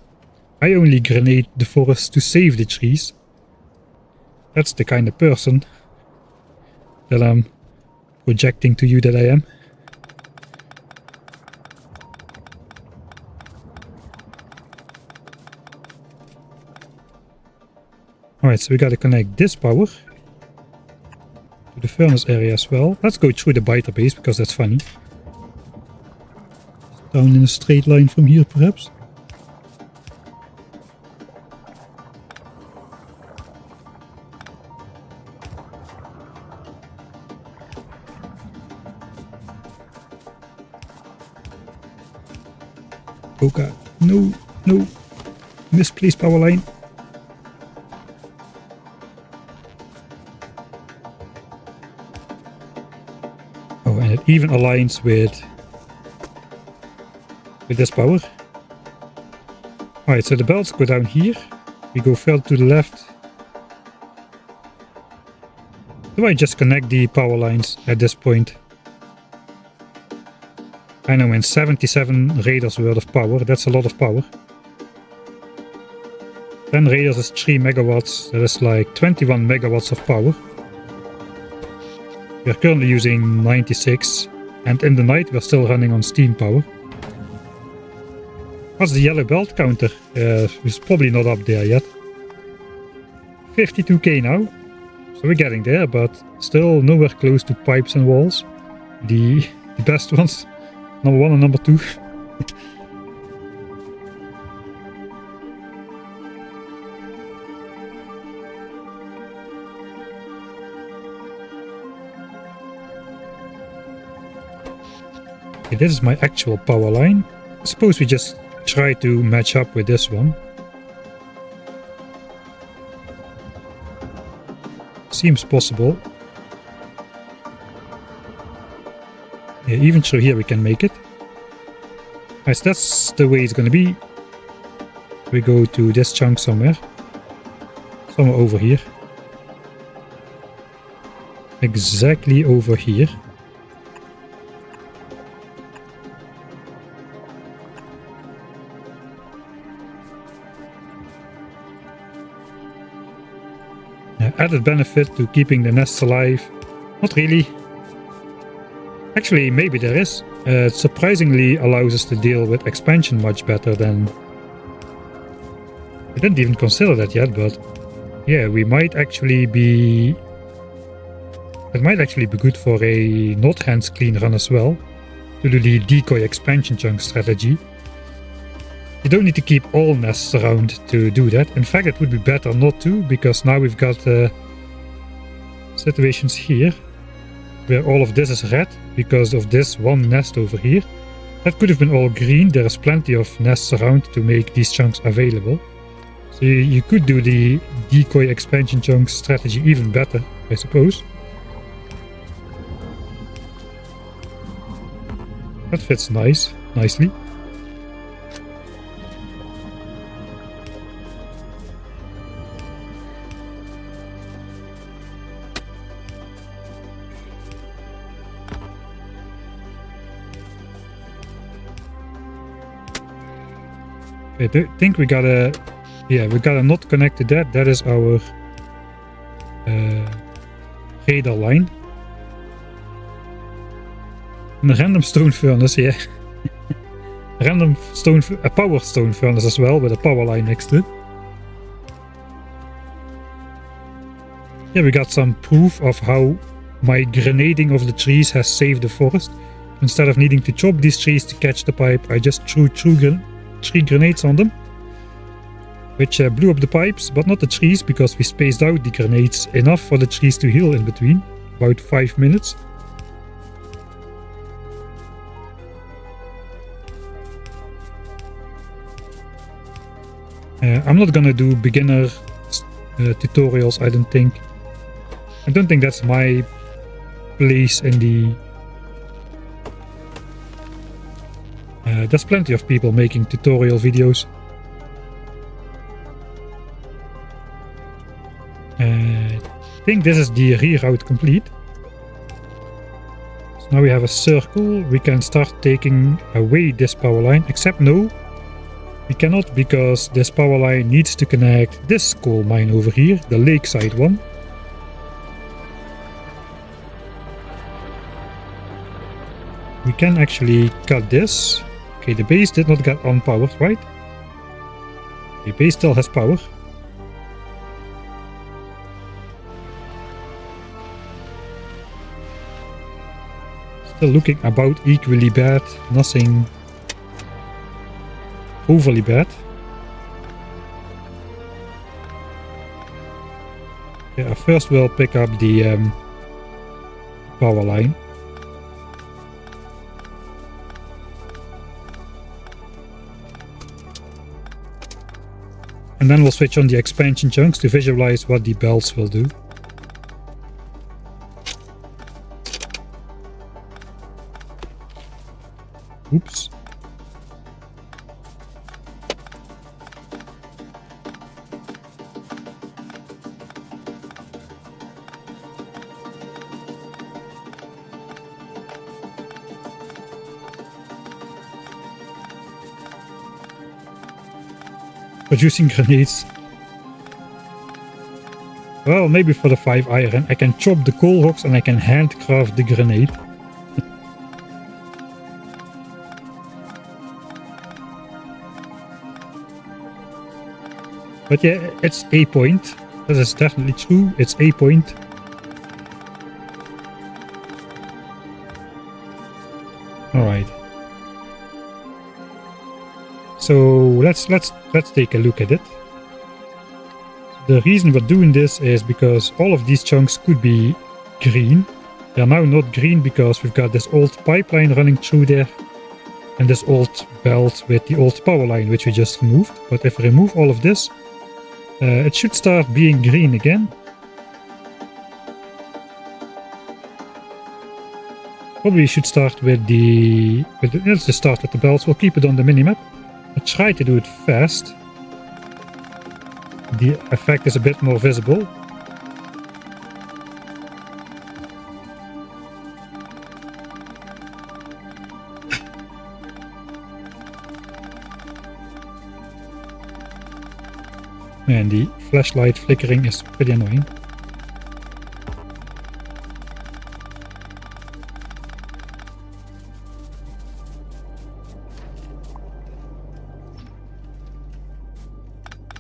I only grenade the forest to save the trees. That's the kind of person that I'm projecting to you that I am. Alright, so we gotta connect this power to the furnace area as well. Let's go through the biter base because that's funny. Down in a straight line from here perhaps. Oh god, no, no, misplaced power line. Oh, and it even aligns with this power. Alright, so the belts go down here. We go further to the left. Do I just connect the power lines at this point? I know, in 77 raiders worth of power, that's a lot of power. 10 raiders is 3 megawatts, that is like 21 megawatts of power. We are currently using 96, and in the night we are still running on steam power. What's the yellow belt counter? It's probably not up there yet. 52k now. So we're getting there, but still nowhere close to pipes and walls. The best ones. Number 1 and number 2. Okay, this is my actual power line. Suppose we just try to match up with this one. Seems possible. Yeah, even through here we can make it. Nice, that's the way it's gonna be. We go to this chunk somewhere. Somewhere over here. Exactly over here. Added benefit to keeping the nests alive. Not really. Actually, maybe there is. It surprisingly allows us to deal with expansion much better than... I didn't even consider that yet, but... yeah, we might actually be... it might actually be good for a not hands clean run as well. To do the decoy expansion chunk strategy. You don't need to keep all nests around to do that. In fact, it would be better not to, because now we've got situations here where all of this is red because of this one nest over here. That could have been all green. There is plenty of nests around to make these chunks available. So you could do the decoy expansion chunk strategy even better, I suppose. That fits nicely. I think we gotta... yeah, we gotta not connect to that. That is our radar line. And a random stone furnace, yeah. Random stone... a power stone furnace as well, with a power line next to it. Yeah, we got some proof of how my grenading of the trees has saved the forest. Instead of needing to chop these trees to catch the pipe, I just threw 3 grenades on them, which blew up the pipes, but not the trees, because we spaced out the grenades enough for the trees to heal in between, about 5 minutes. I'm not gonna do beginner tutorials, I don't think. I don't think that's my place in the... there's plenty of people making tutorial videos. I think this is the reroute complete. So now we have a circle. We can start taking away this power line, except no. We cannot, because this power line needs to connect this coal mine over here, the lakeside one. We can actually cut this. Okay, the base did not get unpowered, right? The base still has power. Still looking about equally bad, nothing overly bad. Yeah, first we'll pick up the power line. And then we'll switch on the expansion chunks to visualize what the belts will do. Oops. Producing grenades. Well, maybe for the 5 iron I can chop the coal rocks and I can handcraft the grenade. But yeah, it's a point. This is definitely true. It's a point. Alright. So let's take a look at it. The reason we're doing this is because all of these chunks could be green. They are now not green because we've got this old pipeline running through there and this old belt with the old power line which we just removed. But if we remove all of this, it should start being green again. Probably should start with the let's just start with the belts. We'll keep it on the minimap. I'll try to do it fast. The effect is a bit more visible. And the flashlight flickering is pretty annoying.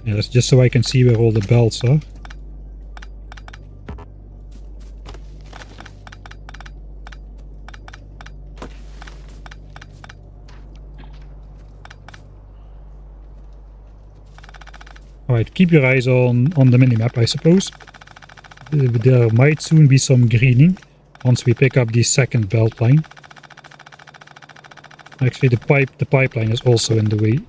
Yeah, that's just so I can see where all the belts are. Alright, keep your eyes on the minimap, I suppose. There might soon be some greening once we pick up the second belt line. Actually, the pipeline is also in the way.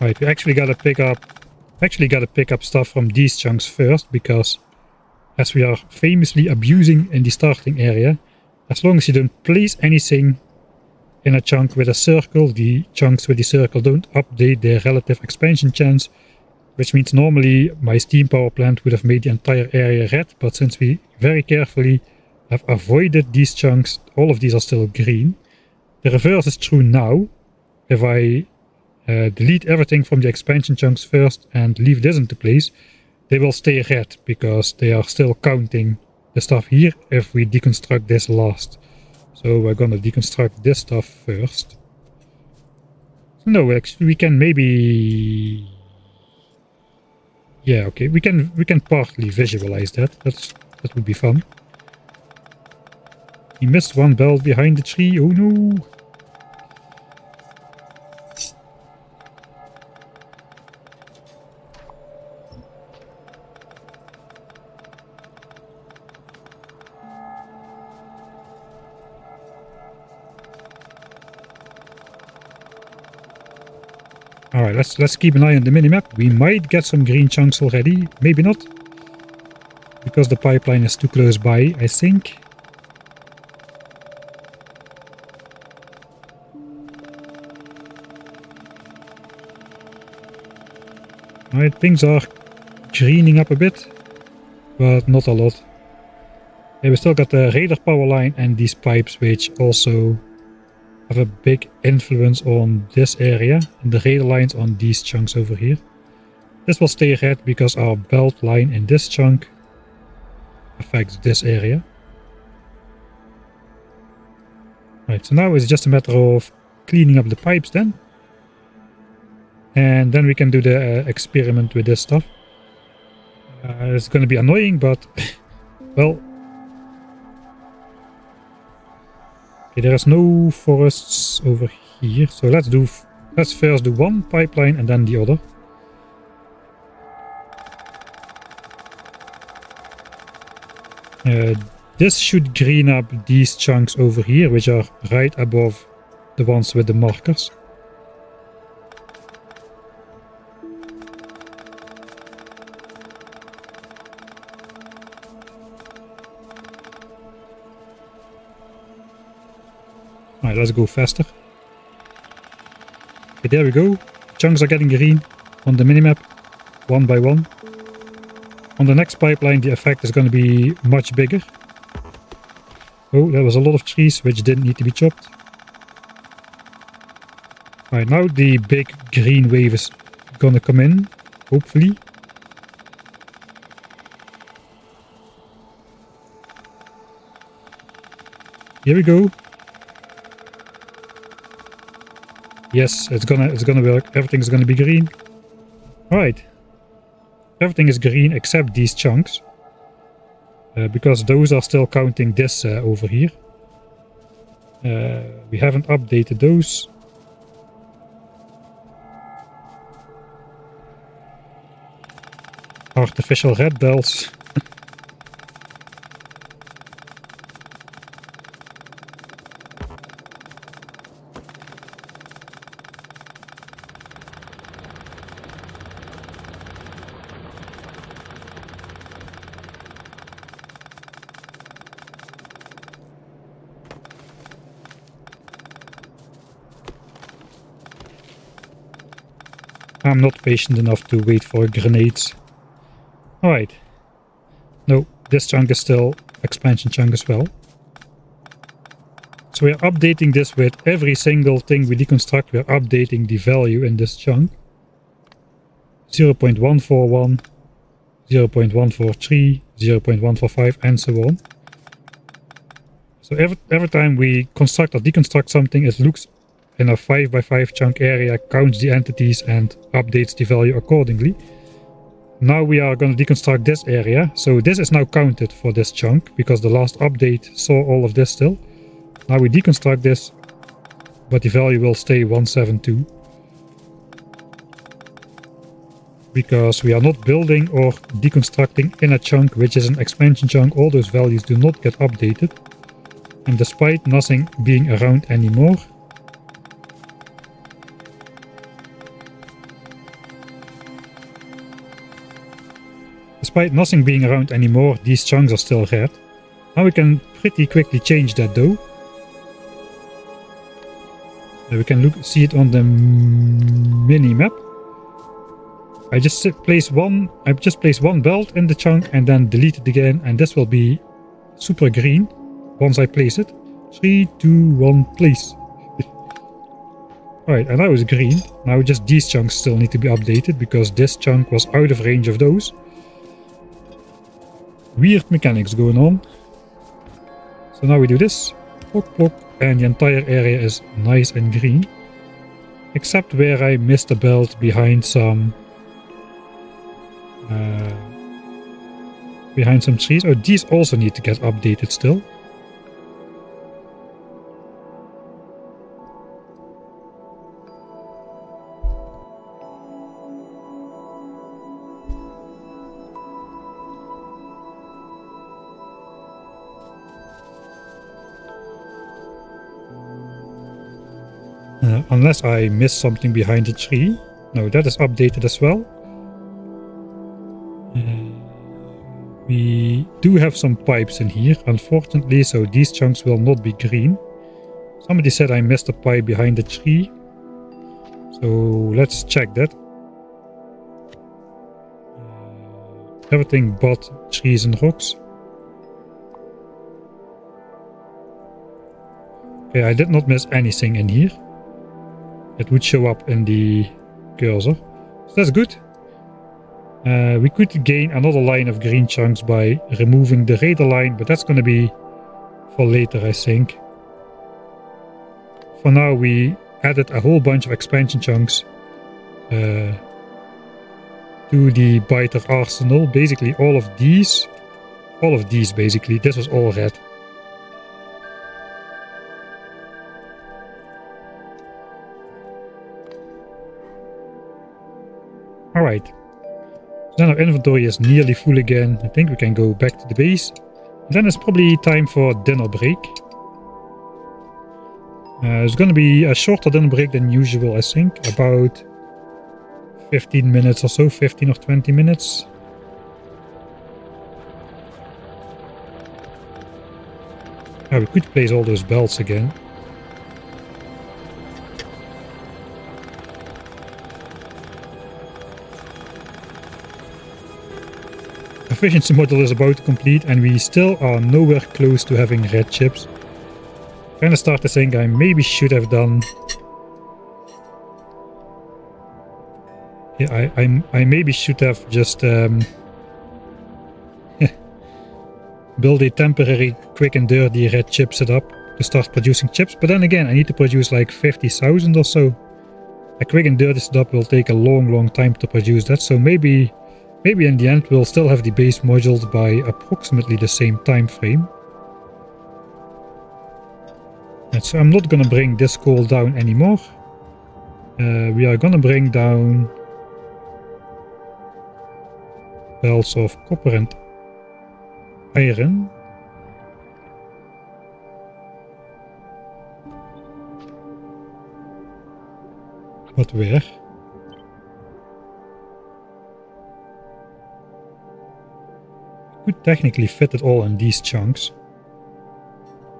Right, we actually gotta pick up stuff from these chunks first, because as we are famously abusing in the starting area, as long as you don't place anything in a chunk with a circle, the chunks with the circle don't update their relative expansion chance, which means normally my steam power plant would have made the entire area red, but since we very carefully have avoided these chunks, all of these are still green. The reverse is true now. If I delete everything from the expansion chunks first and leave this into place, they will stay red because they are still counting the stuff here if we deconstruct this last. So we're gonna deconstruct this stuff first. No, actually we can maybe... Yeah, okay, we can partly visualize that. That would be fun. He missed one belt behind the tree, oh no! Alright, let's keep an eye on the minimap. We might get some green chunks already, maybe not. Because the pipeline is too close by, I think. Alright, things are greening up a bit, but not a lot. Yeah, we still got the radar power line and these pipes which also have a big influence on this area, and the radar lines on these chunks over here. This will stay red because our belt line in this chunk affects this area. Right, so now it's just a matter of cleaning up the pipes then. And then we can do the experiment with this stuff. It's going to be annoying, but well... Okay, there is no forests over here, so let's first do one pipeline and then the other. This should green up these chunks over here, which are right above the ones with the markers. Alright, let's go faster. Okay, there we go. Chunks are getting green on the minimap, one by one. On the next pipeline, the effect is going to be much bigger. Oh, there was a lot of trees which didn't need to be chopped. Alright, now the big green wave is going to come in, hopefully. Here we go. Yes, it's gonna work. Everything's gonna be green. Alright. Everything is green except these chunks. Because those are still counting this over here. We haven't updated those. Artificial red bells. I'm not patient enough to wait for grenades. Alright. No, this chunk is still expansion chunk as well. So we're updating this with every single thing we deconstruct. We're updating the value in this chunk. 0.141, 0.143, 0.145 and so on. So every time we construct or deconstruct something, it looks in a 5x5 chunk area, counts the entities and updates the value accordingly. Now we are going to deconstruct this area. So this is now counted for this chunk because the last update saw all of this still. Now we deconstruct this, but the value will stay 172. Because we are not building or deconstructing in a chunk which is an expansion chunk, all those values do not get updated. And despite nothing being around anymore, these chunks are still red. Now we can pretty quickly change that though. We can see it on the mini map. I just place one belt in the chunk and then delete it again, and this will be super green once I place it. 3, 2, 1, place. Alright, and now it's green. Now just these chunks still need to be updated because this chunk was out of range of those. Weird mechanics going on. So now we do this. Plok, plok, and the entire area is nice and green. Except where I missed a belt behind some trees. Oh, these also need to get updated still. Unless I missed something behind the tree. No, that is updated as well. We do have some pipes in here, unfortunately, so these chunks will not be green. Somebody said I missed a pipe behind the tree. So let's check that. Everything but trees and rocks. Okay, I did not miss anything in here. It would show up in the cursor. So that's good. We could gain another line of green chunks by removing the radar line, but that's going to be for later, I think. For now, we added a whole bunch of expansion chunks to the Biter arsenal. Basically, all of these basically, this was all red. Alright. Then our inventory is nearly full again. I think we can go back to the base. Then it's probably time for dinner break. It's gonna be a shorter dinner break than usual, I think. About 15 minutes or so, 15 or 20 minutes. We could place all those belts again. Efficiency model is about to complete and we still are nowhere close to having red chips. Kinda start to think I maybe should have done... Yeah, I maybe should have just build a temporary quick and dirty red chip setup to start producing chips. But then again, I need to produce like 50,000 or so. a quick and dirty setup will take a long time to produce that, so maybe in the end we'll still have the base modules by approximately the same time frame. And so I'm not gonna bring this coal down anymore. We are gonna bring down belts of copper and iron. But where? Could technically fit it all in these chunks.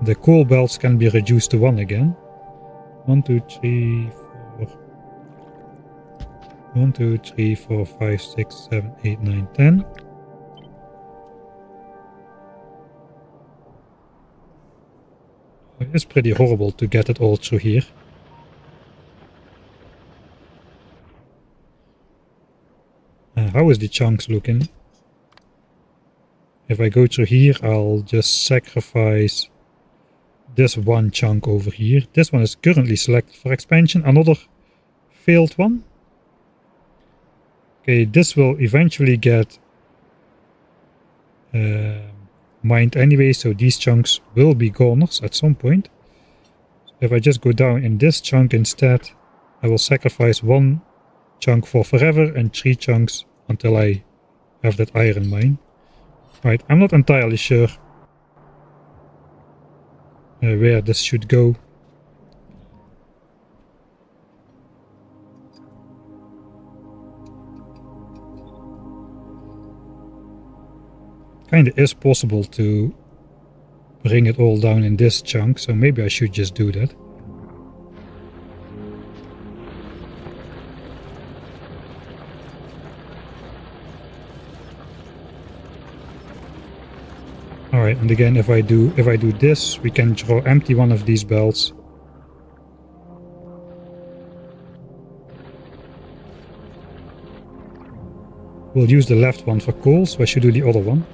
The coal belts can be reduced to 1 again. 1, 2, 3, 4. 1, 2, 3, 4, 5, 6, 7, 8, 9, 10. It's pretty horrible to get it all through here. How is the chunks looking? If I go through here, I'll just sacrifice this one chunk over here. This one is currently selected for expansion. Another failed one. Okay, this will eventually get mined anyway, so these chunks will be goners at some point. So if I just go down in this chunk instead, I will sacrifice 1 chunk for forever and 3 chunks until I have that iron mine. Right, I'm not entirely sure where this should go. Kinda is possible to bring it all down in this chunk, so maybe I should just do that. Alright, and again, if I do this, we can draw empty one of these belts. We'll use the left one for coal, so I should do the other one.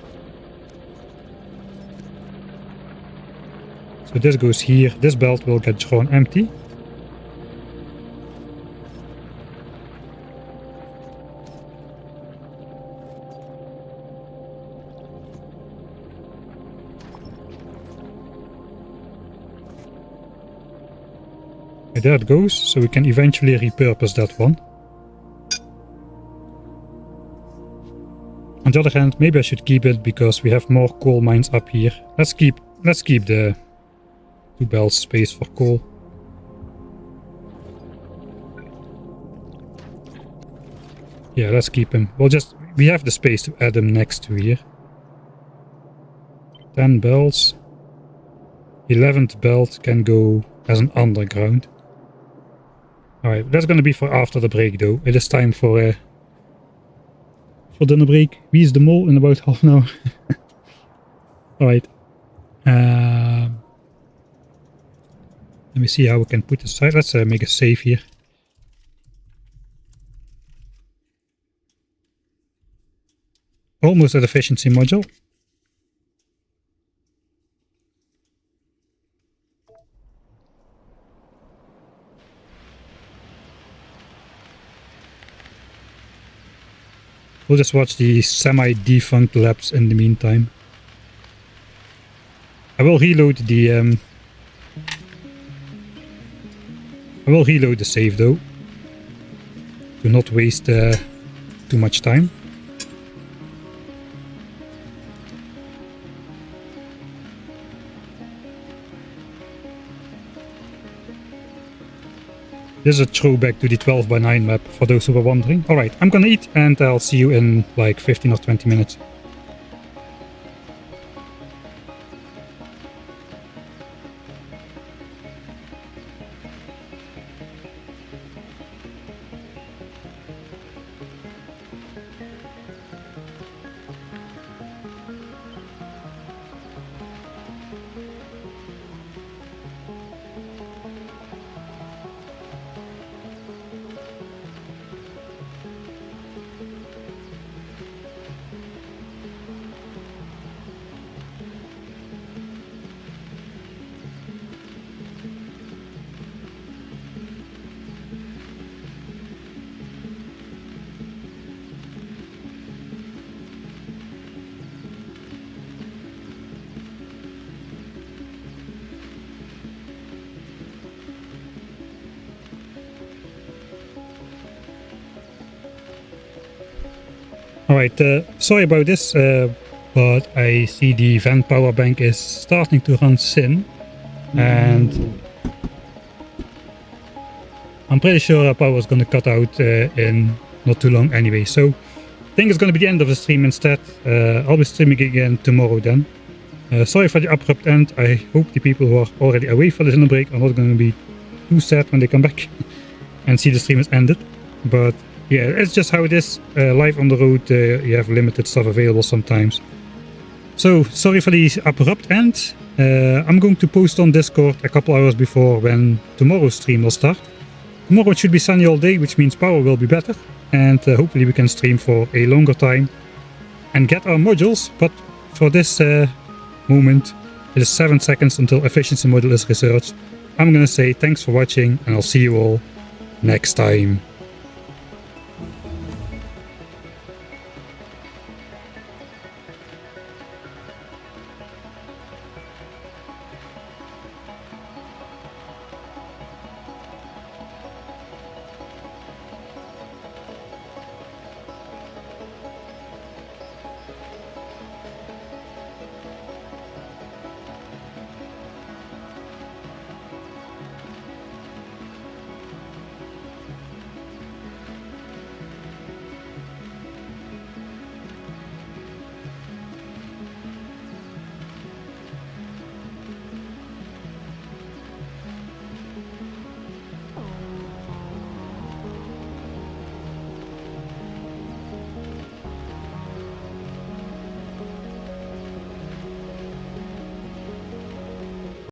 So this goes here, this belt will get drawn empty. And there it goes, so we can eventually repurpose that one. On the other hand, maybe I should keep it because we have more coal mines up here. Let's keep the 2 belts space for coal. Yeah, let's keep him. We have the space to add them next to here. 10 belts. 11th belt can go as an underground. Alright, that's gonna be for after the break though. It is time for dinner break. Wie is de mol in about half an hour? Alright. Let me see how we can put this aside. Let's make a save here. Almost at efficiency module. We'll just watch the semi-defunct labs in the meantime. I will reload the save though, to not waste too much time. This is a throwback to the 12x9 map for those who were wondering. Alright, I'm gonna eat and I'll see you in like 15 or 20 minutes. Alright, sorry about this, but I see the vent power bank is starting to run thin, and I'm pretty sure our power is going to cut out in not too long anyway. So I think it's going to be the end of the stream instead. I'll be streaming again tomorrow then. Sorry for the abrupt end. I hope the people who are already away for the dinner break are not going to be too sad when they come back and see the stream is ended. But yeah, it's just how it is. Live on the road, you have limited stuff available sometimes. So, sorry for the abrupt end. I'm going to post on Discord a couple hours before when tomorrow's stream will start. Tomorrow it should be sunny all day, which means power will be better. And hopefully we can stream for a longer time and get our modules. But for this moment, it is 7 seconds until efficiency module is researched. I'm gonna say thanks for watching, and I'll see you all next time.